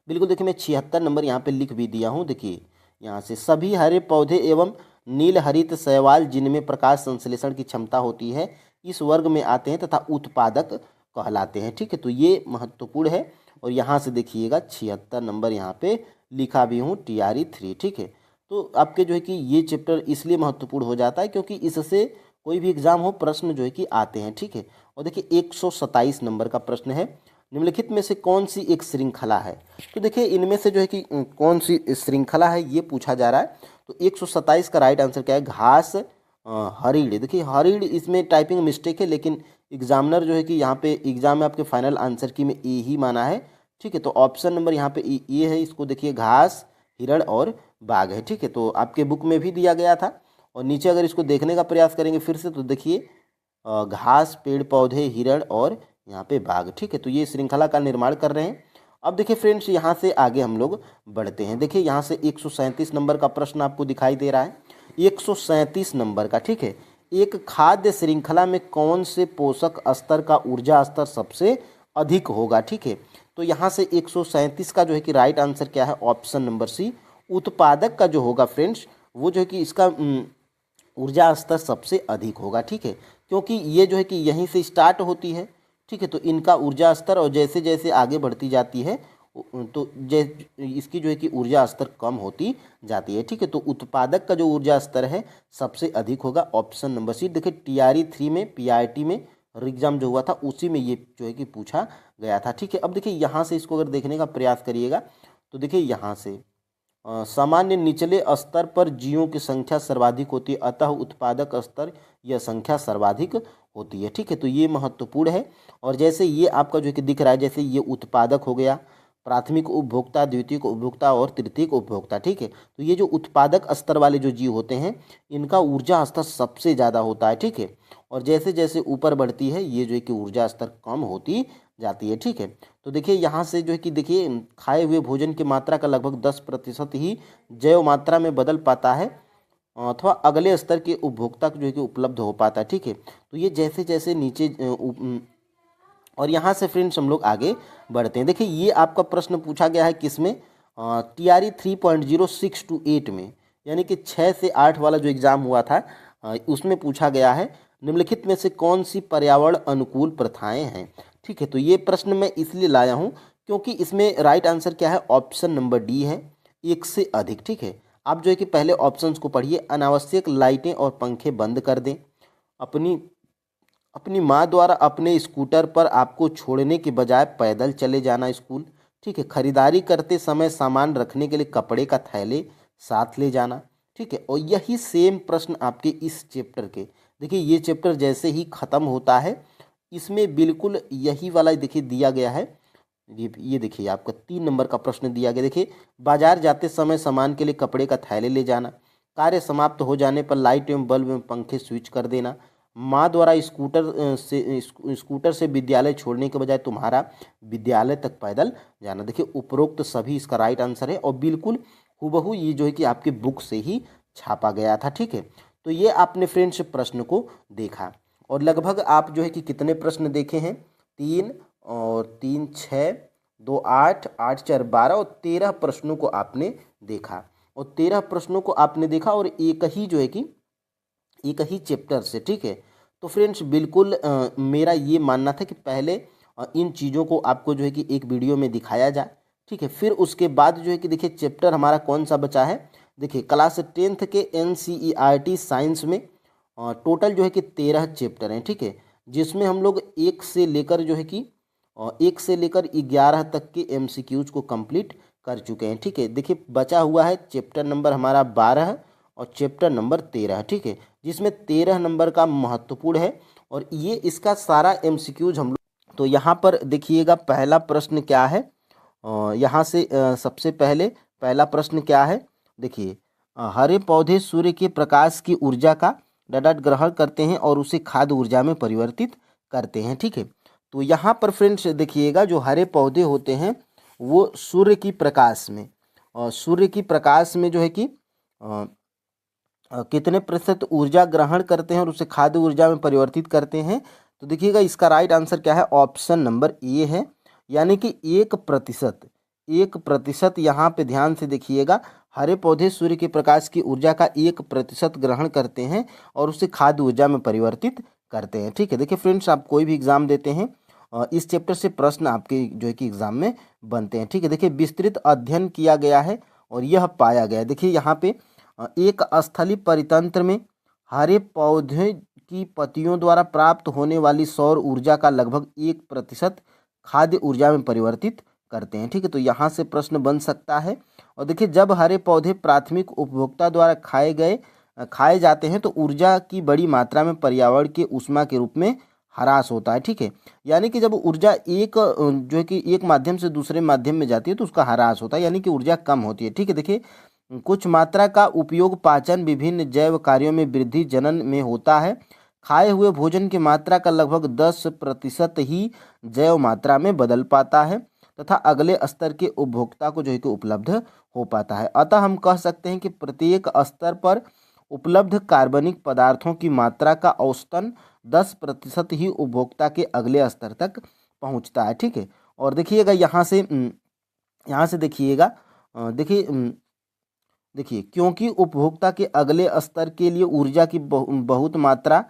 बिल्कुल देखिए मैं 76 नंबर यहाँ पे लिख भी दिया हूँ। देखिए यहाँ से सभी हरे पौधे एवं नील हरित शैवाल जिनमें प्रकाश संश्लेषण की क्षमता होती है इस वर्ग में आते हैं तथा उत्पादक कहलाते हैं, ठीक है। तो ये महत्वपूर्ण है। और यहाँ से देखिएगा 76 नंबर यहाँ पे लिखा भी हूँ टीआरई 3, ठीक है। तो आपके जो है कि ये चैप्टर इसलिए महत्वपूर्ण हो जाता है क्योंकि इससे कोई भी एग्जाम हो प्रश्न जो है कि आते हैं, ठीक है। और देखिए 127 नंबर का प्रश्न है, निम्नलिखित में से कौन सी एक श्रृंखला है? तो देखिए इनमें से जो है कि कौन सी श्रृंखला है ये पूछा जा रहा है। तो 127 का राइट आंसर क्या है? घास हरिड़। देखिए हरिड़ इसमें टाइपिंग मिस्टेक है, लेकिन एग्जामिनर जो है कि यहाँ पे एग्जाम में आपके फाइनल आंसर की में ए ही माना है, ठीक है। तो ऑप्शन नंबर यहाँ पे ए है। इसको देखिए घास, हिरण और बाघ है, ठीक है। तो आपके बुक में भी दिया गया था। और नीचे अगर इसको देखने का प्रयास करेंगे फिर से तो देखिए घास, पेड़ पौधे, हिरण और यहाँ पे बाघ, ठीक है। तो ये श्रृंखला का निर्माण कर रहे हैं। अब देखिए फ्रेंड्स यहाँ से आगे हम लोग बढ़ते हैं। देखिए यहाँ से 137 नंबर का प्रश्न आपको दिखाई दे रहा है, 137 नंबर का, ठीक है। एक खाद्य श्रृंखला में कौन से पोषक स्तर का ऊर्जा स्तर सबसे अधिक होगा, ठीक है। तो यहाँ से 137 का जो है कि राइट आंसर क्या है? ऑप्शन नंबर सी, उत्पादक का जो होगा फ्रेंड्स वो जो है कि इसका ऊर्जा स्तर सबसे अधिक होगा, ठीक है। क्योंकि ये जो है कि यहीं से स्टार्ट होती है, ठीक है। तो इनका ऊर्जा स्तर और जैसे जैसे आगे बढ़ती जाती है तो इसकी जो है कि ऊर्जा स्तर कम होती जाती है, ठीक है। तो उत्पादक का जो ऊर्जा स्तर है सबसे अधिक होगा, ऑप्शन नंबर सी। देखिए टीआरई 3 में पीआईटी में एग्जाम जो हुआ था उसी में ये जो है कि पूछा गया था, ठीक है। अब देखिए यहाँ से इसको अगर देखने का प्रयास करिएगा तो देखिए यहाँ से सामान्य निचले स्तर पर जीवों की संख्या सर्वाधिक होती है, अतः उत्पादक स्तर यह संख्या सर्वाधिक होती है, ठीक है। तो ये महत्वपूर्ण है। और जैसे ये आपका जो है कि दिख रहा है, जैसे ये उत्पादक हो गया, प्राथमिक उपभोक्ता, द्वितीयक उपभोक्ता और तृतीयक उपभोक्ता, ठीक है। तो ये जो उत्पादक स्तर वाले जो जीव होते हैं इनका ऊर्जा स्तर सबसे ज़्यादा होता है, ठीक है। और जैसे जैसे ऊपर बढ़ती है ये जो है कि ऊर्जा स्तर कम होती जाती है, ठीक है। तो देखिए यहाँ से जो है कि देखिए खाए हुए भोजन की मात्रा का लगभग 10% ही जैव मात्रा में बदल पाता है अथवा अगले स्तर के उपभोक्ता को जो है कि उपलब्ध हो पाता है, ठीक है। तो ये जैसे जैसे नीचे और यहाँ से फ्रेंड्स हम लोग आगे बढ़ते हैं। देखिए ये आपका प्रश्न पूछा गया है किसमें? टीआरई 3.06 to 8 में, यानी कि 6 से 8 वाला जो एग्ज़ाम हुआ था उसमें पूछा गया है, निम्नलिखित में से कौन सी पर्यावरण अनुकूल प्रथाएं हैं, ठीक है। तो ये प्रश्न मैं इसलिए लाया हूँ क्योंकि इसमें राइट आंसर क्या है? ऑप्शन नंबर डी है, एक से अधिक, ठीक है। आप जो है कि पहले ऑप्शंस को पढ़िए। अनावश्यक लाइटें और पंखे बंद कर दें, अपनी अपनी माँ द्वारा अपने स्कूटर पर आपको छोड़ने के बजाय पैदल चले जाना स्कूल, ठीक है। खरीदारी करते समय सामान रखने के लिए कपड़े का थैले साथ ले जाना, ठीक है। और यही सेम प्रश्न आपके इस चैप्टर के, देखिए ये चैप्टर जैसे ही ख़त्म होता है इसमें बिल्कुल यही वाला देखिए दिया गया है। ये देखिए आपका 3 नंबर का प्रश्न दिया गया। देखिए बाजार जाते समय सामान के लिए कपड़े का थैले ले जाना, कार्य समाप्त हो जाने पर लाइट एवं बल्ब एवं पंखे स्विच कर देना, माँ द्वारा स्कूटर से विद्यालय छोड़ने के बजाय तुम्हारा विद्यालय तक पैदल जाना। देखिए उपरोक्त सभी इसका राइट आंसर है और बिल्कुल हूबहू ये जो है कि आपकी बुक से ही छापा गया था। ठीक है, तो ये आपने फ्रेंड्स प्रश्न को देखा और लगभग आप जो है कि कितने प्रश्न देखे हैं, 3 और 3 6, 2 8, 8 4 12 और 13 प्रश्नों को आपने देखा और 13 प्रश्नों को आपने देखा और एक ही जो है कि एक ही चैप्टर से। ठीक है, तो फ्रेंड्स बिल्कुल मेरा ये मानना था कि पहले इन चीज़ों को आपको जो है कि एक वीडियो में दिखाया जाए। ठीक है, फिर उसके बाद जो है कि देखिए चैप्टर हमारा कौन सा बचा है। देखिए क्लास 10th के NCERT साइंस में टोटल जो है कि 13 चैप्टर हैं। ठीक है, जिसमें हम लोग 1 से लेकर जो है कि 1 से लेकर 11 तक के MCQs को कंप्लीट कर चुके हैं। ठीक है, देखिए बचा हुआ है चैप्टर नंबर हमारा 12 और चैप्टर नंबर 13। ठीक है, जिसमें 13 नंबर का महत्वपूर्ण है और ये इसका सारा MCQs हम लोग। तो यहाँ पर देखिएगा पहला प्रश्न क्या है, यहाँ से सबसे पहले पहला प्रश्न क्या है। देखिए हरे पौधे सूर्य के प्रकाश की ऊर्जा का डट ग्रहण करते हैं और उसे खाद्य ऊर्जा में परिवर्तित करते हैं। ठीक है, तो यहाँ पर फ्रेंड्स देखिएगा जो हरे पौधे होते हैं वो सूर्य की प्रकाश में सूर्य की प्रकाश में जो है कि कितने प्रतिशत ऊर्जा ग्रहण करते हैं और उसे खाद्य ऊर्जा में परिवर्तित करते हैं। तो देखिएगा इसका राइट आंसर क्या है, ऑप्शन नंबर ए है, यानी कि 1%। 1% यहाँ पे ध्यान से देखिएगा, हरे पौधे सूर्य के प्रकाश की ऊर्जा का 1% ग्रहण करते हैं और उसे खाद्य ऊर्जा में परिवर्तित करते हैं। ठीक है, देखिए फ्रेंड्स आप कोई भी एग्जाम देते हैं इस चैप्टर से प्रश्न आपके जो है कि एग्जाम में बनते हैं। ठीक है, देखिए विस्तृत अध्ययन किया गया है और यह पाया गया है। देखिए यहाँ पे एक स्थलीय परितंत्र में हरे पौधे की पत्तियों द्वारा प्राप्त होने वाली सौर ऊर्जा का लगभग 1% खाद्य ऊर्जा में परिवर्तित करते हैं। ठीक है, तो यहाँ से प्रश्न बन सकता है। और देखिए जब हरे पौधे प्राथमिक उपभोक्ता द्वारा खाए जाते हैं तो ऊर्जा की बड़ी मात्रा में पर्यावरण के ऊष्मा के रूप में ह्रास होता है। ठीक है, यानी कि जब ऊर्जा जो है कि एक माध्यम से दूसरे माध्यम में जाती है तो उसका ह्रास होता है, यानी कि ऊर्जा कम होती है। ठीक है, देखिए कुछ मात्रा का उपयोग पाचन विभिन्न जैव कार्यों में वृद्धि जनन में होता है। खाए हुए भोजन की मात्रा का लगभग 10% ही जैव मात्रा में बदल पाता है तथा अगले स्तर के उपभोक्ता को जो है कि उपलब्ध हो पाता है। अतः हम कह सकते हैं कि प्रत्येक स्तर पर उपलब्ध कार्बनिक पदार्थों की मात्रा का औसतन 10% ही उपभोक्ता के अगले स्तर तक पहुंचता है। ठीक है, और देखिएगा यहाँ से देखिएगा देखिए क्योंकि उपभोक्ता के अगले स्तर के लिए ऊर्जा की बहुत मात्रा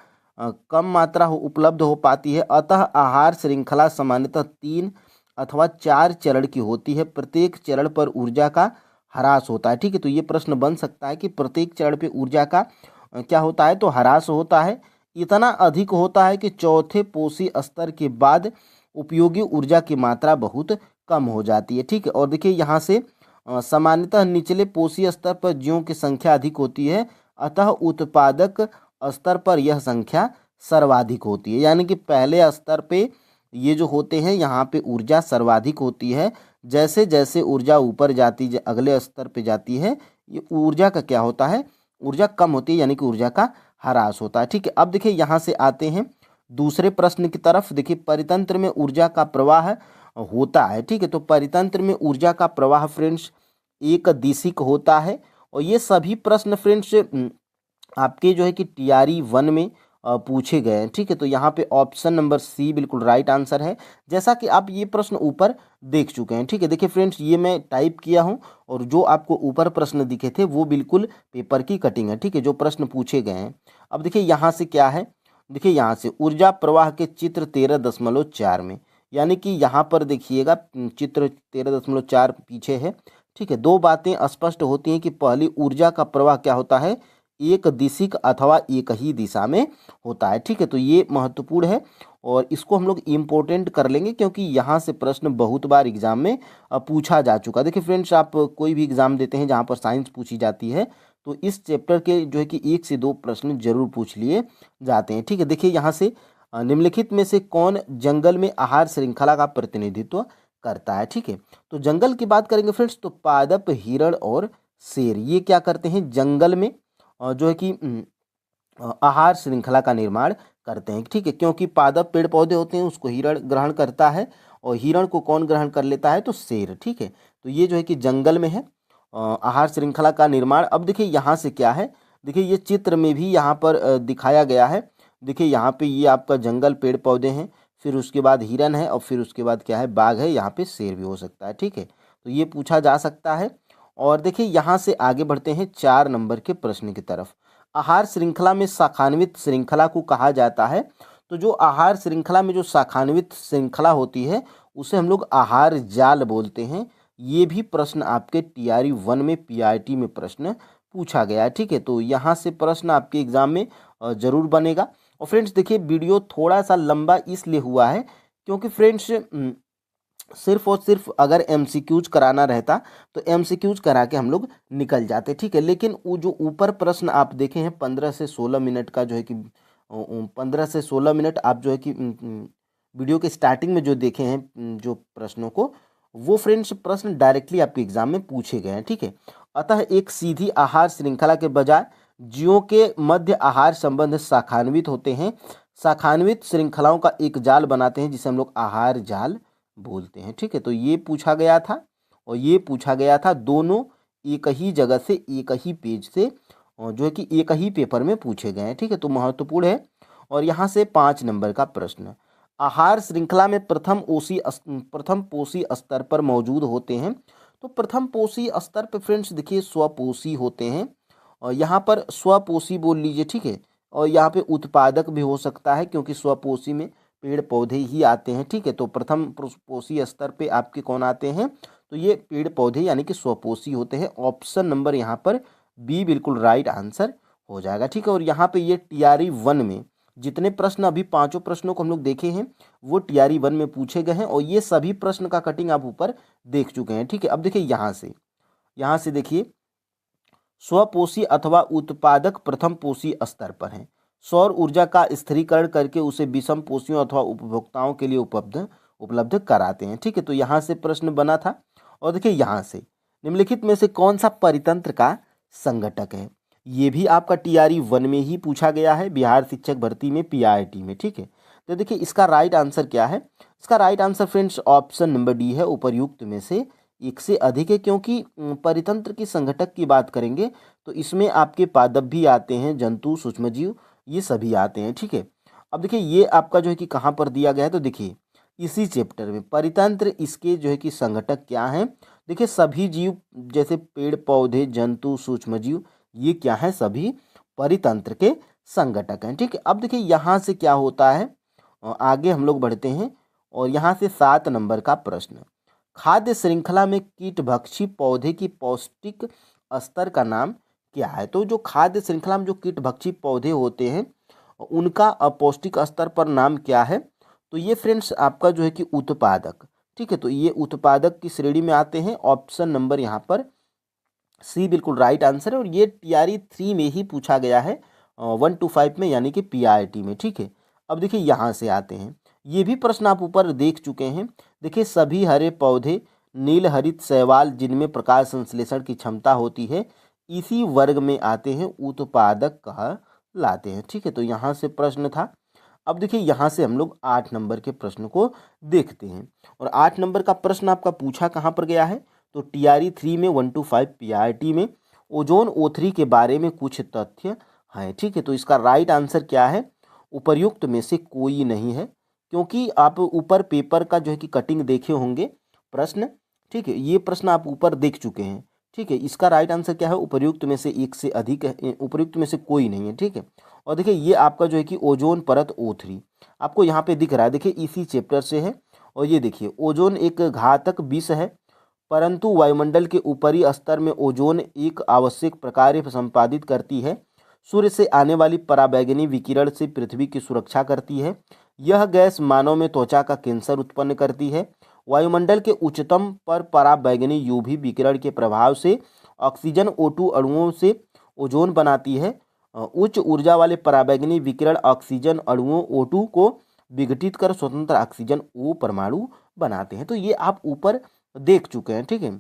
कम मात्रा उपलब्ध हो पाती है, अतः आहार श्रृंखला सामान्यतः 3 अथवा 4 चरण की होती है। प्रत्येक चरण पर ऊर्जा का ह्रास होता है। ठीक है, तो ये प्रश्न बन सकता है कि प्रत्येक चरण पे ऊर्जा का क्या होता है, तो ह्रास होता है। इतना अधिक होता है कि चौथे पोषी स्तर के बाद उपयोगी ऊर्जा की मात्रा बहुत कम हो जाती है। ठीक है, और देखिए यहाँ से सामान्यतः निचले पोषी स्तर पर जीवों की संख्या अधिक होती है, अतः उत्पादक स्तर पर यह संख्या सर्वाधिक होती है। यानी कि पहले स्तर पे ये जो होते हैं यहाँ पे ऊर्जा सर्वाधिक होती है, जैसे जैसे ऊर्जा ऊपर जाती अगले स्तर पे जाती है ये ऊर्जा का क्या होता है, ऊर्जा कम होती है, यानी कि ऊर्जा का ह्रास होता है। ठीक है, अब देखिए यहाँ से आते हैं दूसरे प्रश्न की तरफ। देखिए परितंत्र में ऊर्जा का प्रवाह होता है। ठीक है, तो परितंत्र में ऊर्जा का प्रवाह फ्रेंड्स एक दिशिक होता है और ये सभी प्रश्न फ्रेंड्स आपके जो है कि TRE 1 में पूछे गए हैं। ठीक है, तो यहाँ पे ऑप्शन नंबर सी बिल्कुल राइट आंसर है, जैसा कि आप ये प्रश्न ऊपर देख चुके हैं। ठीक है, देखिए फ्रेंड्स ये मैं टाइप किया हूँ और जो आपको ऊपर प्रश्न दिखे थे वो बिल्कुल पेपर की कटिंग है। ठीक है, जो प्रश्न पूछे गए हैं। अब देखिए यहाँ से क्या है, देखिए यहाँ से ऊर्जा प्रवाह के चित्र 13.4 में, यानी कि यहाँ पर देखिएगा चित्र 13.4 पीछे है। ठीक है, दो बातें स्पष्ट होती हैं कि पहली ऊर्जा का प्रवाह क्या होता है, एक दिशिक अथवा एक ही दिशा में होता है। ठीक है, तो ये महत्वपूर्ण है और इसको हम लोग इम्पोर्टेंट कर लेंगे क्योंकि यहाँ से प्रश्न बहुत बार एग्जाम में पूछा जा चुका। देखिए फ्रेंड्स आप कोई भी एग्जाम देते हैं जहाँ पर साइंस पूछी जाती है तो इस चैप्टर के जो है कि 1 से 2 प्रश्न जरूर पूछ लिए जाते हैं। ठीक है, देखिए यहाँ से निम्नलिखित में से कौन जंगल में आहार श्रृंखला का प्रतिनिधित्व करता है। ठीक है, तो जंगल की बात करेंगे फ्रेंड्स तो पादप, हिरण और शेर ये क्या करते हैं, जंगल में जो है कि आहार श्रृंखला का निर्माण करते हैं, ठीक है। क्योंकि पादप पेड़ पौधे होते हैं, उसको हिरण ग्रहण करता है, और हिरण को कौन ग्रहण कर लेता है, तो शेर, ठीक है। तो ये जो है कि जंगल में है आहार श्रृंखला का निर्माण। अब देखिए यहाँ से क्या है, देखिए ये चित्र में भी यहाँ पर दिखाया गया है। देखिए यहाँ पे ये आपका जंगल पेड़ पौधे हैं, फिर उसके बाद हिरन है, और फिर उसके बाद क्या है, बाघ है, यहाँ पे शेर भी हो सकता है, ठीक है। तो ये पूछा जा सकता है। और देखिए यहाँ से आगे बढ़ते हैं 4 नंबर के प्रश्न की तरफ। आहार श्रृंखला में शाखान्वित श्रृंखला को कहा जाता है। तो जो आहार श्रृंखला में जो शाखान्वित श्रृंखला होती है उसे हम लोग आहार जाल बोलते हैं। ये भी प्रश्न आपके टीआरई 1 में पीआईटी में प्रश्न पूछा गया है, ठीक है। तो यहाँ से प्रश्न आपके एग्जाम में जरूर बनेगा। और फ्रेंड्स देखिए वीडियो थोड़ा सा लंबा इसलिए हुआ है क्योंकि फ्रेंड्स सिर्फ और सिर्फ अगर एमसीक्यूज कराना रहता तो एमसीक्यूज करा के हम लोग निकल जाते, ठीक है। लेकिन वो जो ऊपर प्रश्न आप देखे हैं 15 से 16 मिनट का जो है कि 15 से 16 मिनट आप जो है कि वीडियो के स्टार्टिंग में जो देखे हैं जो प्रश्नों को, वो फ्रेंड्स प्रश्न डायरेक्टली आपके एग्जाम में पूछे गए हैं, ठीक है। अतः एक सीधी आहार श्रृंखला के बजाय जीवों के मध्य आहार संबंध शाखान्वित होते हैं। शाखान्वित श्रृंखलाओं का एक जाल बनाते हैं जिसे हम लोग आहार जाल बोलते हैं, ठीक है। तो ये पूछा गया था, और ये पूछा गया था दोनों एक ही जगह से, एक ही पेज से, और जो है कि एक ही पेपर में पूछे गए हैं, ठीक है। तो महत्वपूर्ण है। और यहाँ से 5 नंबर का प्रश्न, आहार श्रृंखला में प्रथम पोषी स्तर पर मौजूद होते हैं। तो प्रथम पोषी स्तर पर फ्रेंड्स देखिए स्वपोषी होते हैं, और यहाँ पर स्वपोषी बोल लीजिए, ठीक है। और यहाँ पे उत्पादक भी हो सकता है क्योंकि स्वपोषी में पेड़ पौधे ही आते हैं, ठीक है। तो प्रथम पोषी स्तर पे आपके कौन आते हैं, तो ये पेड़ पौधे यानी कि स्वपोषी होते हैं। ऑप्शन नंबर यहाँ पर बी बिल्कुल राइट आंसर हो जाएगा, ठीक है। और यहाँ पे ये टीआरई 1 में जितने प्रश्न अभी 5 प्रश्नों को हम लोग देखे हैं वो टीआरई 1 में पूछे गए हैं, और ये सभी प्रश्न का कटिंग आप ऊपर देख चुके हैं, ठीक है। अब देखिए यहाँ से देखिए स्वपोषी अथवा उत्पादक प्रथम पोषी स्तर पर हैं। सौर ऊर्जा का स्थिरीकरण करके उसे विषम पोषियों अथवा उपभोक्ताओं के लिए उपलब्ध कराते हैं, ठीक है। तो यहाँ से प्रश्न बना था। और देखिए यहाँ से निम्नलिखित में से कौन सा परितंत्र का संघटक है, ये भी आपका टीआरई 1 में ही पूछा गया है, बिहार शिक्षक भर्ती में, पीआईटी में, ठीक है। तो देखिए इसका राइट आंसर क्या है, इसका right answer friends option number D है, उपर्युक्त में से एक से अधिक है। क्योंकि परितंत्र की संघटक की बात करेंगे तो इसमें आपके पादप भी आते हैं, जंतु, सूक्ष्मजीव, ये सभी आते हैं, ठीक है। अब देखिए ये आपका जो है कि कहाँ पर दिया गया है, तो देखिए इसी चैप्टर में परितंत्र, इसके जो है कि संघटक क्या हैं। देखिए सभी जीव जैसे पेड़ पौधे, जंतु, सूक्ष्मजीव, ये क्या है, सभी परितंत्र के संघटक हैं, ठीक है। अब देखिए यहाँ से क्या होता है, आगे हम लोग बढ़ते हैं। और यहाँ से 7 नंबर का प्रश्न, खाद्य श्रृंखला में कीटभक्षी पौधे की पौष्टिक स्तर का नाम क्या है। तो जो खाद्य श्रृंखला में जो कीटभक्षी पौधे होते हैं उनका अपौष्टिक स्तर पर नाम क्या है, तो ये फ्रेंड्स आपका जो है कि उत्पादक, ठीक है। तो ये उत्पादक की श्रेणी में आते हैं। ऑप्शन नंबर यहाँ पर सी बिल्कुल राइट आंसर है, और ये टीआरई 3 में ही पूछा गया है 1 to 5 में यानी कि पीआईटी में, ठीक है। अब देखिए यहाँ से आते हैं, ये भी प्रश्न आप ऊपर देख चुके हैं। देखिए सभी हरे पौधे नील हरित शैवाल जिनमें प्रकाश संश्लेषण की क्षमता होती है इसी वर्ग में आते हैं, उत्पादक कहलाते हैं, ठीक है। तो यहाँ से प्रश्न था। अब देखिए यहाँ से हम लोग 8 नंबर के प्रश्न को देखते हैं। और 8 नंबर का प्रश्न आपका पूछा कहाँ पर गया है, तो टीआरई 3 में 1 to 5 पीआईटी में ओजोन O3 के बारे में कुछ तथ्य हैं, ठीक है। तो इसका राइट आंसर क्या है, उपर्युक्त में से कोई नहीं है। क्योंकि आप ऊपर पेपर का जो है कि कटिंग देखे होंगे प्रश्न, ठीक है। ये प्रश्न आप ऊपर देख चुके हैं, ठीक है। इसका राइट आंसर क्या है, उपर्युक्त में से एक से अधिक है, उपर्युक्त में से कोई नहीं है, ठीक है। और देखिए ये आपका जो है कि ओजोन परत O3 आपको यहाँ पे दिख रहा है, देखिए इसी चैप्टर से है। और ये देखिए ओजोन एक घातक विष है, परंतु वायुमंडल के ऊपरी स्तर में ओजोन एक आवश्यक प्रकार्य संपादित करती है। सूर्य से आने वाली पराबैंगनी विकिरण से पृथ्वी की सुरक्षा करती है। यह गैस मानव में त्वचा का कैंसर उत्पन्न करती है। वायुमंडल के उच्चतम पर पराबैंगनी यूवी विकिरण के प्रभाव से ऑक्सीजन O2 अणुओं से ओजोन बनाती है। उच्च ऊर्जा वाले पराबैंगनी विकिरण ऑक्सीजन अणुओं O2 को विघटित कर स्वतंत्र ऑक्सीजन O परमाणु बनाते हैं। तो ये आप ऊपर देख चुके हैं, ठीक है।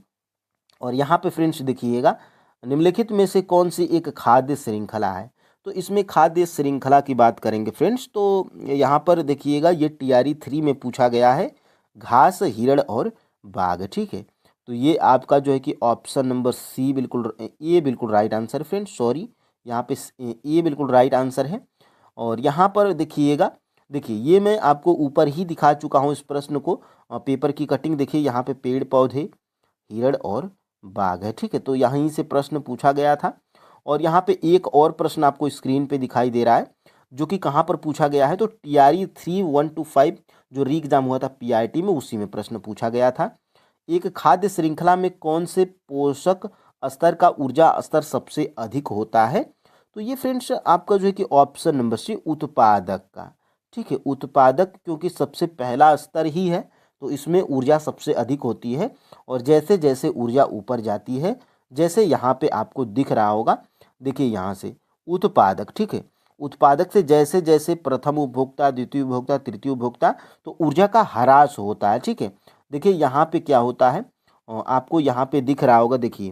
और यहाँ पे फ्रेंड्स देखिएगा निम्नलिखित में से कौन सी एक खाद्य श्रृंखला है, तो तो इसमें खाद्य श्रृंखला की बात करेंगे फ्रेंड्स, तो यहाँ पर देखिएगा ये TRE 3 में पूछा गया है, घास, हिरण और बाघ। ठीक है, तो ये आपका जो है कि ऑप्शन नंबर सी बिल्कुल, ए बिल्कुल राइट आंसर फ्रेंड्स, सॉरी यहाँ पे ए बिल्कुल राइट आंसर है। और यहाँ पर देखिएगा, देखिए ये मैं आपको ऊपर ही दिखा चुका हूँ इस प्रश्न को, पेपर की कटिंग देखिए, यहाँ पे पेड़ पौधे, हिरण और बाघ है। ठीक है, तो यहीं से प्रश्न पूछा गया था। और यहाँ पे एक और प्रश्न आपको स्क्रीन पे दिखाई दे रहा है, जो कि कहाँ पर पूछा गया है, तो TRE 3 1 to 5 जो री एग्जाम हुआ था PIT में, उसी में प्रश्न पूछा गया था। एक खाद्य श्रृंखला में कौन से पोषक स्तर का ऊर्जा स्तर सबसे अधिक होता है? तो ये फ्रेंड्स आपका जो है कि ऑप्शन नंबर सी, उत्पादक का। ठीक है, उत्पादक, क्योंकि सबसे पहला स्तर ही है, तो इसमें ऊर्जा सबसे अधिक होती है। और जैसे जैसे ऊर्जा ऊपर जाती है, जैसे यहाँ पे आपको दिख रहा होगा, देखिए यहाँ से उत्पादक, ठीक है, उत्पादक से जैसे जैसे प्रथम उपभोक्ता, द्वितीय उपभोक्ता, तृतीय उपभोक्ता, तो ऊर्जा का ह्रास होता है। ठीक है, देखिए यहाँ पे क्या होता है, आपको यहाँ पे दिख रहा होगा, देखिए,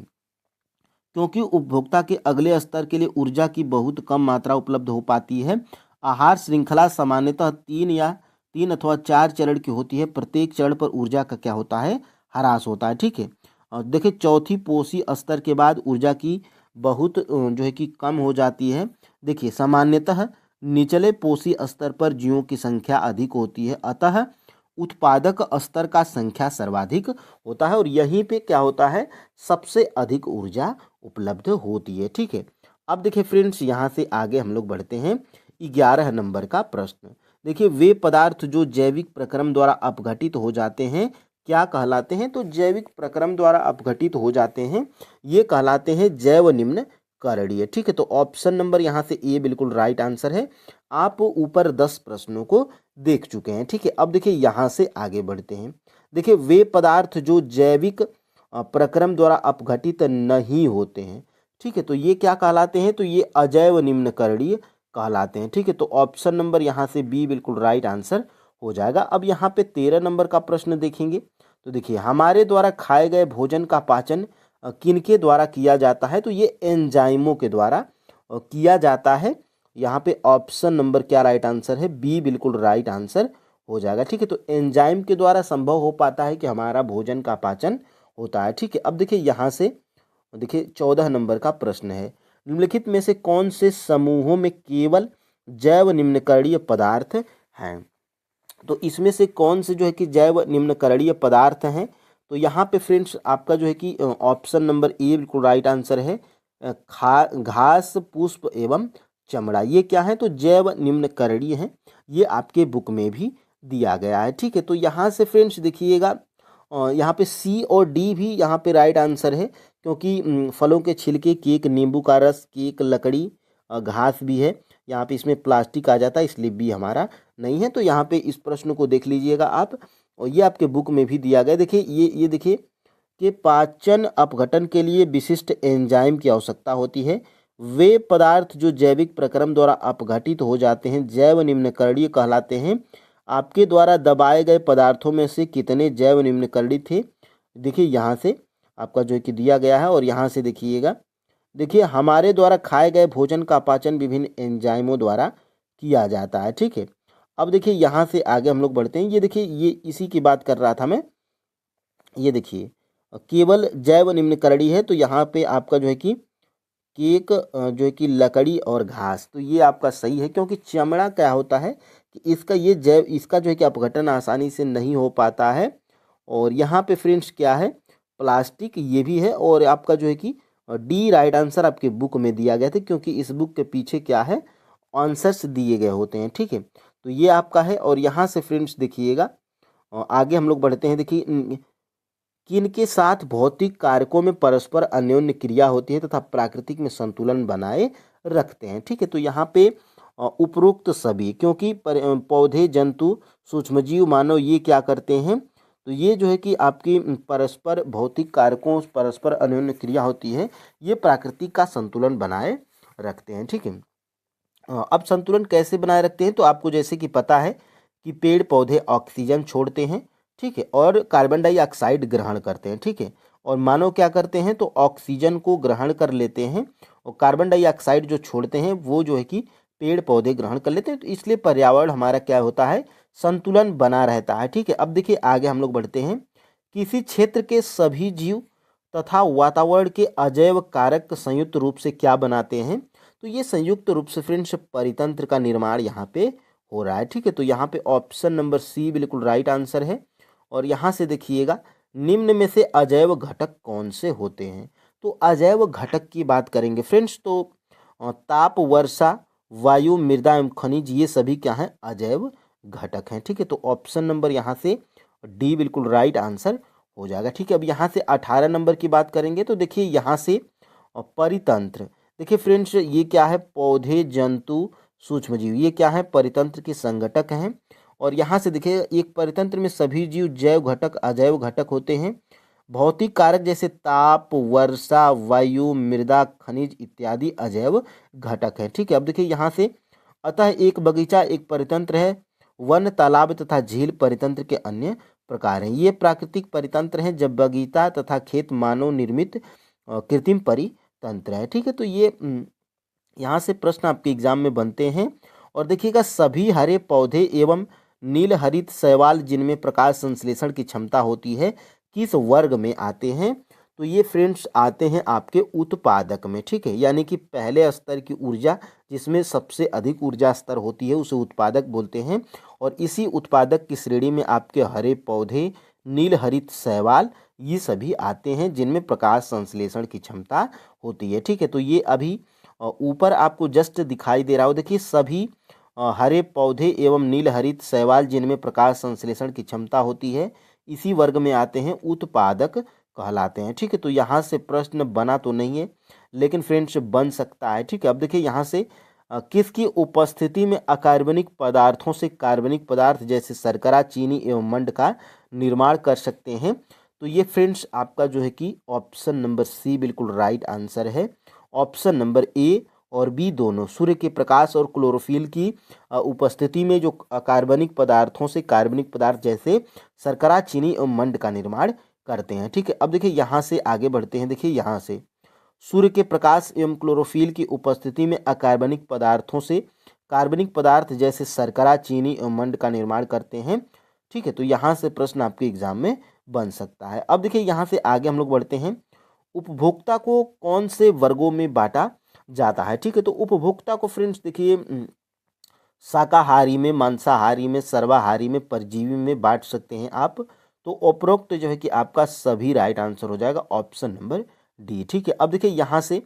क्योंकि उपभोक्ता के अगले स्तर के लिए ऊर्जा की बहुत कम मात्रा उपलब्ध हो पाती है। आहार श्रृंखला सामान्यतः 3 अथवा 4 चरण की होती है। प्रत्येक चरण पर ऊर्जा का क्या होता है, ह्रास होता है। ठीक है, और देखिए चौथी पोषी स्तर के बाद ऊर्जा की बहुत जो है कि कम हो जाती है। देखिए सामान्यतः निचले पोषी स्तर पर जीवों की संख्या अधिक होती है, अतः उत्पादक स्तर का संख्या सर्वाधिक होता है, और यहीं पे क्या होता है, सबसे अधिक ऊर्जा उपलब्ध होती है। ठीक है, अब देखिए फ्रेंड्स, यहाँ से आगे हम लोग बढ़ते हैं 11 नंबर का प्रश्न। देखिए, वे पदार्थ जो जैविक प्रक्रम द्वारा अपघटित हो जाते हैं क्या कहलाते हैं? तो जैविक प्रक्रम द्वारा अपघटित हो जाते हैं, ये कहलाते हैं जैव निम्न करणीय। ठीक है, तो ऑप्शन नंबर यहाँ से ए बिल्कुल राइट आंसर है। आप ऊपर 10 प्रश्नों को देख चुके हैं। ठीक है, अब देखिए यहाँ से आगे बढ़ते हैं। देखिए, वे पदार्थ जो जैविक प्रक्रम द्वारा अपघटित नहीं होते हैं, ठीक है, तो ये क्या कहलाते हैं? तो ये अजैव निम्नकरणीय कहलाते हैं। ठीक है, तो ऑप्शन नंबर यहाँ से बी बिल्कुल राइट आंसर हो जाएगा। अब यहाँ पे 13 नंबर का प्रश्न देखेंगे, तो देखिए, हमारे द्वारा खाए गए भोजन का पाचन किनके द्वारा किया जाता है? तो ये एंजाइमों के द्वारा किया जाता है। यहाँ पे ऑप्शन नंबर क्या राइट आंसर है? बी बिल्कुल राइट आंसर हो जाएगा। ठीक है, तो एंजाइम के द्वारा संभव हो पाता है कि हमारा भोजन का पाचन होता है। ठीक है, अब देखिए यहाँ से, देखिए 14 नंबर का प्रश्न है, निम्नलिखित में से कौन से समूहों में केवल जैव निम्नकरणीय पदार्थ हैं? तो इसमें से कौन से जो है कि जैव निम्नकरणीय पदार्थ हैं? तो यहाँ पे फ्रेंड्स आपका जो है कि ऑप्शन नंबर ए बिल्कुल राइट आंसर है। घास, पुष्प एवं चमड़ा, ये क्या है? तो जैव निम्नकरणीय हैं। ये आपके बुक में भी दिया गया है। ठीक है, तो यहाँ से फ्रेंड्स देखिएगा, यहाँ पे सी और डी भी यहाँ पे राइट आंसर है, क्योंकि फलों के छिलके, केक, नींबू का रस, केक, लकड़ी, घास भी है। यहाँ पे इसमें प्लास्टिक आ जाता है, इसलिए बी हमारा नहीं है। तो यहाँ पे इस प्रश्न को देख लीजिएगा आप, और ये आपके बुक में भी दिया गया। देखिए ये देखिए कि पाचन अपघटन के लिए विशिष्ट एंजाइम की आवश्यकता होती है। वे पदार्थ जो जैविक प्रक्रम द्वारा अपघटित हो जाते हैं जैव निम्नकरणीय कहलाते हैं। आपके द्वारा दबाए गए पदार्थों में से कितने जैव निम्नकरणीय थे? देखिए यहाँ से आपका जो है कि दिया गया है, और यहाँ से देखिएगा, देखिए हमारे द्वारा खाए गए भोजन का पाचन विभिन्न एंजाइमों द्वारा किया जाता है। ठीक है, अब देखिए यहाँ से आगे हम लोग बढ़ते हैं। ये देखिए, ये इसी की बात कर रहा था मैं। ये देखिए, केवल जैव निम्नकरणीय है, तो यहाँ पे आपका जो है कि केक, जो है कि लकड़ी और घास, तो ये आपका सही है, क्योंकि चमड़ा क्या होता है कि इसका जो है कि अपघटन आसानी से नहीं हो पाता है। और यहाँ पे फ्रेंड्स क्या है, प्लास्टिक, ये भी है। और आपका जो है कि डी राइट आंसर आपके बुक में दिया गया था, क्योंकि इस बुक के पीछे क्या है, आंसर्स दिए गए होते हैं। ठीक है, तो ये आपका है। और यहाँ से फ्रेंड्स देखिएगा, आगे हम लोग बढ़ते हैं। देखिए, किनके साथ भौतिक कारकों में परस्पर अन्योन्य क्रिया होती है तथा प्राकृतिक में संतुलन बनाए रखते हैं? ठीक है, तो यहाँ पे उपरोक्त सभी, क्योंकि पौधे, जंतु, सूक्ष्मजीव, मानव, ये क्या करते हैं? तो ये जो है कि आपकी परस्पर भौतिक कारकों, परस्पर अन्योन्य क्रिया होती है, ये प्राकृतिक का संतुलन बनाए रखते हैं। ठीक है, अब संतुलन कैसे बनाए रखते हैं? तो आपको जैसे कि पता है कि पेड़ पौधे ऑक्सीजन छोड़ते हैं, ठीक है, और कार्बन डाइऑक्साइड ग्रहण करते हैं। ठीक है, और मानव क्या करते हैं तो ऑक्सीजन को ग्रहण कर लेते हैं और कार्बन डाइऑक्साइड जो छोड़ते हैं वो जो है कि पेड़ पौधे ग्रहण कर लेते हैं। तो इसलिए पर्यावरण हमारा क्या होता है, संतुलन बना रहता है। ठीक है, अब देखिए आगे हम लोग बढ़ते हैं। किसी क्षेत्र के सभी जीव तथा वातावरण के अजैव कारक संयुक्त रूप से क्या बनाते हैं, तो ये संयुक्त रूप से फ्रेंड्स परितंत्र का निर्माण यहाँ पे हो रहा है। ठीक है, तो यहाँ पे ऑप्शन नंबर सी बिल्कुल राइट आंसर है। और यहाँ से देखिएगा, निम्न में से अजैव घटक कौन से होते हैं। तो अजैव घटक की बात करेंगे फ्रेंड्स तो ताप, वर्षा, वायु, मृदा एवं खनिज, ये सभी क्या हैं, अजैव घटक हैं। ठीक है, तो ऑप्शन नंबर यहाँ से डी बिल्कुल राइट आंसर हो जाएगा। ठीक है, अब यहाँ से 18 नंबर की बात करेंगे तो देखिए यहाँ से परितंत्र। देखिए फ्रेंड्स, ये क्या है, पौधे, जंतु, सूक्ष्मजीव, ये क्या है, परितंत्र के संगठक हैं। और यहाँ से देखिए, एक परितंत्र में सभी जीव जैव घटक, अजैव घटक होते हैं। भौतिक कारक जैसे ताप, वर्षा, वायु, मृदा, खनिज इत्यादि अजैव घटक है। ठीक है, अब देखिए यहाँ से, अतः एक बगीचा एक परितंत्र है। वन, तालाब तथा झील परितंत्र के अन्य प्रकार हैं। ये प्राकृतिक परितंत्र हैं, जब बगीचा तथा खेत मानव निर्मित कृत्रिम परितंत्र है। ठीक है, तो ये यहाँ से प्रश्न आपके एग्जाम में बनते हैं। और देखिएगा, सभी हरे पौधे एवं नील हरित शैवाल जिनमें प्रकाश संश्लेषण की क्षमता होती है किस वर्ग में आते हैं, तो ये फ्रेंड्स आते हैं आपके उत्पादक में। ठीक है, यानी कि पहले स्तर की ऊर्जा, जिसमें सबसे अधिक ऊर्जा स्तर होती है, उसे उत्पादक बोलते हैं। और इसी उत्पादक की श्रेणी में आपके हरे पौधे, नील हरित शैवाल, ये सभी आते हैं जिनमें प्रकाश संश्लेषण की क्षमता होती है। ठीक है, तो ये अभी ऊपर आपको जस्ट दिखाई दे रहा हो, देखिए सभी हरे पौधे एवं नील हरित शैवाल जिनमें प्रकाश संश्लेषण की क्षमता होती है, इसी वर्ग में आते हैं, उत्पादक कहलाते हैं। ठीक है, तो यहाँ से प्रश्न बना तो नहीं है, लेकिन फ्रेंड्स बन सकता है। ठीक है, अब देखिए यहाँ से किसकी उपस्थिति में अकार्बनिक पदार्थों से कार्बनिक पदार्थ जैसे शर्करा, चीनी एवं मंड का निर्माण कर सकते हैं, तो ये फ्रेंड्स आपका जो है कि ऑप्शन नंबर सी बिल्कुल राइट आंसर है। ऑप्शन नंबर ए और बी दोनों सूर्य के प्रकाश और क्लोरोफिल की उपस्थिति में जो कार्बनिक पदार्थों से कार्बनिक पदार्थ जैसे शर्करा, चीनी एवं मंड का निर्माण करते हैं। ठीक है, अब देखिए यहाँ से आगे बढ़ते हैं। देखिए यहाँ से, सूर्य के प्रकाश एवं क्लोरोफिल की उपस्थिति में अकार्बनिक पदार्थों से कार्बनिक पदार्थ जैसे शर्करा, चीनी एवं मंड का निर्माण करते हैं। ठीक है, तो यहाँ से प्रश्न आपके एग्जाम में बन सकता है। अब देखिए यहाँ से आगे हम लोग बढ़ते हैं। उपभोक्ता को कौन से वर्गों में बांटा जाता है। ठीक है, तो उपभोक्ता को फ्रेंड्स देखिए, शाकाहारी में, मांसाहारी में, सर्वाहारी में, परजीवी में बांट सकते हैं आप। तो उपरोक्त जो है कि आपका सभी राइट आंसर हो जाएगा, ऑप्शन नंबर डी। ठीक है, अब देखिए यहाँ से,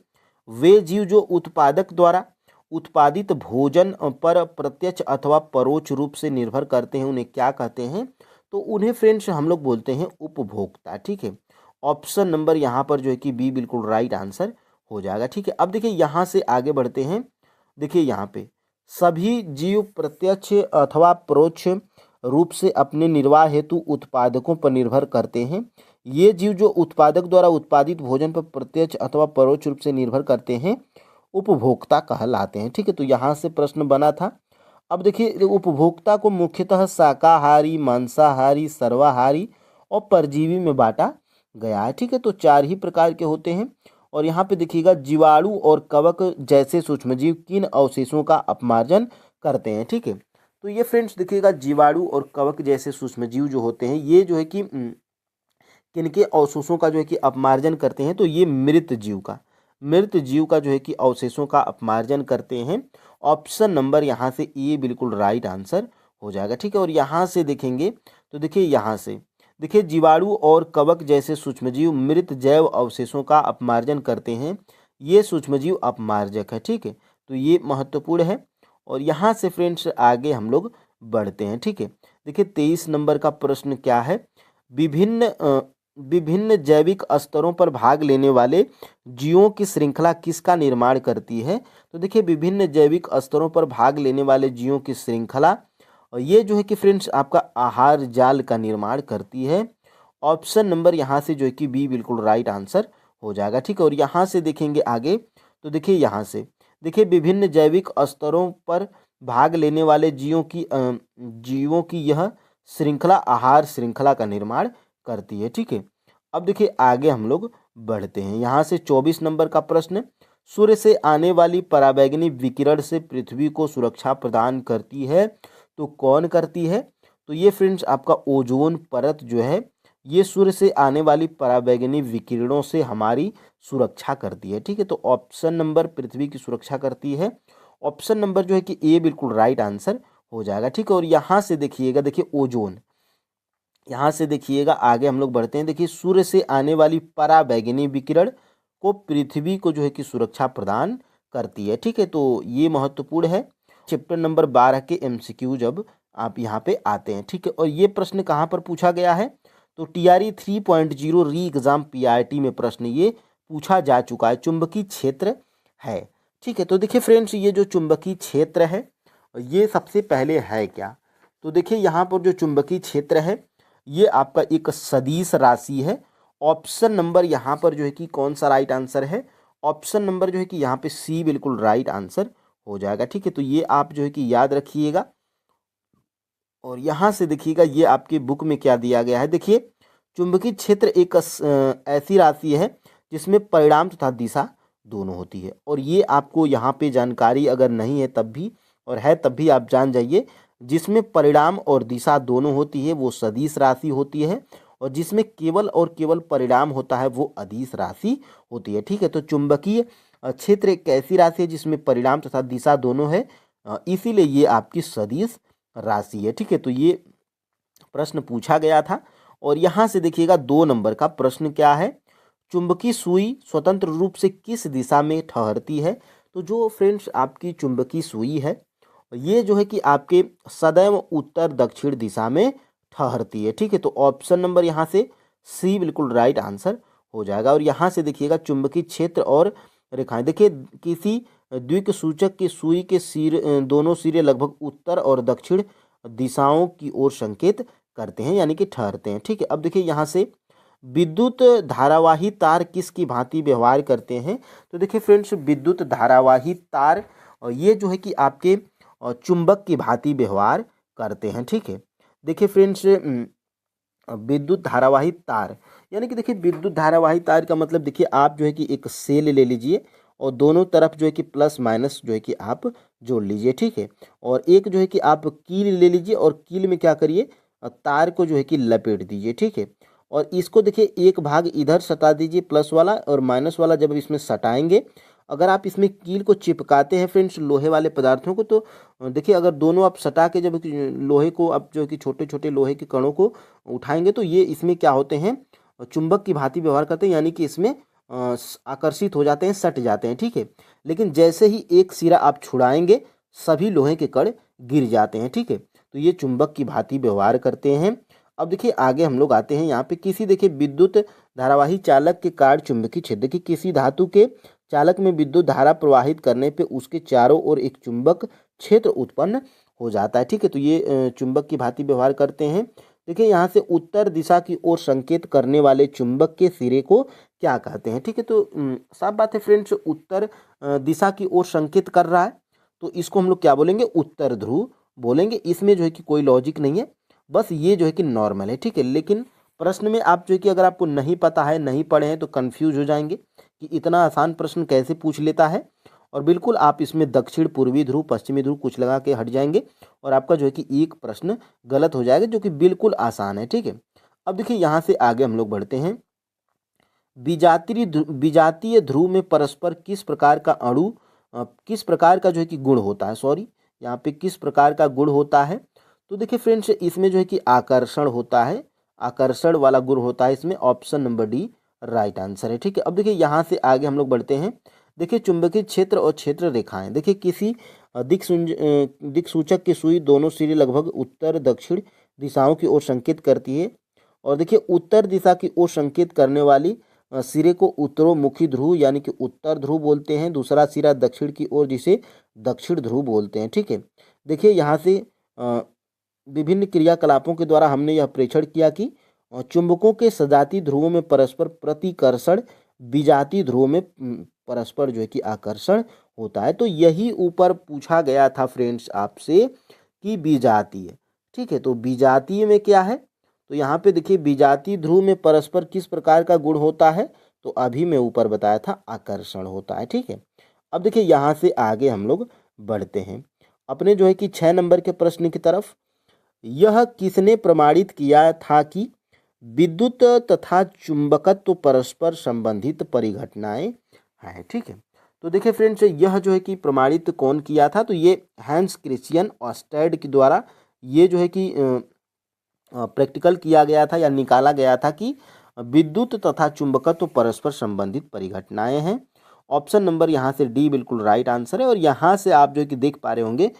वे जीव जो उत्पादक द्वारा उत्पादित भोजन पर प्रत्यक्ष अथवा परोक्ष रूप से निर्भर करते हैं, उन्हें क्या कहते हैं, तो उन्हें फ्रेंड्स हम लोग बोलते हैं उपभोक्ता। ठीक है, ऑप्शन नंबर यहाँ पर जो है कि बी बिल्कुल राइट आंसर हो जाएगा। ठीक है, अब देखिए यहाँ से आगे बढ़ते हैं। देखिए यहाँ पे, सभी जीव प्रत्यक्ष अथवा परोक्ष रूप से अपने निर्वाह हेतु उत्पादकों पर निर्भर करते हैं। ये जीव जो उत्पादक द्वारा उत्पादित भोजन पर प्रत्यक्ष अथवा परोक्ष रूप से निर्भर करते हैं, उपभोक्ता कहलाते हैं। ठीक है, तो यहाँ से प्रश्न बना था। अब देखिए, उपभोक्ता को मुख्यतः शाकाहारी, मांसाहारी, सर्वाहारी और परजीवी में बांटा गया है। ठीक है, तो 4 ही प्रकार के होते हैं। और यहाँ पे देखिएगा, जीवाणु और कवक जैसे सूक्ष्मजीव किन अवशेषों का अपमार्जन करते हैं। ठीक है, तो ये फ्रेंड्स देखिएगा, जीवाणु और कवक जैसे सूक्ष्मजीव जो होते हैं, ये जो है कि किनके अवशेषों का जो है कि अपमार्जन करते हैं, तो ये मृत जीव का जो है कि अवशेषों का अपमार्जन करते हैं। ऑप्शन नंबर यहाँ से ए बिल्कुल राइट आंसर हो जाएगा। ठीक है, और यहाँ से देखेंगे तो देखिए यहाँ से, देखिए जीवाणु और कवक जैसे सूक्ष्मजीव मृत जैव अवशेषों का अपमार्जन करते हैं, ये सूक्ष्मजीव अपमार्जक है। ठीक है, तो ये महत्वपूर्ण है। और यहाँ से फ्रेंड्स आगे हम लोग बढ़ते हैं। ठीक है, देखिए 23 नंबर का प्रश्न क्या है, विभिन्न जैविक स्तरों पर भाग लेने वाले जीवों की श्रृंखला किसका निर्माण करती है। तो देखिए, विभिन्न जैविक स्तरों पर भाग लेने वाले जीवों की श्रृंखला, और ये जो है कि फ्रेंड्स आपका आहार जाल का निर्माण करती है। ऑप्शन नंबर यहाँ से जो है कि बी बिल्कुल राइट आंसर हो जाएगा। ठीक है, और यहाँ से देखेंगे आगे तो देखिए यहाँ से, देखिए विभिन्न जैविक स्तरों पर भाग लेने वाले जीवों की यह श्रृंखला आहार श्रृंखला का निर्माण करती है। ठीक है, अब देखिए आगे हम लोग बढ़ते हैं। यहाँ से 24 नंबर का प्रश्न, सूर्य से आने वाली पराबैंगनी विकिरण से पृथ्वी को सुरक्षा प्रदान करती है तो कौन करती है? तो ये फ्रेंड्स आपका ओजोन परत जो है ये सूर्य से आने वाली पराबैंगनी विकिरणों से हमारी सुरक्षा करती है। ठीक है, तो ऑप्शन नंबर पृथ्वी की सुरक्षा करती है। ऑप्शन नंबर जो है कि ए बिल्कुल राइट आंसर हो जाएगा। ठीक है, और यहाँ से देखिएगा, देखिए ओजोन, यहाँ से देखिएगा आगे हम लोग बढ़ते हैं। देखिए सूर्य से आने वाली पराबैंगनी विकिरण को पृथ्वी को जो है कि सुरक्षा प्रदान करती है। ठीक है, तो ये महत्वपूर्ण है चैप्टर नंबर 12 के एमसीक्यू जब आप यहाँ पे आते हैं। ठीक है, और ये प्रश्न कहाँ पर पूछा गया है? तो टीआरई 3.0 री एग्जाम पीआरटी में प्रश्न ये पूछा जा चुका है। चुंबकीय क्षेत्र है। ठीक है, तो देखिए फ्रेंड्स ये जो चुंबकीय क्षेत्र है ये सबसे पहले है क्या? तो देखिए यहाँ पर जो चुंबकीय क्षेत्र है ये आपका एक सदिश राशि है। ऑप्शन नंबर यहाँ पर जो है कि कौन सा राइट आंसर है? ऑप्शन नंबर जो है कि यहाँ पे सी बिल्कुल राइट आंसर हो जाएगा। ठीक है, तो ये आप जो है कि याद रखिएगा। और यहाँ से देखिएगा ये आपके बुक में क्या दिया गया है। देखिए चुंबकीय क्षेत्र एक ऐसी राशि है जिसमें परिणाम तथा दिशा दोनों होती है। और ये आपको यहाँ पे जानकारी अगर नहीं है तब भी, और है तब भी आप जान जाइए, जिसमें परिणाम और दिशा दोनों होती है वो सदिश राशि होती है, और जिसमें केवल और केवल परिणाम होता है वो अदिश राशि होती है। ठीक है, तो चुंबकीय क्षेत्र एक ऐसी राशि है जिसमें परिणाम तथा दिशा दोनों है, इसीलिए ये आपकी सदिश राशि है। ठीक है, तो ये प्रश्न पूछा गया था। और यहाँ से देखिएगा 2 नंबर का प्रश्न क्या है? चुंबकीय सुई स्वतंत्र रूप से किस दिशा में ठहरती है? तो जो फ्रेंड्स आपकी चुंबकीय सुई है ये जो है कि आपके सदैव उत्तर दक्षिण दिशा में ठहरती है। ठीक है, तो ऑप्शन नंबर यहाँ से सी बिल्कुल राइट आंसर हो जाएगा। और यहाँ से देखिएगा चुंबकीय क्षेत्र और रेखाएं, देखिए किसी द्विक सूचक के सुई के सिर, दोनों सिरे लगभग उत्तर और दक्षिण दिशाओं की ओर संकेत करते हैं यानी कि ठहरते हैं। ठीक है, अब देखिए यहाँ से विद्युत धारावाही तार किसकी भांति व्यवहार करते हैं? तो देखिए फ्रेंड्स विद्युत धारावाही तार ये जो है कि आपके चुंबक की भांति व्यवहार करते हैं। ठीक है, देखिए फ्रेंड्स विद्युत धारावाही तार यानी कि देखिए विद्युत धारावाही तार का मतलब देखिए आप जो है कि एक सेल ले लीजिए और दोनों तरफ जो है कि प्लस माइनस जो है कि आप जोड़ लीजिए। ठीक है, और एक जो है कि आप कील ले लीजिए और कील में क्या करिए, तार को जो है कि लपेट दीजिए। ठीक है, और इसको देखिए एक भाग इधर सटा दीजिए प्लस वाला, और माइनस वाला जब इसमें सटाएंगे, अगर आप इसमें कील को चिपकाते हैं फ्रेंड्स लोहे वाले पदार्थों को, तो देखिए अगर दोनों आप सटा के जब लोहे को आप जो है कि छोटे छोटे लोहे के कणों को उठाएंगे तो ये इसमें क्या होते हैं, चुंबक की भांति व्यवहार करते हैं, यानी कि इसमें आकर्षित हो जाते हैं, सट जाते हैं। ठीक है, लेकिन जैसे ही एक सिरा आप छुड़ाएंगे सभी लोहे के कण गिर जाते हैं। ठीक है, तो ये चुंबक की भांति व्यवहार करते हैं। अब देखिए आगे हम लोग आते हैं यहाँ पे, किसी देखिए विद्युत धारावाही चालक के कारण चुंबकीय क्षेत्र, देखिए किसी धातु के चालक में विद्युत धारा प्रवाहित करने पे उसके चारों ओर एक चुंबक क्षेत्र उत्पन्न हो जाता है। ठीक है, तो ये चुंबक की भांति व्यवहार करते हैं। देखिए यहाँ से उत्तर दिशा की ओर संकेत करने वाले चुंबक के सिरे को क्या कहते हैं? ठीक है, तो साफ बात है फ्रेंड्स, उत्तर दिशा की ओर संकेत कर रहा है तो इसको हम लोग क्या बोलेंगे, उत्तर ध्रुव बोलेंगे। इसमें जो है कि कोई लॉजिक नहीं है, बस ये जो है कि नॉर्मल है। ठीक है, लेकिन प्रश्न में आप जो है कि अगर आपको नहीं पता है, नहीं पढ़े हैं, तो कंफ्यूज हो जाएंगे कि इतना आसान प्रश्न कैसे पूछ लेता है। और बिल्कुल आप इसमें दक्षिण पूर्वी ध्रुव पश्चिमी ध्रुव कुछ लगा के हट जाएंगे और आपका जो है कि एक प्रश्न गलत हो जाएगा, जो कि बिल्कुल आसान है। ठीक है, अब देखिए यहाँ से आगे हम लोग बढ़ते हैं। विजातीय ध्रुव में परस्पर किस प्रकार का अणु, किस प्रकार का जो है कि गुण होता है, सॉरी यहाँ पे किस प्रकार का गुण होता है? तो देखिए फ्रेंड्स इसमें जो है कि आकर्षण होता है, आकर्षण वाला गुण होता है इसमें। Option number D right answer है। ठीक है, अब देखिए यहाँ से आगे हम लोग बढ़ते हैं। देखिए चुंबकीय क्षेत्र और क्षेत्र रेखाएं, देखिए किसी दिक्सूचक की सुई दोनों सिरे लगभग उत्तर दक्षिण दिशाओं की ओर संकेत करती है। और देखिए उत्तर दिशा की ओर संकेत करने वाली सिरे को उत्तरोमुखी ध्रुव यानी कि उत्तर ध्रुव बोलते हैं। दूसरा सिरा दक्षिण की ओर जिसे दक्षिण ध्रुव बोलते हैं। ठीक है, देखिए यहाँ से विभिन्न क्रियाकलापों के द्वारा हमने यह प्रेक्षण किया कि चुंबकों के सजातीय ध्रुवों में परस्पर प्रतिकर्षण, विजातीय ध्रुवों में परस्पर जो है कि आकर्षण होता है। तो यही ऊपर पूछा गया था फ्रेंड्स आपसे कि विजातीय। ठीक है, तो विजातीय में क्या है? तो यहाँ पे देखिए विजातीय ध्रुव में परस्पर किस प्रकार का गुण होता है, तो अभी मैं ऊपर बताया था आकर्षण होता है। ठीक है, अब देखिए यहाँ से आगे हम लोग बढ़ते हैं अपने जो है कि 6 नंबर के प्रश्न की तरफ। यह किसने प्रमाणित किया था कि विद्युत तथा चुंबकत्व परस्पर संबंधित परिघटनाएं हैं। ठीक है, तो देखिए फ्रेंड्स यह जो है कि प्रमाणित कौन किया था, तो ये हैंस क्रिश्चियन ऑस्टेड के द्वारा ये जो है कि प्रैक्टिकल किया गया था या निकाला गया था कि विद्युत तथा चुंबकत्व परस्पर संबंधित परिघटनाएं हैं। ऑप्शन नंबर यहाँ से डी बिल्कुल राइट आंसर है। और यहाँ से आप जो है कि देख पा रहे होंगे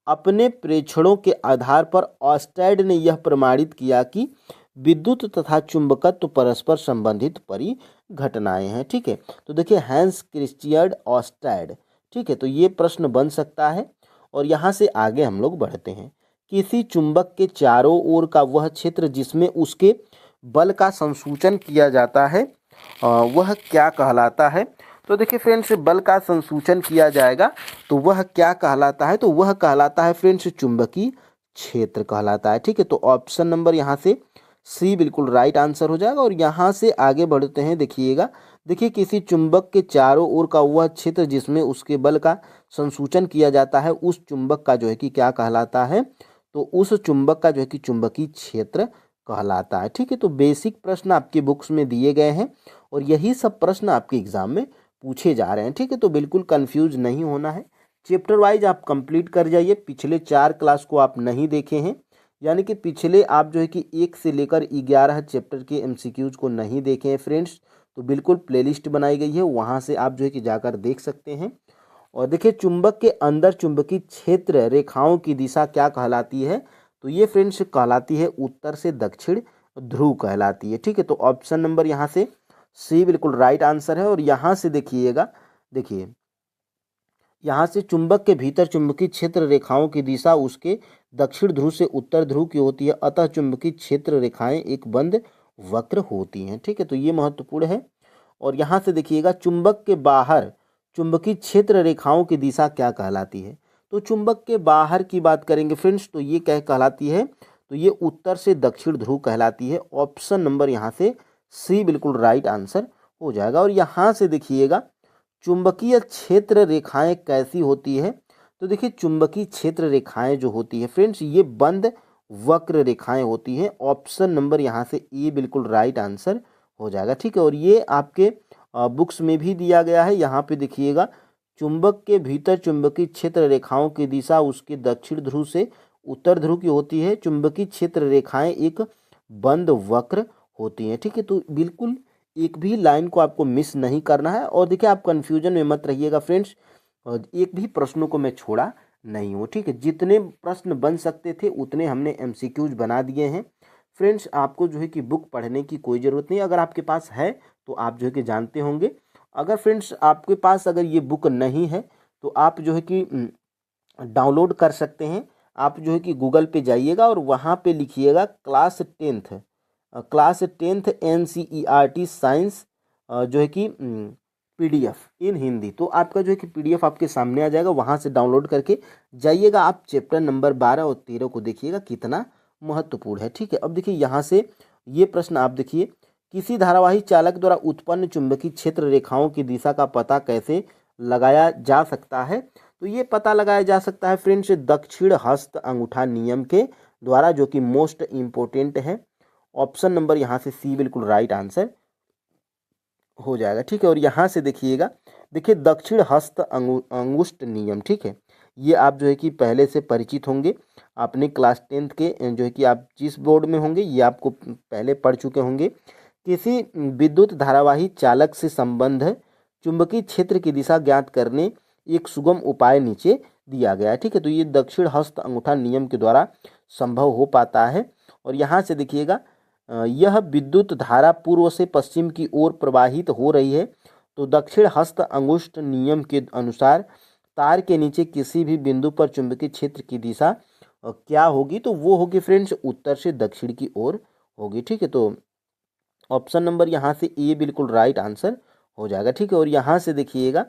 अपने प्रेक्षणों के आधार पर ऑस्टेड ने यह प्रमाणित किया कि विद्युत तथा चुंबकत्व परस्पर संबंधित परिघटनाएं हैं। ठीक है, तो देखिए हैंस क्रिश्चियन ऑस्टेड। ठीक है, तो ये प्रश्न बन सकता है। और यहाँ से आगे हम लोग बढ़ते हैं। किसी चुंबक के चारों ओर का वह क्षेत्र जिसमें उसके बल का संसूचन किया जाता है वह क्या कहलाता है। तो देखिए फ्रेंड्स बल का संसूचन किया जाएगा तो वह क्या कहलाता है, तो वह कहलाता है फ्रेंड्स चुंबकीय क्षेत्र कहलाता है। ठीक है, तो ऑप्शन नंबर यहाँ से सी बिल्कुल राइट आंसर हो जाएगा। और यहाँ से आगे बढ़ते हैं। देखिएगा, देखिए किसी चुंबक के चारों ओर का वह क्षेत्र जिसमें उसके बल का संसूचन किया जाता है उस चुंबक का जो है कि क्या कहलाता है, तो उस चुंबक का जो है कि चुंबकीय क्षेत्र कहलाता है। ठीक है, तो बेसिक प्रश्न आपके बुक्स में दिए गए हैं और यही सब प्रश्न आपके एग्जाम में पूछे जा रहे हैं। ठीक है, तो बिल्कुल कंफ्यूज नहीं होना है। चैप्टर वाइज आप कंप्लीट कर जाइए। पिछले 4 क्लास को आप नहीं देखे हैं, यानी कि पिछले आप जो है कि 1 से लेकर 11 चैप्टर के एमसीक्यूज को नहीं देखे हैं फ्रेंड्स, तो बिल्कुल प्लेलिस्ट बनाई गई है, वहाँ से आप जो है कि जाकर देख सकते हैं। और देखिए चुंबक के अंदर चुंबकीय क्षेत्र रेखाओं की दिशा क्या कहलाती है, तो ये फ्रेंड्स कहलाती है उत्तर से दक्षिण ध्रुव कहलाती है। ठीक है, तो ऑप्शन नंबर यहाँ से सी बिल्कुल राइट आंसर है। और यहाँ से देखिएगा, देखिए यहाँ से चुंबक के भीतर चुंबकीय क्षेत्र रेखाओं की दिशा उसके दक्षिण ध्रुव से उत्तर ध्रुव की होती है, अतः चुंबकीय क्षेत्र रेखाएं एक बंद वक्र होती हैं। ठीक है, तो ये महत्वपूर्ण है। और यहाँ से देखिएगा चुंबक के बाहर चुंबकीय क्षेत्र रेखाओं की दिशा क्या कहलाती है, तो चुंबक के बाहर की बात करेंगे फ्रेंड्स तो ये क्या कहलाती है, तो ये उत्तर से दक्षिण ध्रुव कहलाती है। ऑप्शन नंबर यहाँ से सी बिल्कुल राइट आंसर हो जाएगा। और यहाँ से देखिएगा चुंबकीय क्षेत्र रेखाएं कैसी होती है, तो देखिए चुंबकीय क्षेत्र रेखाएं जो होती है फ्रेंड्स ये बंद वक्र रेखाएं होती हैं। ऑप्शन नंबर यहाँ से ए बिल्कुल राइट आंसर हो जाएगा। ठीक है, और ये आपके बुक्स में भी दिया गया है। यहाँ पे देखिएगा चुंबक के भीतर चुंबकीय क्षेत्र रेखाओं की दिशा उसके दक्षिण ध्रुव से उत्तर ध्रुव की होती है, चुंबकीय क्षेत्र रेखाएं एक बंद वक्र होती हैं। ठीक है, तो बिल्कुल एक भी लाइन को आपको मिस नहीं करना है। और देखिए आप कंफ्यूजन में मत रहिएगा फ्रेंड्स, और एक भी प्रश्नों को मैं छोड़ा नहीं हूँ। ठीक है, जितने प्रश्न बन सकते थे उतने हमने एमसीक्यूज बना दिए हैं फ्रेंड्स। आपको जो है कि बुक पढ़ने की कोई ज़रूरत नहीं, अगर आपके पास है तो आप जो है कि जानते होंगे। अगर फ्रेंड्स आपके पास अगर ये बुक नहीं है तो आप जो है कि डाउनलोड कर सकते हैं। आप जो है कि गूगल पे जाइएगा और वहाँ पे लिखिएगा क्लास टेंथ NCERT साइंस जो है कि PDF इन हिंदी, तो आपका जो है कि PDF आपके सामने आ जाएगा, वहाँ से डाउनलोड करके जाइएगा। आप चैप्टर नंबर 12 और 13 को देखिएगा कितना महत्वपूर्ण है। ठीक है, अब देखिए यहाँ से ये प्रश्न आप देखिए, किसी धारावाही चालक द्वारा उत्पन्न चुंबकीय क्षेत्र रेखाओं की दिशा का पता कैसे लगाया जा सकता है, तो ये पता लगाया जा सकता है फ्रेंड्स दक्षिण हस्त अंगूठा नियम के द्वारा, जो कि मोस्ट इम्पोर्टेंट है। ऑप्शन नंबर यहाँ से सी बिल्कुल राइट आंसर हो जाएगा। ठीक है, और यहाँ से देखिएगा, देखिए दक्षिण हस्त अंगुष्ठ नियम। ठीक है, ये आप जो है कि पहले से परिचित होंगे, आपने क्लास 10th के जो है कि आप जिस बोर्ड में होंगे ये आपको पहले पढ़ चुके होंगे। किसी विद्युत धारावाही चालक से संबंध चुंबकीय क्षेत्र की दिशा ज्ञात करने एक सुगम उपाय नीचे दिया गया है। ठीक है, तो ये दक्षिण हस्त अंगूठा नियम के द्वारा संभव हो पाता है। और यहाँ से देखिएगा यह विद्युत धारा पूर्व से पश्चिम की ओर प्रवाहित हो रही है, तो दक्षिण हस्त अंगुष्ठ नियम के अनुसार तार के नीचे किसी भी बिंदु पर चुंबकीय क्षेत्र की दिशा क्या होगी, तो वो होगी फ्रेंड्स उत्तर से दक्षिण की ओर होगी। ठीक है, तो ऑप्शन नंबर यहाँ से ए बिल्कुल राइट आंसर हो जाएगा। ठीक है, और यहाँ से देखिएगा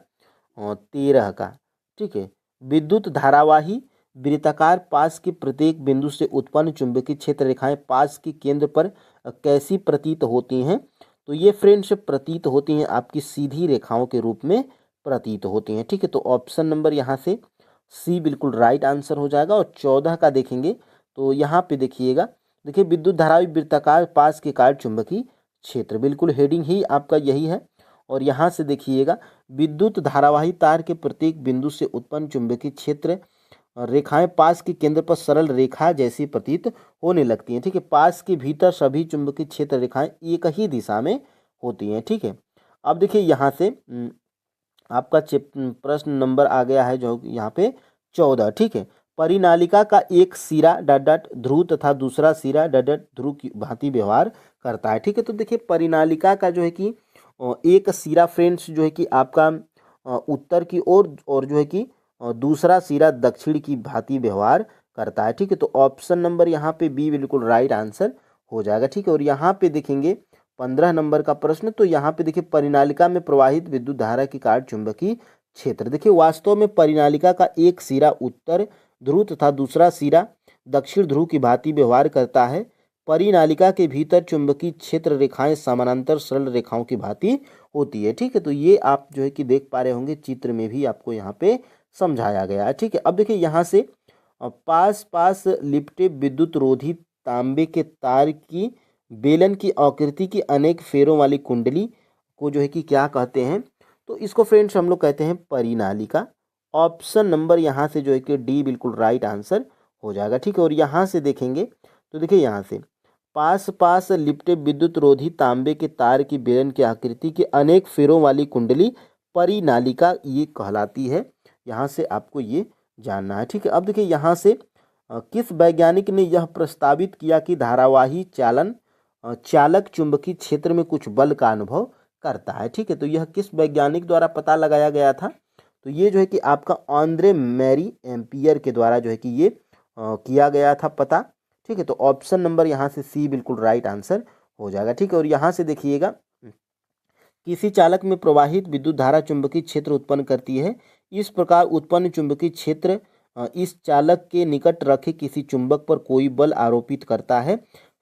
13 का, ठीक है, विद्युत धारावाही वृत्ताकार पास के प्रत्येक बिंदु से उत्पन्न चुंबकीय क्षेत्र रेखाएं पास के केंद्र पर कैसी प्रतीत होती हैं? तो ये फ्रेंड्स प्रतीत होती हैं आपकी सीधी रेखाओं के रूप में प्रतीत होती हैं। ठीक है, तो ऑप्शन नंबर यहाँ से सी बिल्कुल राइट आंसर हो जाएगा। और 14 का देखेंगे तो यहाँ पे देखिएगा, देखिए विद्युत धारावी वृत्ताकार पास के कारण चुंबकीय क्षेत्र, बिल्कुल हेडिंग ही आपका यही है। और यहाँ से देखिएगा, विद्युत धारावाही तार के प्रत्येक बिंदु से उत्पन्न चुंबकीय क्षेत्र रेखाएं पास के केंद्र पर सरल रेखा जैसी प्रतीत होने लगती हैं। ठीक है, पास के भीतर सभी चुंबकीय क्षेत्र रेखाएं एक ही दिशा में होती हैं। ठीक है, अब देखिए यहाँ से आपका प्रश्न नंबर आ गया है जो यहाँ पे 14। ठीक है, परिनालिका का एक सिरा डट डट ध्रुव तथा दूसरा सिरा डट डट ध्रुव की भांति व्यवहार करता है। ठीक है, तो देखिए परिनालिका का जो है कि एक सिरा फ्रेंड्स जो है कि आपका उत्तर की ओर और जो है कि दूसरा सिरा दक्षिण की भांति व्यवहार करता है। ठीक है, तो ऑप्शन नंबर यहाँ पे बी बिल्कुल राइट आंसर हो जाएगा। ठीक है, और यहाँ पे देखेंगे 15 नंबर का प्रश्न, तो यहाँ पे देखिए परिनालिका में प्रवाहित विद्युत धारा के कारण चुंबकीय क्षेत्र, देखिए वास्तव में परिनालिका का एक सिरा उत्तर ध्रुव तथा दूसरा सिरा दक्षिण ध्रुव की भांति व्यवहार करता है। परिनालिका के भीतर चुंबकीय क्षेत्र रेखाएं समानांतर सरल रेखाओं की भांति होती है। ठीक है, तो ये आप जो है कि देख पा रहे होंगे चित्र में भी आपको यहाँ पे समझाया गया है। ठीक है, अब देखिए यहाँ से पास पास लिपटे विद्युत रोधी तांबे के तार की बेलन की आकृति की अनेक फेरों वाली कुंडली को जो है कि क्या कहते हैं? तो इसको फ्रेंड्स हम लोग कहते हैं परिनालिका। ऑप्शन नंबर यहाँ से जो है कि डी बिल्कुल राइट आंसर हो जाएगा। ठीक है, और यहाँ से देखेंगे तो देखिए यहाँ से पास पास लिपटे विद्युत रोधी तांबे के तार की बेलन की आकृति की अनेक फेरों वाली कुंडली परिनालिका ये कहलाती है। यहाँ से आपको ये जानना है। ठीक है, अब देखिए यहाँ से किस वैज्ञानिक ने यह प्रस्तावित किया कि धारावाही चालक चुंबकीय क्षेत्र में कुछ बल का अनुभव करता है? ठीक है, तो यह किस वैज्ञानिक द्वारा पता लगाया गया था? तो ये जो है कि आपका आंद्रे मैरी एम्पियर के द्वारा जो है कि ये किया गया था पता। ठीक है, तो ऑप्शन नंबर यहाँ से सी बिल्कुल राइट आंसर हो जाएगा। ठीक है, और यहाँ से देखिएगा, किसी चालक में प्रवाहित विद्युत धारा चुंबकीय क्षेत्र उत्पन्न करती है। इस प्रकार उत्पन्न चुंबकीय क्षेत्र इस चालक के निकट रखे किसी चुंबक पर कोई बल आरोपित करता है।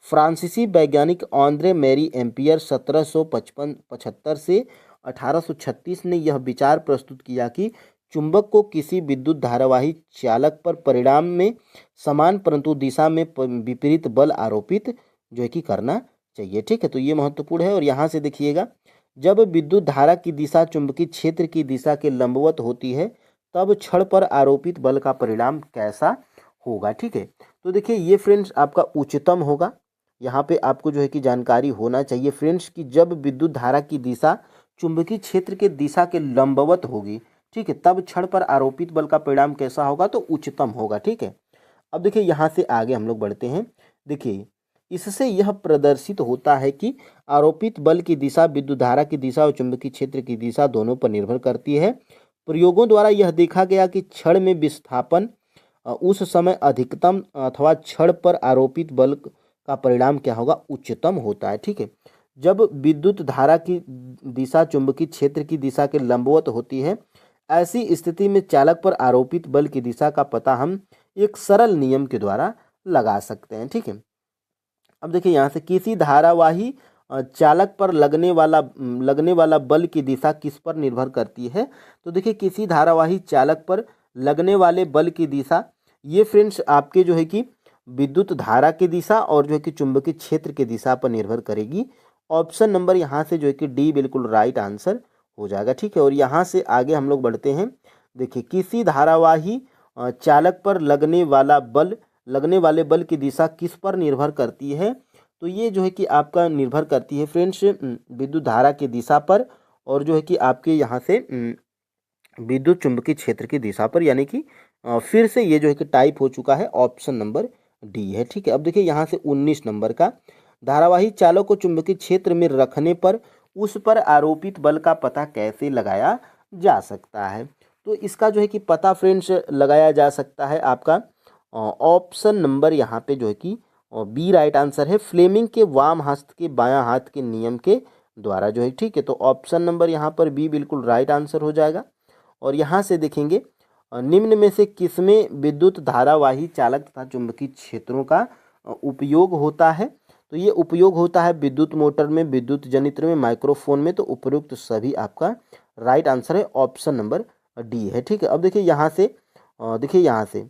फ्रांसीसी वैज्ञानिक आंद्रे मैरी एम्पियर 1775 से 1836 ने यह विचार प्रस्तुत किया कि चुंबक को किसी विद्युत धारावाही चालक पर परिणाम में समान परंतु दिशा में विपरीत बल आरोपित जो है कि करना चाहिए। ठीक है, तो ये महत्वपूर्ण है। और यहाँ से देखिएगा, जब विद्युत धारा की दिशा चुंबकीय क्षेत्र की दिशा के लंबवत होती है तब छड़ पर आरोपित बल का परिणाम कैसा होगा? ठीक है, तो देखिए ये फ्रेंड्स आपका उच्चतम होगा। यहाँ पे आपको जो है कि जानकारी होना चाहिए फ्रेंड्स कि जब विद्युत धारा की दिशा चुंबकीय क्षेत्र के दिशा के लंबवत होगी, ठीक है, तब छड़ पर आरोपित बल का परिणाम कैसा होगा? तो उच्चतम होगा। ठीक है, अब देखिए यहाँ से आगे हम लोग बढ़ते हैं। देखिए इससे यह प्रदर्शित होता है कि आरोपित बल की दिशा विद्युत धारा की दिशा और चुंबकीय क्षेत्र की दिशा दोनों पर निर्भर करती है। प्रयोगों द्वारा यह देखा गया कि छड़ में विस्थापन उस समय अधिकतम अथवा छड़ पर आरोपित बल का परिणाम क्या होगा? उच्चतम होता है। ठीक है, जब विद्युत धारा की दिशा चुंबकीय क्षेत्र की दिशा के लंबवत होती है, ऐसी स्थिति में चालक पर आरोपित बल की दिशा का पता हम एक सरल नियम के द्वारा लगा सकते हैं। ठीक है, अब देखिए यहाँ से किसी धारावाही चालक पर लगने वाला बल की दिशा किस पर निर्भर करती है? तो देखिए किसी धारावाही चालक पर लगने वाले बल की दिशा ये फ्रेंड्स आपके जो है कि विद्युत धारा की दिशा और जो है कि चुंबकीय क्षेत्र की दिशा पर निर्भर करेगी। ऑप्शन नंबर यहाँ से जो है कि डी बिल्कुल राइट आंसर हो जाएगा। ठीक है, और यहाँ से आगे हम लोग बढ़ते हैं। देखिए किसी धारावाही चालक पर लगने वाले बल की दिशा किस पर निर्भर करती है? तो ये जो है कि आपका निर्भर करती है फ्रेंड्स विद्युत धारा की दिशा पर और जो है कि आपके यहाँ से विद्युत चुंबकीय क्षेत्र की दिशा पर, यानी कि फिर से ये जो है कि टाइप हो चुका है, ऑप्शन नंबर डी है। ठीक है, अब देखिए यहाँ से 19 नंबर का, धारावाही चालक को चुंबकीय क्षेत्र में रखने पर उस पर आरोपित बल का पता कैसे लगाया जा सकता है? तो इसका जो है कि पता फ्रेंड्स लगाया जा सकता है आपका ऑप्शन नंबर यहाँ पे जो है कि बी राइट आंसर है, फ्लेमिंग के वाम हस्त के बायां हाथ के नियम के द्वारा जो है। ठीक है, तो ऑप्शन नंबर यहाँ पर बी बिल्कुल राइट आंसर हो जाएगा। और यहाँ से देखेंगे निम्न में से किसमें विद्युत धारावाही चालक तथा चुंबकीय क्षेत्रों का उपयोग होता है? तो ये उपयोग होता है विद्युत मोटर में, विद्युत जनित्र में, माइक्रोफोन में। तो उपरोक्त सभी आपका राइट आंसर है, ऑप्शन नंबर डी है। ठीक है, अब देखिए यहाँ से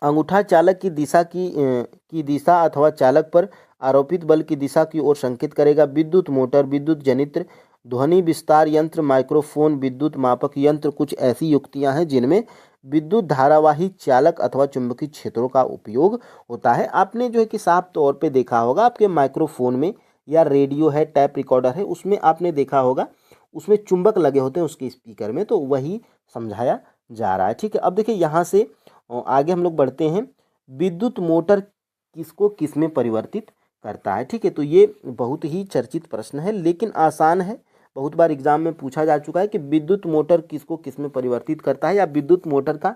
अंगूठा चालक की दिशा अथवा चालक पर आरोपित बल की दिशा की ओर संकेत करेगा। विद्युत मोटर, विद्युत जनित्र, ध्वनि विस्तार यंत्र, माइक्रोफोन, विद्युत मापक यंत्र कुछ ऐसी युक्तियां हैं जिनमें विद्युत धारावाही चालक अथवा चुंबकीय क्षेत्रों का उपयोग होता है। आपने जो है कि साफ तौर पे देखा होगा आपके माइक्रोफोन में या रेडियो है, टैप रिकॉर्डर है, उसमें आपने देखा होगा उसमें चुंबक लगे होते हैं उसके स्पीकर में, तो वही समझाया जा रहा है। ठीक है, अब देखिए यहाँ से आगे हम लोग बढ़ते हैं। विद्युत मोटर किसको किस में परिवर्तित करता है? ठीक है, तो ये बहुत ही चर्चित प्रश्न है लेकिन आसान है, बहुत बार एग्जाम में पूछा जा चुका है कि विद्युत मोटर किसको किस में परिवर्तित करता है या विद्युत मोटर का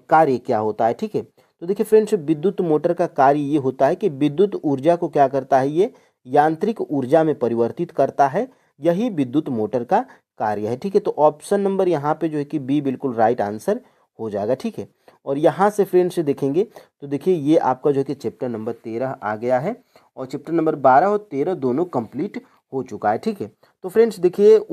कार्य क्या होता है। ठीक है, तो देखिए फ्रेंड्स, विद्युत मोटर का कार्य ये होता है कि विद्युत ऊर्जा को क्या करता है, ये यांत्रिक ऊर्जा में परिवर्तित करता है, यही विद्युत मोटर का कार्य है। ठीक है, तो ऑप्शन नंबर यहाँ पे जो है कि बी बिल्कुल राइट आंसर हो जाएगा। ठीक है, और यहाँ से फ्रेंड्स देखेंगे तो देखिए ये आपका जो है कि चैप्टर नंबर 13 आ गया है और चैप्टर नंबर 12 और 13 दोनों कंप्लीट हो चुका है। ठीक है, तो फ्रेंड्स देखिए